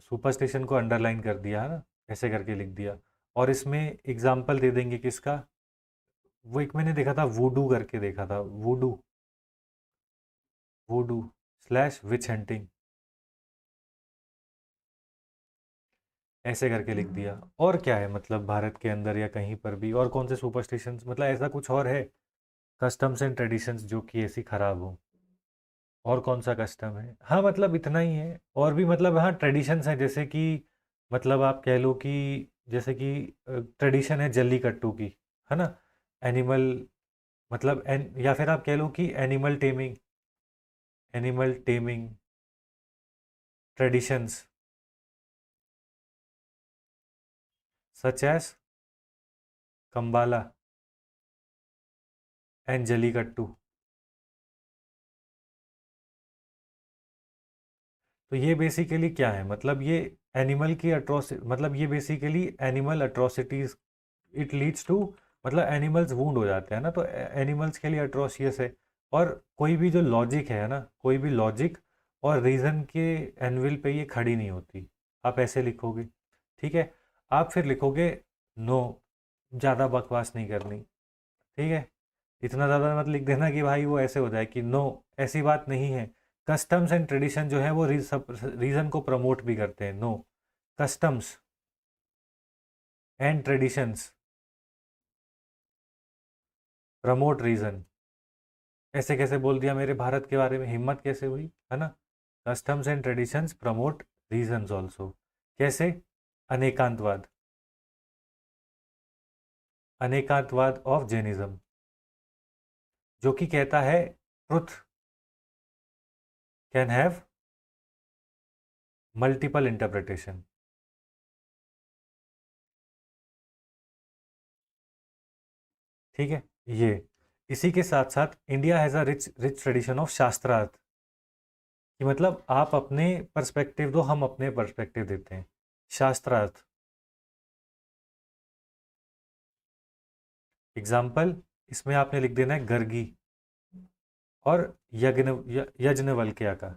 Superstition को अंडरलाइन कर दिया, है ना, ऐसे करके लिख दिया। और इसमें एग्जाम्पल दे देंगे किसका, वो एक मैंने देखा था वूडू करके, देखा था वूडू, वूडू स्लैश विच हंटिंग, ऐसे करके लिख दिया। और क्या है, मतलब भारत के अंदर या कहीं पर भी और कौन से सुपरस्टिशंस, मतलब ऐसा कुछ और है कस्टम्स एंड ट्रेडिशंस जो कि ऐसी खराब हो, और कौन सा कस्टम है, हाँ मतलब इतना ही है। और भी मतलब हाँ ट्रेडिशंस हैं, जैसे कि मतलब आप कह लो कि जैसे कि ट्रेडिशन है जल्लीकट्टू की, है ना, एनिमल, मतलब या फिर आप कह लो कि animal taming, animal taming traditions such as Kambala and Jallikattu. तो ये बेसिकली क्या है, मतलब ये एनिमल की अट्रोसिटी, मतलब ये basically animal atrocities, it leads to, मतलब एनिमल्स वूंड हो जाते हैं ना, तो एनिमल्स के लिए अट्रोसियस है। और कोई भी जो लॉजिक है ना, कोई भी लॉजिक और रीज़न के एनविल पे ये खड़ी नहीं होती। आप ऐसे लिखोगे, ठीक है, आप फिर लिखोगे नो, ज़्यादा बकवास नहीं करनी, ठीक है, इतना ज़्यादा मत लिख देना कि भाई वो ऐसे हो जाए कि नो, ऐसी बात नहीं है। कस्टम्स एंड ट्रेडिशन जो है वो रीजन को प्रमोट भी करते हैं, no, customs and traditions promote reason. ऐसे कैसे बोल दिया मेरे भारत के बारे में, हिम्मत कैसे हुई, है ना, customs and traditions promote reasons also, कैसे, अनेकांतवाद, अनेकांतवाद ऑफ जैनिज्म, जो कि कहता है truth can have multiple interpretation, ठीक है, ये इसी के साथ साथ India has a rich rich tradition of shastrartha, कि मतलब आप अपने पर्सपेक्टिव दो, हम अपने पर्सपेक्टिव देते हैं, शास्त्रार्थ। एग्जाम्पल इसमें आपने लिख देना है गर्गी और यज्ञवल्क्य का,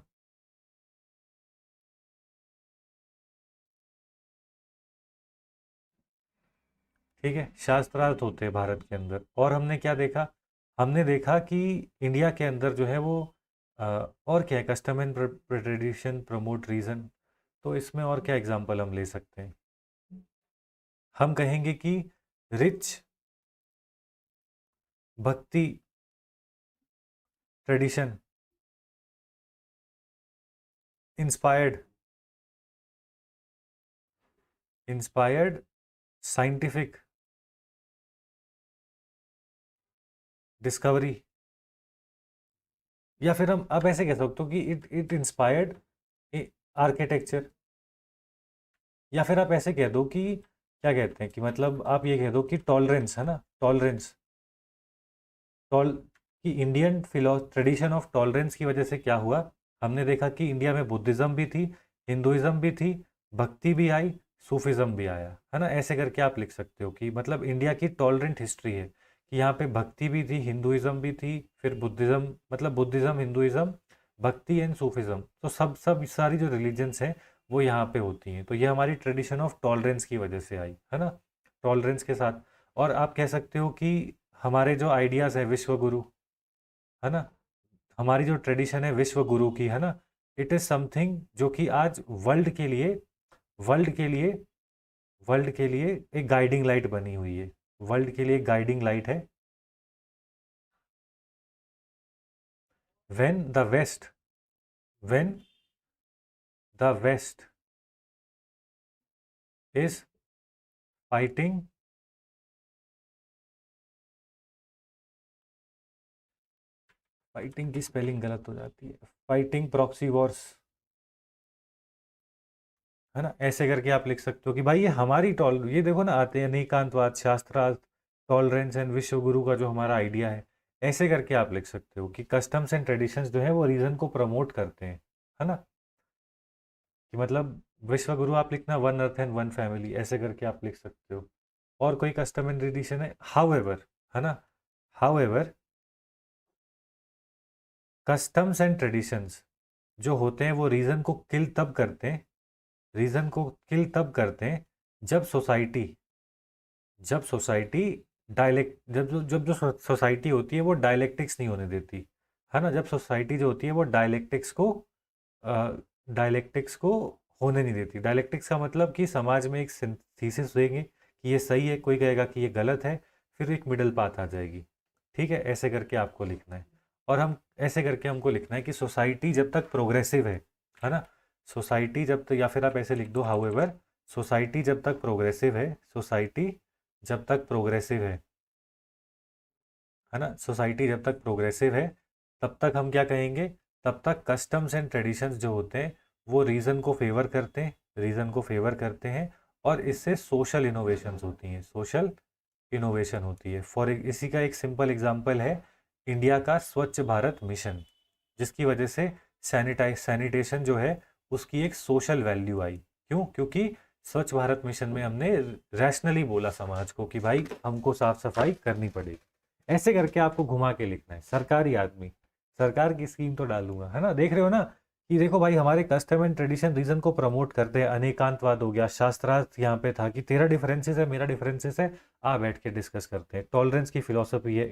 ठीक है, शास्त्रार्थ होते हैं भारत के अंदर। और हमने क्या देखा, हमने देखा कि इंडिया के अंदर जो है वो और क्या है, custom and tradition promote reason. तो इसमें और क्या एग्जांपल हम ले सकते हैं, हम कहेंगे कि रिच भक्ति tradition inspired, inspired scientific discovery, या फिर हम अब ऐसे कह सकते हो कि इट इट इंस्पायर्ड आर्किटेक्चर, या फिर आप ऐसे कह दो कि क्या कहते हैं कि मतलब आप ये कह दो कि टॉलरेंस, है ना, टॉलरेंस टॉल कि इंडियन फिलो ट्रेडिशन ऑफ टॉलरेंस की वजह से क्या हुआ, हमने देखा कि इंडिया में बुद्धिज़्म भी थी, हिंदुइज़्म भी थी, भक्ति भी आई, सूफिज़्म भी आया, है ना। ऐसे करके आप लिख सकते हो कि मतलब इंडिया की टॉलरेंट हिस्ट्री है कि यहाँ पे भक्ति भी थी, हिंदुइज़्म भी थी, फिर बुद्धिज़्म, मतलब बुद्धिज़्म, हिंदुइज़्म, भक्ति एंड सूफिज़्म, तो सब सब सारी जो रिलीजन्स हैं वो यहाँ पे होती हैं। तो ये हमारी ट्रेडिशन ऑफ टॉलरेंस की वजह से आई, है ना, टॉलरेंस के साथ। और आप कह सकते हो कि हमारे जो आइडियाज़ है विश्व गुरु, है ना, हमारी जो ट्रेडिशन है विश्व गुरु की, है ना, इट इज़ समथिंग जो कि आज वर्ल्ड के लिए वर्ल्ड के लिए एक गाइडिंग लाइट बनी हुई है, वर्ल्ड के लिए एक गाइडिंग लाइट है। When the west when the west is fighting, fighting की स्पेलिंग गलत हो जाती है, फाइटिंग प्रॉक्सी वॉर्स, है ना। ऐसे करके आप लिख सकते हो कि भाई ये हमारी टॉल, ये देखो ना आते हैं अनेकांतवाद, शास्त्रार्थ, टॉलरेंस एंड विश्व गुरु का जो हमारा आइडिया है। ऐसे करके आप लिख सकते हो कि कस्टम्स एंड ट्रेडिशंस जो है वो रीजन को प्रमोट करते हैं, है ना, कि मतलब विश्व गुरु आप लिखना one earth and one family, ऐसे करके आप लिख सकते हो। और कोई कस्टम एंड ट्रेडिशन है, हाउएवर, है ना, हाउएवर कस्टम्स एंड ट्रेडिशंस जो होते हैं वो रीजन को किल तब करते हैं, रीजन को किल तब करते हैं जब सोसाइटी जब सोसाइटी डायलेक्ट जब जो सोसाइटी होती है वो डायलेक्टिक्स नहीं होने देती, है ना। जब सोसाइटी जो होती है वो डायलेक्टिक्स को होने नहीं देती। डायलेक्टिक्स का मतलब कि समाज में एक थीसिस देंगे कि ये सही है, कोई कहेगा कि ये गलत है, फिर एक मिडल पाथ आ जाएगी। ठीक है, ऐसे करके आपको लिखना है। और हम ऐसे करके हमको लिखना है कि सोसाइटी जब तक प्रोग्रेसिव है ना, सोसाइटी जब तक, या फिर आप ऐसे लिख दो हाउएवर, सोसाइटी जब तक प्रोग्रेसिव है, सोसाइटी जब तक प्रोग्रेसिव है ना, सोसाइटी जब तक प्रोग्रेसिव है तब तक हम क्या कहेंगे, तब तक कस्टम्स एंड ट्रेडिशंस जो होते हैं वो रीजन को फेवर करते हैं, रीजन को फेवर करते हैं, और इससे सोशल इनोवेशंस होती हैं, सोशल इनोवेशन होती है। इसी का एक सिंपल एग्जांपल है इंडिया का स्वच्छ भारत मिशन, जिसकी वजह से सैनिटेशन जो है उसकी एक सोशल वैल्यू आई। क्यों? क्योंकि स्वच्छ भारत मिशन में हमने रैशनली बोला समाज को कि भाई हमको साफ सफाई करनी पड़ेगी। ऐसे करके आपको घुमा के लिखना है। सरकारी आदमी, सरकार की स्कीम तो डालूंगा, है ना। देख रहे हो ना कि देखो भाई हमारे कस्टम एंड ट्रेडिशन रीजन को प्रमोट करते हैं। अनेकांतवाद हो गया, शास्त्रार्थ यहाँ पे था कि तेरा डिफरेंसेस है मेरा डिफरेंसेस है, आ बैठ के डिस्कस करते हैं। टॉलरेंस की फिलोसफी है,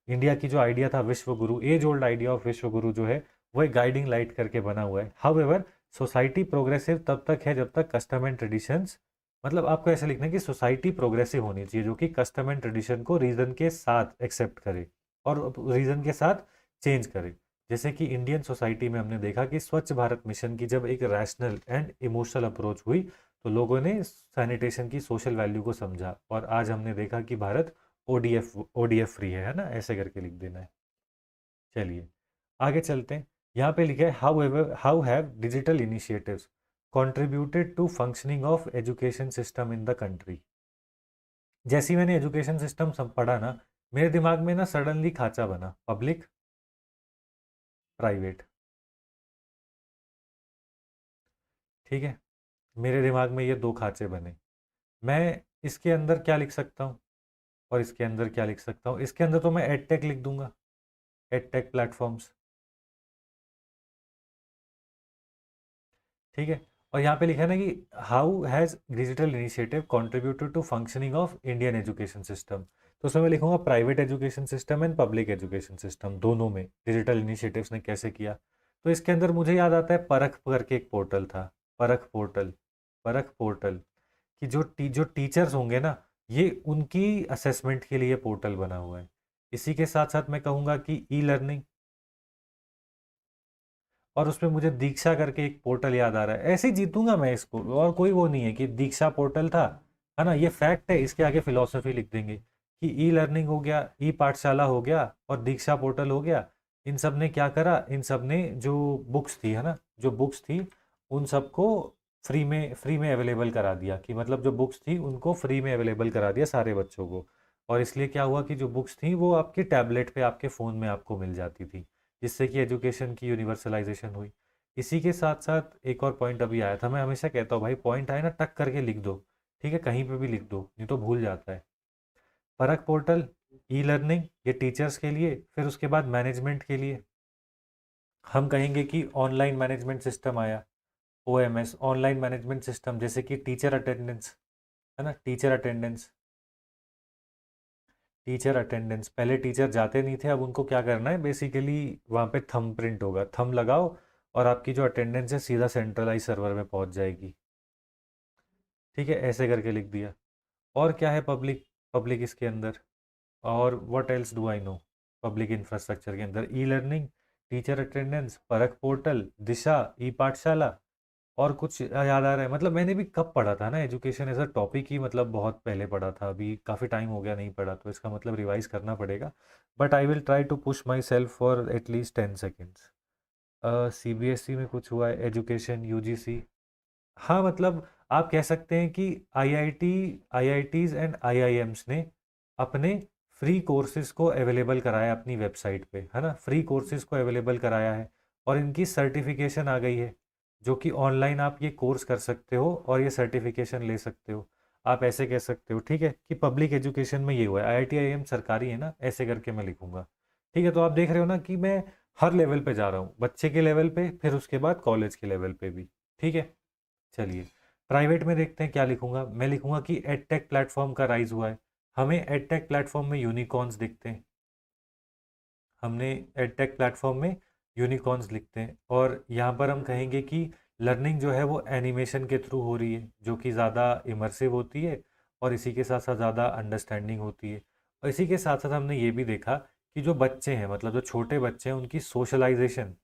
इंडिया की जो आइडिया था विश्व गुरु, एज ओल्ड आइडिया ऑफ विश्व गुरु जो है वो एक गाइडिंग लाइट करके बना हुआ है। हाउएवर सोसाइटी प्रोग्रेसिव तब तक है जब तक कस्टम एंड ट्रेडिशंस, मतलब आपको ऐसे लिखना है कि सोसाइटी प्रोग्रेसिव होनी चाहिए जो कि कस्टम एंड ट्रेडिशन को रीजन के साथ एक्सेप्ट करे और रीजन के साथ चेंज करे। जैसे कि इंडियन सोसाइटी में हमने देखा कि स्वच्छ भारत मिशन की जब एक रैशनल एंड इमोशनल अप्रोच हुई तो लोगों ने सैनिटेशन की सोशल वैल्यू को समझा, और आज हमने देखा कि भारत ओडीएफ फ्री है ना। ऐसे करके लिख देना है। चलिए आगे चलते हैं। यहाँ पे लिखा है how have digital initiatives contributed to functioning of education system in the country. जैसे ही मैंने एजुकेशन सिस्टम सब पढ़ा ना, मेरे दिमाग में ना सडनली खाचा बना, पब्लिक प्राइवेट। ठीक है, मेरे दिमाग में ये दो खाचे बने। मैं इसके अंदर क्या लिख सकता हूँ और इसके अंदर क्या लिख सकता हूँ? इसके अंदर तो मैं एडटेक लिख दूंगा, एडटेक प्लेटफॉर्म्स। ठीक है, और यहाँ पे लिखा है ना कि how has digital initiative contributed to functioning of Indian education system. तो उसमें मैं लिखूंगा private education system and public education system, दोनों में डिजिटल इनिशिएटिव्स ने कैसे किया। तो इसके अंदर मुझे याद आता है परख करके एक पोर्टल था, परख पोर्टल, परख पोर्टल कि जो टीचर्स होंगे ना, ये उनकी असेसमेंट के लिए पोर्टल बना हुआ है। इसी के साथ साथ मैं कहूँगा कि ई लर्निंग, और उसमें मुझे दीक्षा करके एक पोर्टल याद आ रहा है। ऐसे ही जीतूंगा मैं इसको, और कोई वो नहीं है कि दीक्षा पोर्टल था, है ना, ये फैक्ट है। इसके आगे फिलॉसफी लिख देंगे कि ई लर्निंग हो गया, ई पाठशाला हो गया और दीक्षा पोर्टल हो गया। इन सब ने क्या करा, इन सब ने जो बुक्स थी, है ना, जो बुक्स थी उन सबको फ्री में अवेलेबल करा दिया, कि मतलब जो बुक्स थी उनको फ्री में अवेलेबल करा दिया सारे बच्चों को। और इसलिए क्या हुआ कि जो बुक्स थी वो आपके टैबलेट पे आपके फ़ोन में आपको मिल जाती थी, जिससे कि एजुकेशन की यूनिवर्सलाइजेशन हुई। इसी के साथ साथ एक और पॉइंट अभी आया था, मैं हमेशा कहता हूँ भाई पॉइंट आए ना टक करके लिख दो, ठीक है, कहीं पे भी लिख दो नहीं तो भूल जाता है। परख पोर्टल, ई लर्निंग, ये टीचर्स के लिए, फिर उसके बाद मैनेजमेंट के लिए हम कहेंगे कि ऑनलाइन मैनेजमेंट सिस्टम आया, ओएमएस, ऑनलाइन मैनेजमेंट सिस्टम, जैसे कि टीचर अटेंडेंस, है ना, टीचर अटेंडेंस, टीचर अटेंडेंस पहले टीचर जाते नहीं थे, अब उनको क्या करना है बेसिकली, वहाँ पे थंब प्रिंट होगा, थंब लगाओ और आपकी जो अटेंडेंस है सीधा सेंट्रलाइज सर्वर में पहुँच जाएगी, ठीक है, ऐसे करके लिख दिया। और क्या है पब्लिक, पब्लिक इसके अंदर, और what else do I know, public infrastructure के अंदर ई लर्निंग, टीचर अटेंडेंस, परख पोर्टल, दिशा, ई पाठशाला, और कुछ याद आ रहा है, मतलब मैंने भी कब पढ़ा था ना एजुकेशन एज अ टॉपिक ही, मतलब बहुत पहले पढ़ा था, अभी काफ़ी टाइम हो गया नहीं पढ़ा, तो इसका मतलब रिवाइज करना पड़ेगा। But I will try to push myself for at least 10 seconds. CBSE में कुछ हुआ है, एजुकेशन, यूजीसी, हाँ मतलब आप कह सकते हैं कि आईआईटीज एंड आईआईएम्स ने अपने फ्री कोर्सेज को अवेलेबल कराया अपनी वेबसाइट पे, है ना, फ्री कोर्सेज को अवेलेबल कराया है, और इनकी सर्टिफिकेशन आ गई है, जो कि ऑनलाइन आप ये कोर्स कर सकते हो और ये सर्टिफिकेशन ले सकते हो। आप ऐसे कह सकते हो, ठीक है, कि पब्लिक एजुकेशन में ये हुआ है, आईआईटी आईआईएम सरकारी है ना, ऐसे करके मैं लिखूंगा। ठीक है, तो आप देख रहे हो ना कि मैं हर लेवल पे जा रहा हूँ, बच्चे के लेवल पे, फिर उसके बाद कॉलेज के लेवल पे भी, ठीक है। चलिए प्राइवेट में देखते हैं क्या लिखूंगा, मैं लिखूंगा कि एडटेक प्लेटफॉर्म का राइज हुआ है। हमें एडटेक प्लेटफॉर्म में यूनिकॉर्न्स दिखते हैं, हमने एडटेक प्लेटफॉर्म में यूनिकॉर्न्स लिखते हैं, और यहाँ पर हम कहेंगे कि लर्निंग जो है वो एनिमेशन के थ्रू हो रही है, जो कि ज़्यादा इमर्सिव होती है, और इसी के साथ साथ ज़्यादा अंडरस्टैंडिंग होती है। और इसी के साथ साथ हमने ये भी देखा कि जो बच्चे हैं, मतलब जो छोटे बच्चे हैं, उनकी सोशलाइजेशन,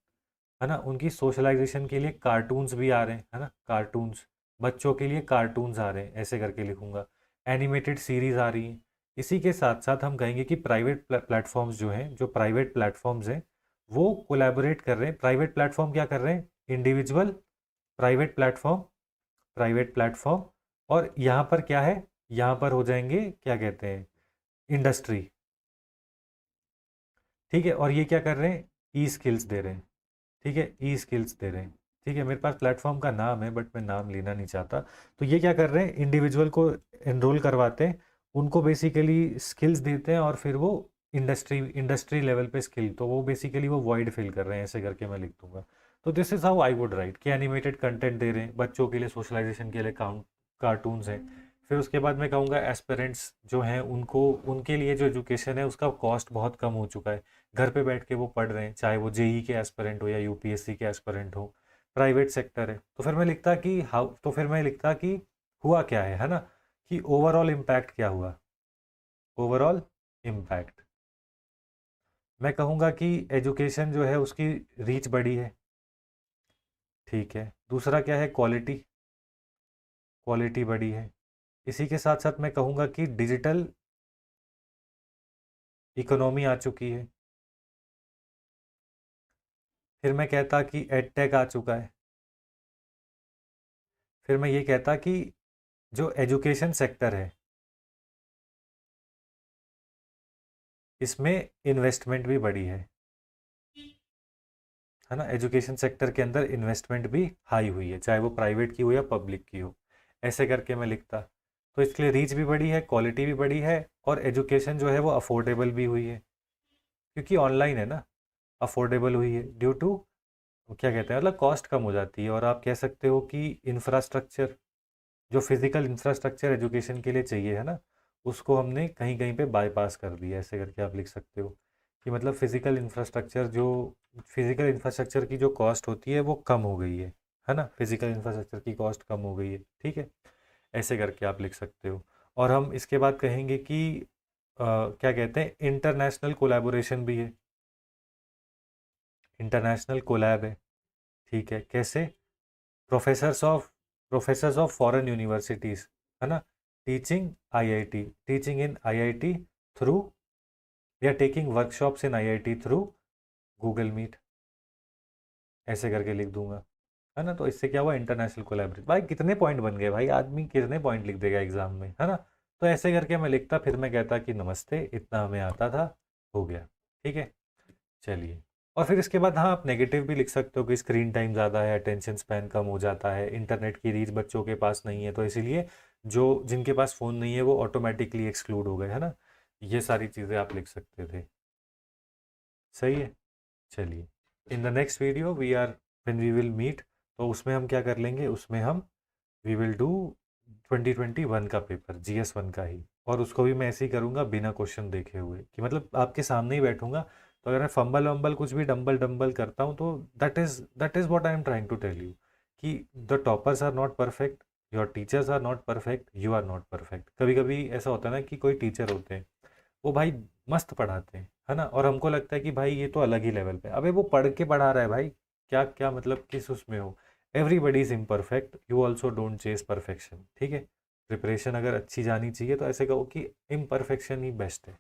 है ना, उनकी सोशलाइजेशन के लिए कार्टून्स भी आ रहे हैं, है ना, कार्टून्स, बच्चों के लिए कार्टून्स आ रहे हैं, ऐसे करके लिखूंगा। एनिमेटेड सीरीज आ रही हैं। इसी के साथ साथ हम कहेंगे कि प्राइवेट प्लेटफॉर्म्स जो हैं, जो प्राइवेट प्लेटफॉर्म्स हैं, वो कोलैबोरेट कर रहे हैं। प्राइवेट प्लेटफॉर्म क्या कर रहे हैं, individual private platform, private platform, और यहाँ पर क्या है, यहाँ पर हो जाएंगे क्या कहते हैं, इंडस्ट्री, ठीक है, और ये क्या कर रहे हैं, ई स्किल्स दे रहे हैं, ठीक है, ई स्किल्स दे रहे हैं, ठीक है, मेरे पास प्लेटफॉर्म का नाम है बट मैं नाम लेना नहीं चाहता। तो ये क्या कर रहे हैं, इंडिविजुअल को एनरोल करवाते हैं, उनको बेसिकली स्किल्स देते हैं, और फिर वो इंडस्ट्री लेवल पे स्किल, तो वो बेसिकली वो वॉइड फिल कर रहे हैं, ऐसे करके मैं लिख दूंगा। तो this is how I would right, कि एनिमेटेड कंटेंट दे रहे हैं बच्चों के लिए, सोशलाइजेशन के लिए कार्टून्स हैं। फिर उसके बाद मैं कहूँगा एस्पिरेंट्स जो हैं उनको, उनके लिए जो एजुकेशन है उसका कॉस्ट बहुत कम हो चुका है, घर पे बैठ के वो पढ़ रहे हैं, चाहे वो जेई के एस्पिरेंट हो या यूपीएससी के एस्पिरेंट हो, प्राइवेट सेक्टर है। तो फिर मैं लिखता कि हाउ, तो फिर मैं लिखता कि हुआ क्या है ना, कि ओवरऑल इम्पैक्ट क्या हुआ, ओवरऑल इम्पैक्ट। मैं कहूँगा कि एजुकेशन जो है उसकी रीच बढ़ी है, ठीक है। दूसरा क्या है, क्वालिटी, क्वालिटी बढ़ी है। इसी के साथ साथ मैं कहूँगा कि डिजिटल इकोनॉमी आ चुकी है। फिर मैं कहता कि एडटेक आ चुका है। फिर मैं ये कहता कि जो एजुकेशन सेक्टर है इसमें इन्वेस्टमेंट भी बढ़ी है ना, एजुकेशन सेक्टर के अंदर इन्वेस्टमेंट भी हाई हुई है, चाहे वो प्राइवेट की हो या पब्लिक की हो, ऐसे करके मैं लिखता। तो इसके लिए रीच भी बढ़ी है, क्वालिटी भी बढ़ी है, और एजुकेशन जो है वो अफोर्डेबल भी हुई है, क्योंकि ऑनलाइन है ना, अफोर्डेबल हुई है ड्यू टू, क्या कहते हैं, मतलब कॉस्ट कम हो जाती है। और आप कह सकते हो कि इंफ्रास्ट्रक्चर, जो फिजिकल इंफ्रास्ट्रक्चर एजुकेशन के लिए चाहिए है ना, उसको हमने कहीं कहीं पे बाईपास कर दिया, ऐसे करके आप लिख सकते हो कि मतलब फिजिकल इंफ्रास्ट्रक्चर की जो कॉस्ट होती है वो कम हो गई है ना, फिजिकल इंफ्रास्ट्रक्चर की कॉस्ट कम हो गई है, ठीक है, ऐसे करके आप लिख सकते हो। और हम इसके बाद कहेंगे कि क्या कहते हैं, इंटरनेशनल कोलैबोरेशन भी है, इंटरनेशनल कोलैब है, ठीक है, कैसे, प्रोफेसर्स ऑफ फॉरेन यूनिवर्सिटीज़, है ना, टीचिंग इन आईआईटी थ्रू, या taking workshops in IIT through Google Meet, ऐसे करके लिख दूंगा, है ना। तो इससे क्या हुआ, इंटरनेशनल कोलैबोरेशन। भाई कितने पॉइंट बन गए भाई, आदमी कितने पॉइंट लिख देगा एग्जाम में, है ना। तो ऐसे करके मैं लिखता, फिर मैं कहता कि नमस्ते, इतना हमें आता था, हो गया। ठीक है, चलिए। और फिर इसके बाद हाँ, आप नेगेटिव भी लिख सकते हो कि स्क्रीन टाइम ज़्यादा है, अटेंशन स्पैन कम हो जाता है, इंटरनेट की रीच बच्चों के पास नहीं है, तो इसीलिए जो जिनके पास फ़ोन नहीं है वो ऑटोमेटिकली एक्सक्लूड हो गए, है ना। ये सारी चीज़ें आप लिख सकते थे। सही है, चलिए। In the next video we are when we will meet, तो उसमें हम क्या कर लेंगे, उसमें हम वी विल डू 2021 का पेपर, GS1 का ही। और उसको भी मैं ऐसे ही करूँगा बिना क्वेश्चन देखे हुए, कि मतलब आपके सामने ही बैठूंगा, तो अगर मैं फंबल वंबल कुछ भी डंबल डंबल करता हूँ तो that is what I am trying to tell you, कि the toppers are not perfect, your teachers are not perfect, you are not perfect. कभी कभी ऐसा होता है ना कि कोई टीचर होते हैं, वो भाई मस्त पढ़ाते हैं, है ना, और हमको लगता है कि भाई ये तो अलग ही लेवल पे, अबे वो पढ़ के पढ़ा रहा है भाई, क्या क्या मतलब किस उसमें हो। Everybody is imperfect, you also don't chase perfection. ठीक है, प्रिपरेशन अगर अच्छी जानी चाहिए तो ऐसे कहो कि इम्परफेक्शन ही बेस्ट है।